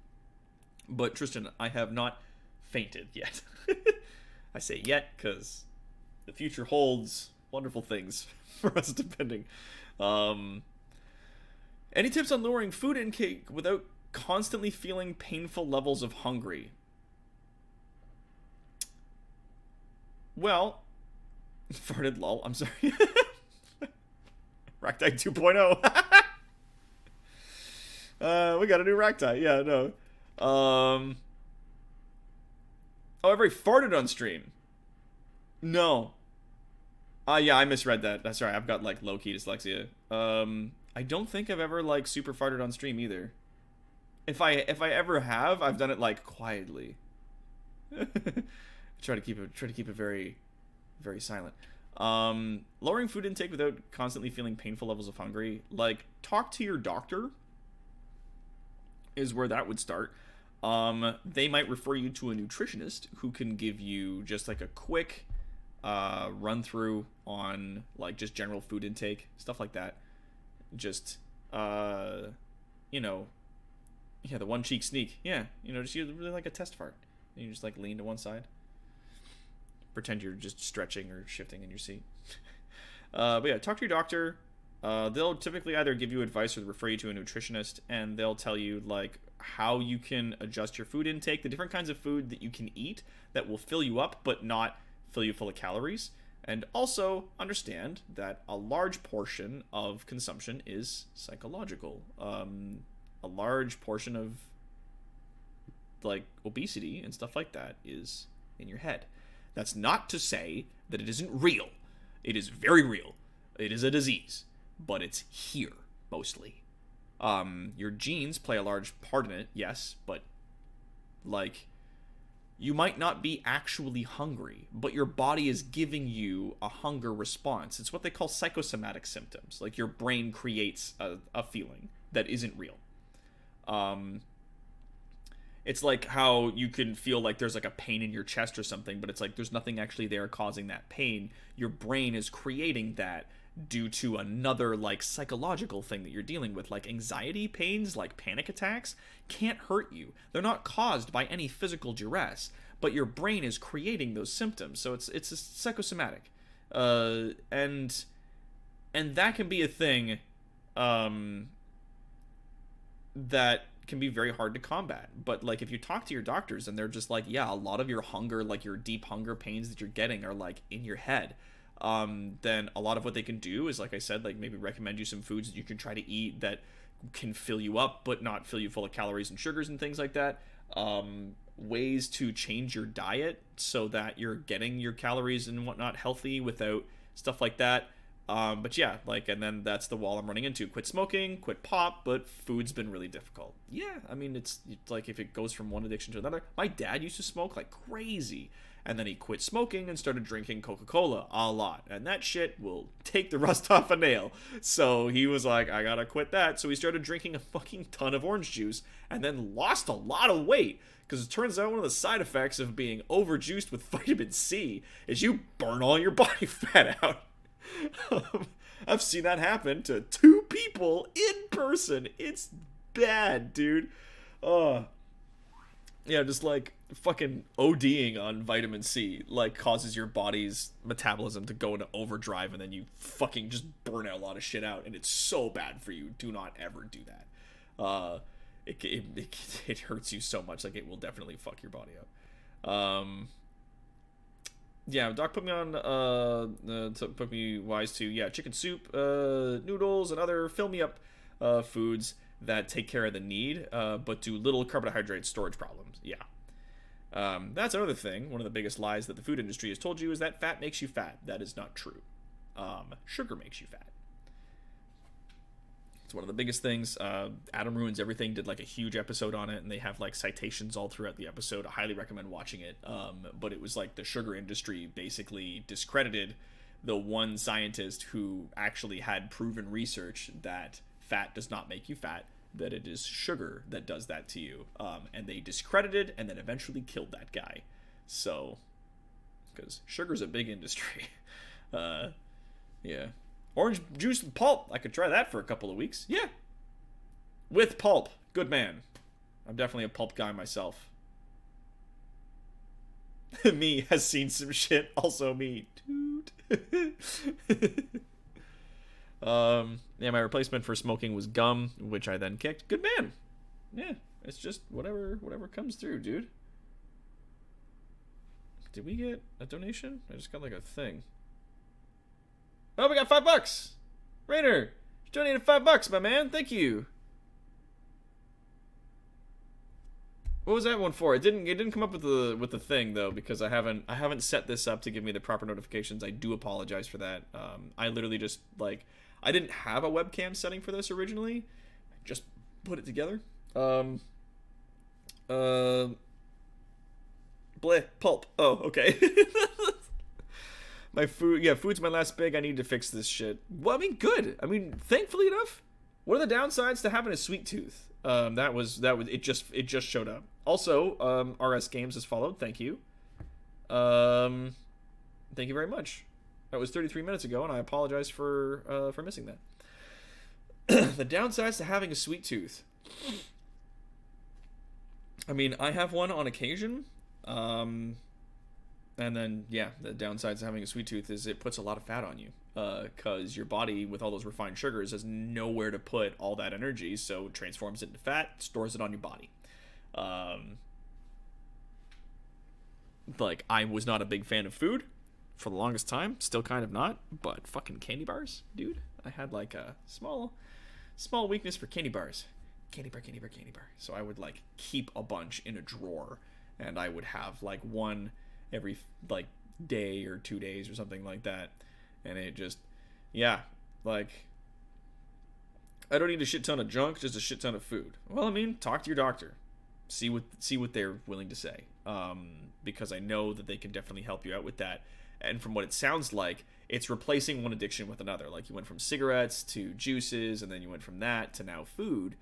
But Tristan, I have not fainted yet. I say yet because the future holds wonderful things for us, depending. Any tips on lowering food intake without constantly feeling painful levels of hungry? Well, farted lol, I'm sorry. Racti 2.0. We got a new Racti, yeah, no. Oh, I've already farted on stream. No. Yeah, I misread that. That's right, I've got, like, low-key dyslexia. I don't think I've ever, like, super farted on stream either. If I ever have, I've done it, like, quietly. Try to keep it very, very silent. Lowering food intake without constantly feeling painful levels of hungry. Like, talk to your doctor is where that would start. They might refer you to a nutritionist who can give you just, like, a quick run through on, like, just general food intake, stuff like that. Just, you know, yeah, the one cheek sneak. Yeah, you know, just really like a test fart. And you just, like, lean to one side. Pretend you're just stretching or shifting in your seat. But yeah, talk to your doctor. They'll typically either give you advice or refer you to a nutritionist, and they'll tell you, like, how you can adjust your food intake, the different kinds of food that you can eat that will fill you up but not fill you full of calories. And also understand that a large portion of consumption is psychological. A large portion of, like, obesity and stuff like that is in your head. That's not to say that it isn't real. It is very real. It is a disease, but it's here, mostly. Your genes play a large part in it, yes, but Like, you might not be actually hungry, but your body is giving you a hunger response. It's what they call psychosomatic symptoms. Like, your brain creates a feeling that isn't real. It's like how you can feel like there's like a pain in your chest or something, but it's like there's nothing actually there causing that pain. Your brain is creating that due to another like psychological thing that you're dealing with. Like anxiety pains, like panic attacks, can't hurt you. They're not caused by any physical duress, but your brain is creating those symptoms. So it's a psychosomatic. And that can be a thing that can be very hard to combat. But like if you talk to your doctors and they're just like, yeah, a lot of your hunger, like your deep hunger pains that you're getting are like in your head, then a lot of what they can do is, like I said, like maybe recommend you some foods that you can try to eat that can fill you up but not fill you full of calories and sugars and things like that. Ways to change your diet so that you're getting your calories and whatnot healthy without stuff like that. But yeah, like, and then that's the wall I'm running into. Quit smoking, quit pop, but food's been really difficult. Yeah, I mean, it's like if it goes from one addiction to another. My dad used to smoke like crazy, and then he quit smoking and started drinking Coca-Cola a lot, and that shit will take the rust off a nail. So he was like, I gotta quit that. So he started drinking a fucking ton of orange juice, and then lost a lot of weight. Because it turns out one of the side effects of being overjuiced with vitamin C is you burn all your body fat out. I've seen that happen to 2 people in person. It's bad, dude. Yeah, just like fucking ODing on vitamin C like causes your body's metabolism to go into overdrive, and then you fucking just burn a lot of shit out, and it's so bad for you. Do not ever do that. It hurts you so much. Like, it will definitely fuck your body up. Yeah, Doc put me on, put me wise to, yeah, chicken soup, noodles, and other fill-me-up foods that take care of the need, but do little carbohydrate storage problems. Yeah. That's another thing. One of the biggest lies that the food industry has told you is that fat makes you fat. That is not true. Sugar makes you fat. It's one of the biggest things. Adam Ruins Everything did like a huge episode on it, and they have like citations all throughout the episode. I highly recommend watching it. But it was like the sugar industry basically discredited the one scientist who actually had proven research that fat does not make you fat, that it is sugar that does that to you. And they discredited and then eventually killed that guy. So, because sugar's a big industry. Yeah. Orange juice with pulp. I could try that for a couple of weeks. Yeah. With pulp. Good man. I'm definitely a pulp guy myself. Me has seen some shit. Also me. Dude. Yeah, my replacement for smoking was gum, which I then kicked. Good man. Yeah. It's just whatever comes through, dude. Did we get a donation? I just got like a thing. Oh, we got $5. Rainer, you donated $5, my man. Thank you. What was that one for? It didn't come up with the thing though, because I haven't set this up to give me the proper notifications. I do apologize for that. I literally just like I didn't have a webcam setting for this originally. I just put it together. Bleh, pulp. Oh, okay. My food, yeah, food's my last big. I need to fix this shit. Well, I mean, good. I mean, thankfully enough. What are the downsides to having a sweet tooth? That was it just showed up. Also, RS Games has followed. Thank you. Thank you very much. That was 33 minutes ago, and I apologize for missing that. The downsides to having a sweet tooth. I mean, I have one on occasion. And then, yeah, the downsides of having a sweet tooth is it puts a lot of fat on you. Because your body, with all those refined sugars, has nowhere to put all that energy, so it transforms it into fat, stores it on your body. Like, I was not a big fan of food for the longest time. Still kind of not. But fucking candy bars, dude. I had, like, a small weakness for candy bars. Candy bar. So I would, like, keep a bunch in a drawer. And I would have, like, one every like day or 2 days or something like that, and it just, yeah, like, I don't need a shit ton of junk, just a shit ton of food. Well, I mean, talk to your doctor. see what they're willing to say, because I know that they can definitely help you out with that. And from what it sounds like, it's replacing one addiction with another. Like you went from cigarettes to juices, and then you went from that to now food.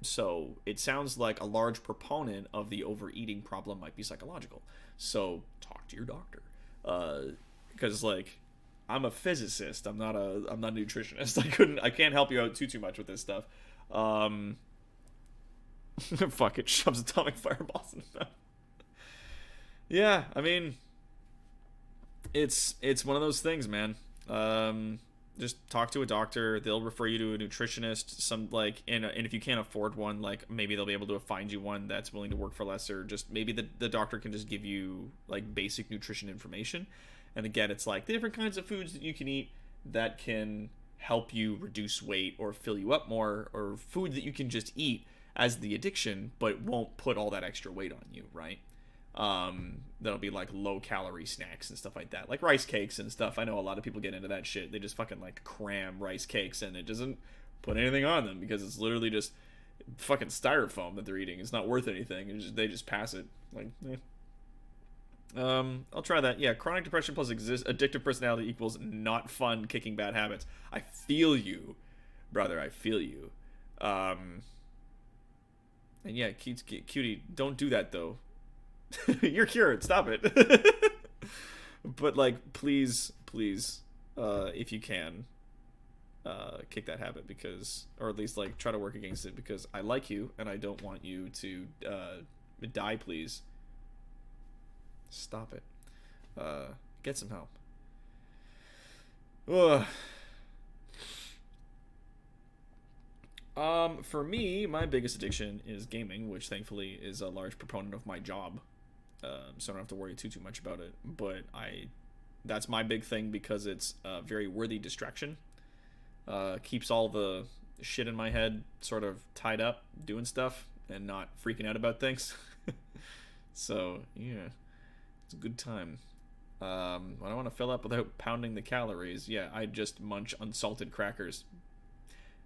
So it sounds like a large proponent of the overeating problem might be psychological. So talk to your doctor, because like I'm a physicist. I'm not a nutritionist. I can't help you out too much with this stuff. Fuck it, shoves atomic fireballs in the mouth. Yeah, I mean, it's one of those things, man. Just talk to a doctor. They'll refer you to a nutritionist. And if you can't afford one, like maybe they'll be able to find you one that's willing to work for less, or just maybe the doctor can just give you like basic nutrition information. And again, it's like the different kinds of foods that you can eat that can help you reduce weight or fill you up more, or food that you can just eat as the addiction, but won't put all that extra weight on you, right? That'll be like low calorie snacks and stuff like that, like rice cakes and stuff. I know a lot of people get into that shit. They just fucking like cram rice cakes, and it doesn't put anything on them because it's literally just fucking styrofoam that they're eating. It's not worth anything. They just pass it. Like, I'll try that. Yeah, chronic depression plus addictive personality equals not fun, kicking bad habits. I feel you, brother. I feel you. And yeah, cutie, don't do that though. You're cured. Stop it. But like, please, if you can, kick that habit, because, or at least like try to work against it, because I like you and I don't want you to die. Please stop it. Get some help. Ugh. For me, my biggest addiction is gaming, which thankfully is a large proponent of my job. So I don't have to worry too much about it. But that's my big thing, because it's a very worthy distraction. Keeps all the shit in my head sort of tied up, doing stuff, and not freaking out about things. So, yeah, it's a good time. When I want to fill up without pounding the calories, yeah, I just munch unsalted crackers.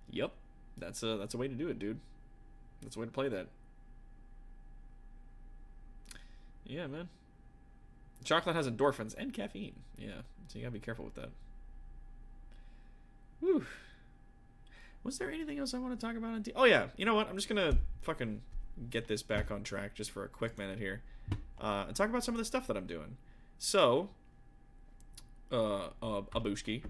Yep, that's a way to do it, dude. That's a way to play that. Yeah, man. Chocolate has endorphins and caffeine. Yeah, so you gotta be careful with that. Whew. Was there anything else I want to talk about on Oh yeah, you know what? I'm just gonna fucking get this back on track just for a quick minute here. And talk about some of the stuff that I'm doing. So, Abushki,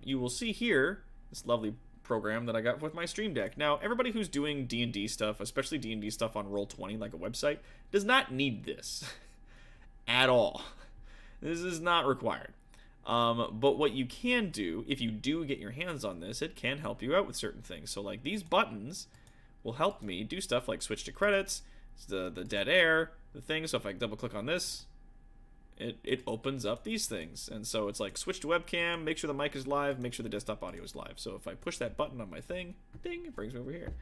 you will see here this lovely program that I got with my Stream Deck. Now, everybody who's doing D&D stuff, especially D&D stuff on Roll20, like a website, does not need this at all. This is not required. But what you can do, if you do get your hands on this, it can help you out with certain things. So, like, these buttons will help me do stuff like switch to credits, the dead air, the thing. So if I double click on this, it opens up these things. And so it's like switch to webcam, make sure the mic is live, make sure the desktop audio is live. So if I push that button on my thing, ding, it brings me over here.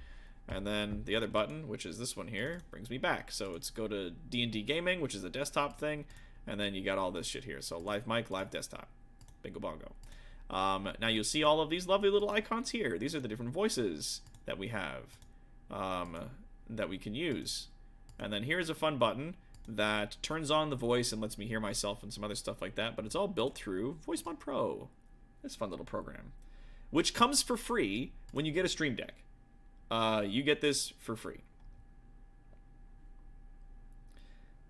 And then the other button, which is this one here, brings me back. So it's go to D&D Gaming, which is the desktop thing, and then you got all this shit here. So live mic, live desktop. Bingo bongo. Now you'll see all of these lovely little icons here. These are the different voices that we have, that we can use. And then here's a fun button that turns on the voice and lets me hear myself and some other stuff like that. But it's all built through VoiceMod Pro. This fun little program, which comes for free when you get a Stream Deck. You get this for free.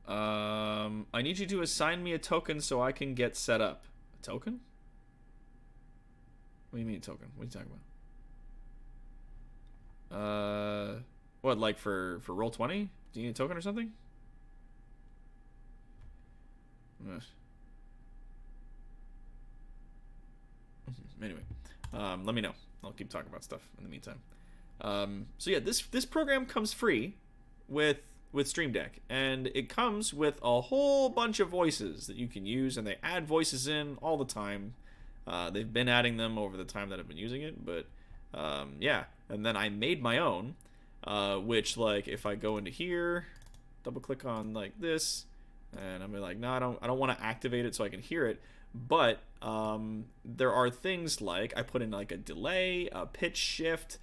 I need you to assign me a token so I can get set up. A token? What do you mean a token? What are you talking about? What, like for Roll20? Do you need a token or something? Anyway, let me know. I'll keep talking about stuff in the meantime. So yeah, this program comes free with Stream Deck, and it comes with a whole bunch of voices that you can use, and they add voices in all the time. They've been adding them over the time that I've been using it, but yeah. And then I made my own, which, like, if I go into here, double click on like this, and I'm like, no, I don't want to activate it so I can hear it. But there are things like I put in like a delay, a pitch shift,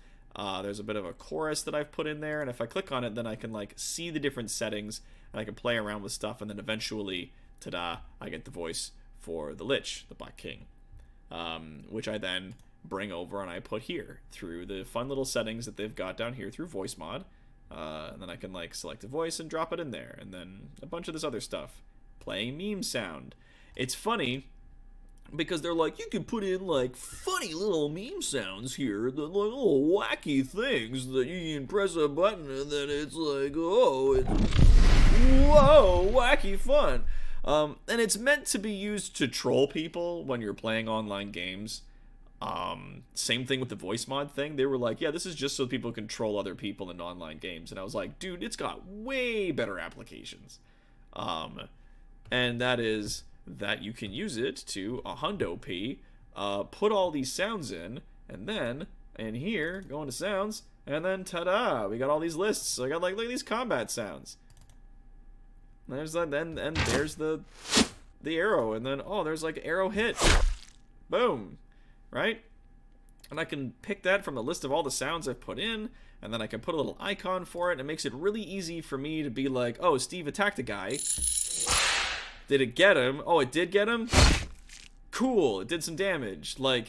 There's a bit of a chorus that I've put in there, and if I click on it, then I can like see the different settings, and I can play around with stuff, and then eventually, ta-da, I get the voice for the Lich, the Black King, which I then bring over and I put here through the fun little settings that they've got down here through voice mod. And then I can like select a voice and drop it in there, and then a bunch of this other stuff. Playing meme sound. It's funny because they're like, you can put in like funny little meme sounds here, the like little wacky things that you can press a button and then it's like, oh, whoa, wacky fun. And it's meant to be used to troll people when you're playing online games. Same thing with the voice mod thing. They were like, yeah, this is just so people can troll other people in online games. And I was like, dude, it's got way better applications. And that is that you can use it to a hundo P, put all these sounds in, and then in here, go into sounds, and then ta-da, we got all these lists. So I got like, look at these combat sounds. There's that, and there's the arrow, and then oh, there's like arrow hit. Boom. Right? And I can pick that from the list of all the sounds I've put in, and then I can put a little icon for it, and it makes it really easy for me to be like, oh, Steve attacked a guy. Did it get him? Oh, it did get him? Cool, it did some damage. Like,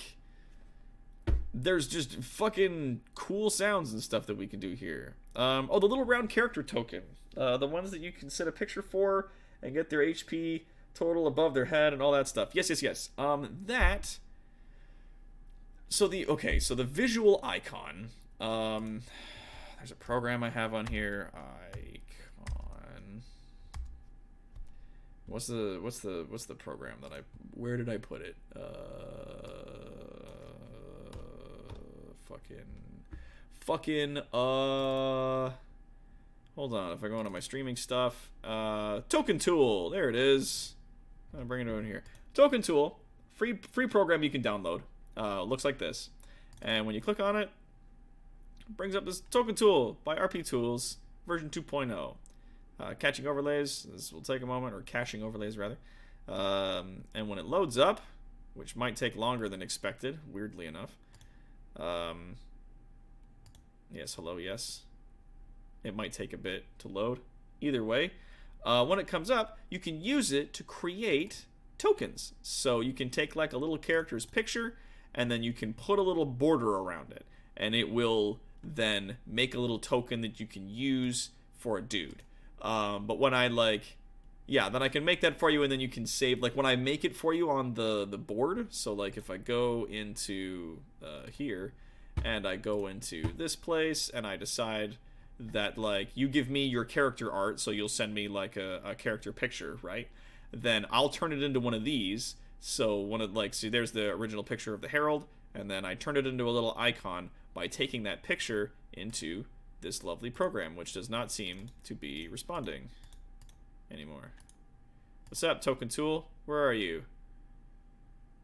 there's just fucking cool sounds and stuff that we can do here. Oh, the little round character token. The ones that you can set a picture for and get their HP total above their head and all that stuff. Yes. That... So the visual icon, there's a program I have on here. Icon. What's the program that where did I put it? Hold on, if I go into my streaming stuff, token tool, there it is. I'll bring it over here. Token tool, free program you can download. Looks like this, and when you click on it, it brings up this token tool by RP Tools version 2.0. Catching overlays, this will take a moment, or caching overlays rather, and when it loads up, which might take longer than expected, weirdly enough, yes, hello, yes, it might take a bit to load. Either way, when it comes up, you can use it to create tokens. So you can take like a little character's picture, and then you can put a little border around it, and it will then make a little token that you can use for a dude. But when I then I can make that for you, and then you can save, like when I make it for you on the board. So like if I go into here, and I go into this place, and I decide that like you give me your character art, so you'll send me like a character picture, right? Then I'll turn it into one of these. So one of see, there's the original picture of the Herald, and then I turn it into a little icon by taking that picture into this lovely program, which does not seem to be responding anymore. What's up, token tool? Where are you?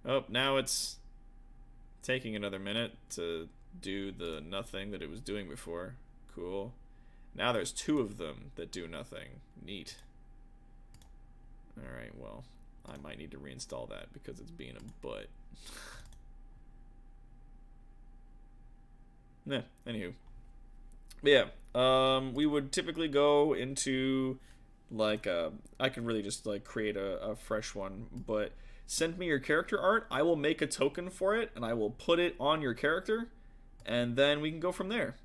Oh, now it's taking another minute to do the nothing that it was doing before. Cool. Now there's two of them that do nothing. Neat. Alright, well, I might need to reinstall that because it's being a butt. Nah, anywho. But yeah, we would typically go into, like, I can really just, like, create a fresh one, but send me your character art, I will make a token for it, and I will put it on your character, and then we can go from there.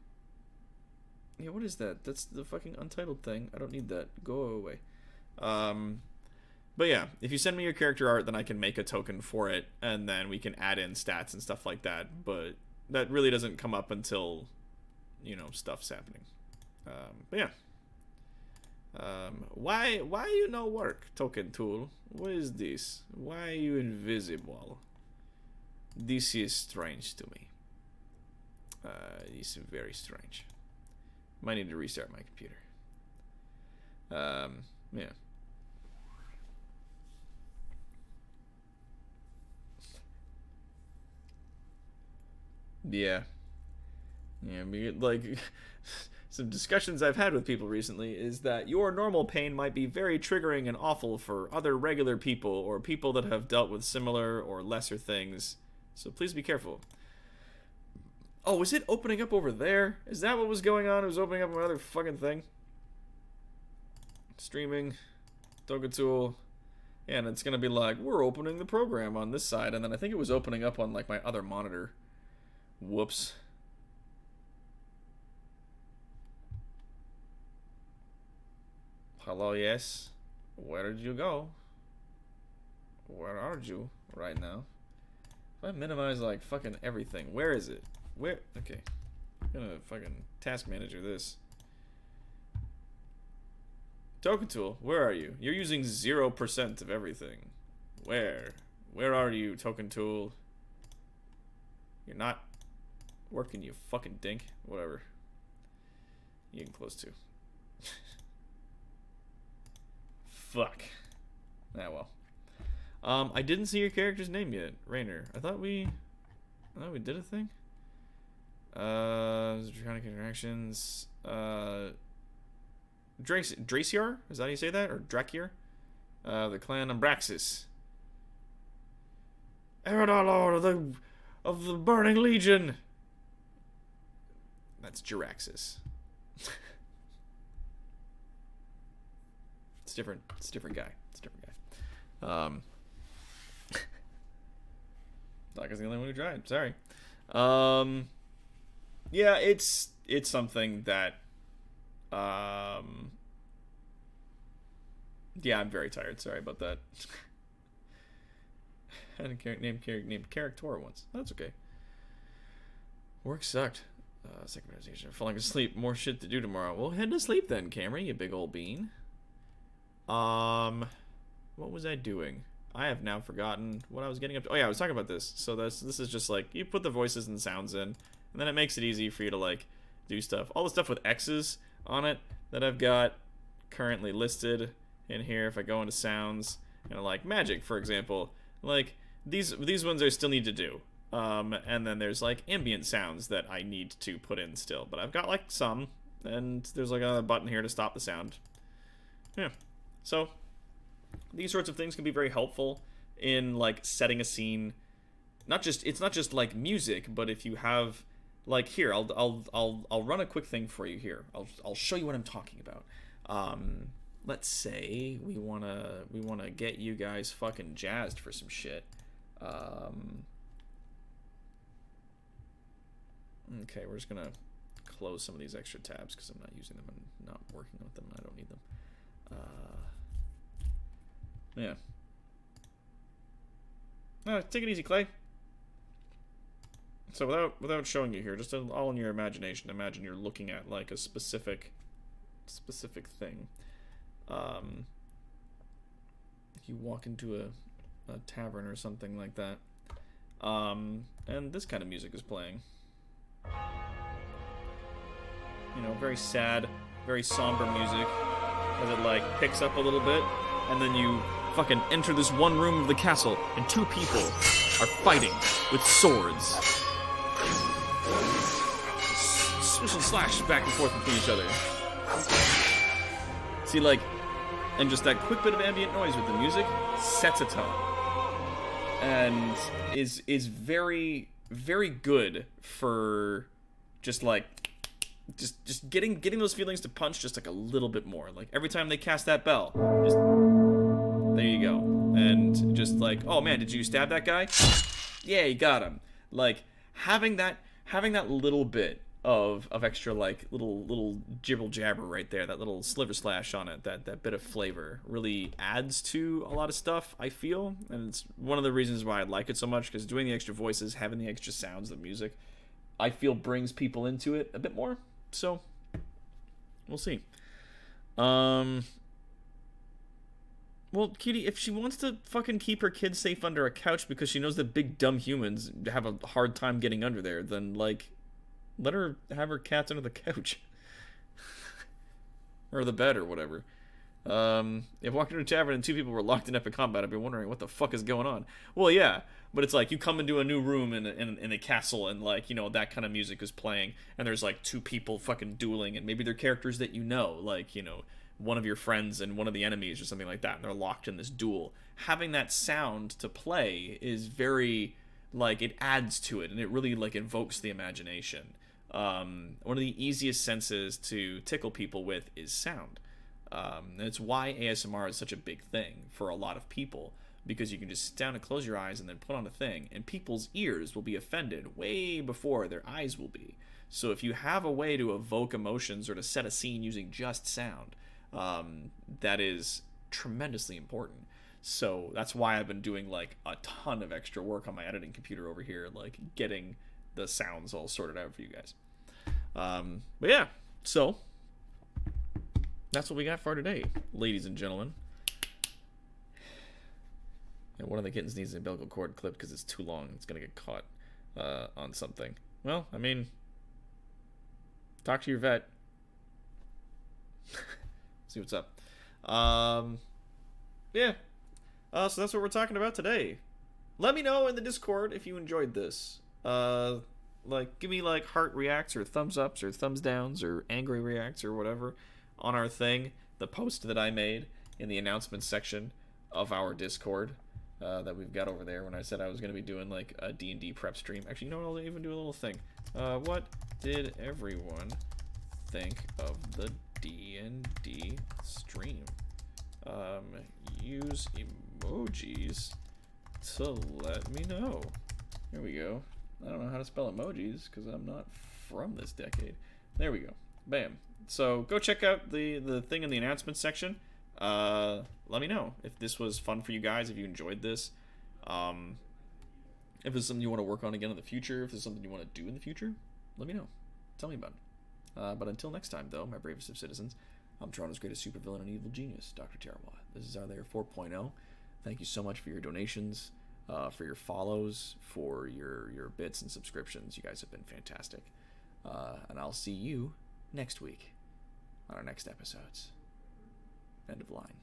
Yeah, what is that? That's the fucking untitled thing. I don't need that. Go away. But yeah, if you send me your character art, then I can make a token for it, and then we can add in stats and stuff like that, but that really doesn't come up until, you know, stuff's happening. But yeah. Why you no work, token tool? What is this? Why are you invisible? This is strange to me. This is very strange. Might need to restart my computer. Yeah. Yeah. Yeah, like, some discussions I've had with people recently is that your normal pain might be very triggering and awful for other regular people or people that have dealt with similar or lesser things. So please be careful. Oh, was it opening up over there? Is that what was going on? It was opening up another fucking thing. Streaming. Token tool. Yeah, and it's gonna be like, we're opening the program on this side, and then I think it was opening up on like my other monitor. Whoops. Hello, yes. Where did you go? Where are you right now? If I minimize like fucking everything, where is it? Where? Okay. I'm gonna fucking task manager this. Token tool, where are you? You're using 0% of everything. Where? Where are you, token tool? You're not working, you fucking dink. Whatever. You can close too. Fuck. Ah, well. I didn't see your character's name yet, Rainer. I thought we did a thing. Draconic interactions. Draciar? Is that how you say that? Or Drakier? The clan Umbraxis. Eredar Lord of the Burning Legion. That's Jiraxis. It's different. It's a different guy. It's a different guy. Doc is the only one who tried. Sorry. Yeah, it's something that. Yeah, I'm very tired. Sorry about that. I had a named Character once. That's okay. Work sucked. Second presentation. Falling asleep. More shit to do tomorrow. Well, head to sleep then, Camry, you big old bean. What was I doing? I have now forgotten what I was getting up to. Oh yeah, I was talking about this. So this is just like, you put the voices and sounds in, and then it makes it easy for you to like do stuff. All the stuff with X's on it that I've got currently listed in here. If I go into sounds, like magic, for example, like these ones I still need to do. And then there's like ambient sounds that I need to put in still, but I've got like some, and there's like a button here to stop the sound. Yeah. So these sorts of things can be very helpful in like setting a scene. It's not just like music, but if you have like here, I'll run a quick thing for you here. I'll show you what I'm talking about. Let's say we wanna get you guys fucking jazzed for some shit. Okay, we're just gonna close some of these extra tabs because I'm not using them and not working with them. I don't need them. Yeah. Take it easy, Clay. So without showing you here, just all in your imagination, imagine you're looking at like a specific thing. You walk into a tavern or something like that, and this kind of music is playing. Very sad, very somber music, as it like picks up a little bit, and then you fucking enter this one room of the castle, and two people are fighting with swords. Swish and slash back and forth between each other. See, like, and just that quick bit of ambient noise with the music sets a tone. And is very, very good for just like just getting those feelings to punch just like a little bit more. Like every time they cast that bell, just there you go. And just like, oh man, did you stab that guy? Yeah, you got him. Like having that little bit of extra like little jibble jabber right there, that little sliver slash on it, that bit of flavor really adds to a lot of stuff, I feel. And it's one of the reasons why I like it so much, because doing the extra voices, having the extra sounds, the music, I feel brings people into it a bit more. So we'll see. Well, Kitty, if she wants to fucking keep her kids safe under a couch because she knows that big dumb humans have a hard time getting under there, then like let her have her cats under the couch. Or the bed or whatever. If walking into a tavern and two people were locked in epic combat, I'd be wondering what the fuck is going on. Well, yeah, but it's like you come into a new room in a castle and like, that kind of music is playing and there's like two people fucking dueling and maybe they're characters that like, one of your friends and one of the enemies or something like that, and they're locked in this duel. Having that sound to play is very like, it adds to it, and it really, like, invokes the imagination. One of the easiest senses to tickle people with is sound. And it's why ASMR is such a big thing for a lot of people, because you can just sit down and close your eyes and then put on a thing, and people's ears will be offended way before their eyes will be. So if you have a way to evoke emotions or to set a scene using just sound, that is tremendously important. So that's why I've been doing like a ton of extra work on my editing computer over here, like getting the sounds all sorted out for you guys. But yeah, so that's what we got for today, ladies and gentlemen. And one of the kittens needs an umbilical cord clipped because it's too long. It's going to get caught on something. Well, I mean, talk to your vet. See what's up. Yeah. So that's what we're talking about today. Let me know in the Discord if you enjoyed this. Like, give me like heart reacts or thumbs ups or thumbs downs or angry reacts or whatever on our thing, the post that I made in the announcement section of our Discord that we've got over there when I said I was going to be doing like a D&D prep stream. Actually, you know what? I'll even do a little thing. What did everyone think of the D&D stream? Use emojis to let me know. Here we go. I don't know how to spell emojis because I'm not from this decade. There we go. Bam. So go check out the thing in the announcement section. Let me know if this was fun for you guys, if you enjoyed this. If it's something you want to work on again in the future, if there's something you want to do in the future, let me know. Tell me about it. But until next time, though, my bravest of citizens, I'm Toronto's greatest supervillain and evil genius, Dr. Terrawat. This is Our Layer 4.0. Thank you so much for your donations, for your follows, for your bits and subscriptions. You guys have been fantastic. And I'll see you next week on our next episodes. End of line.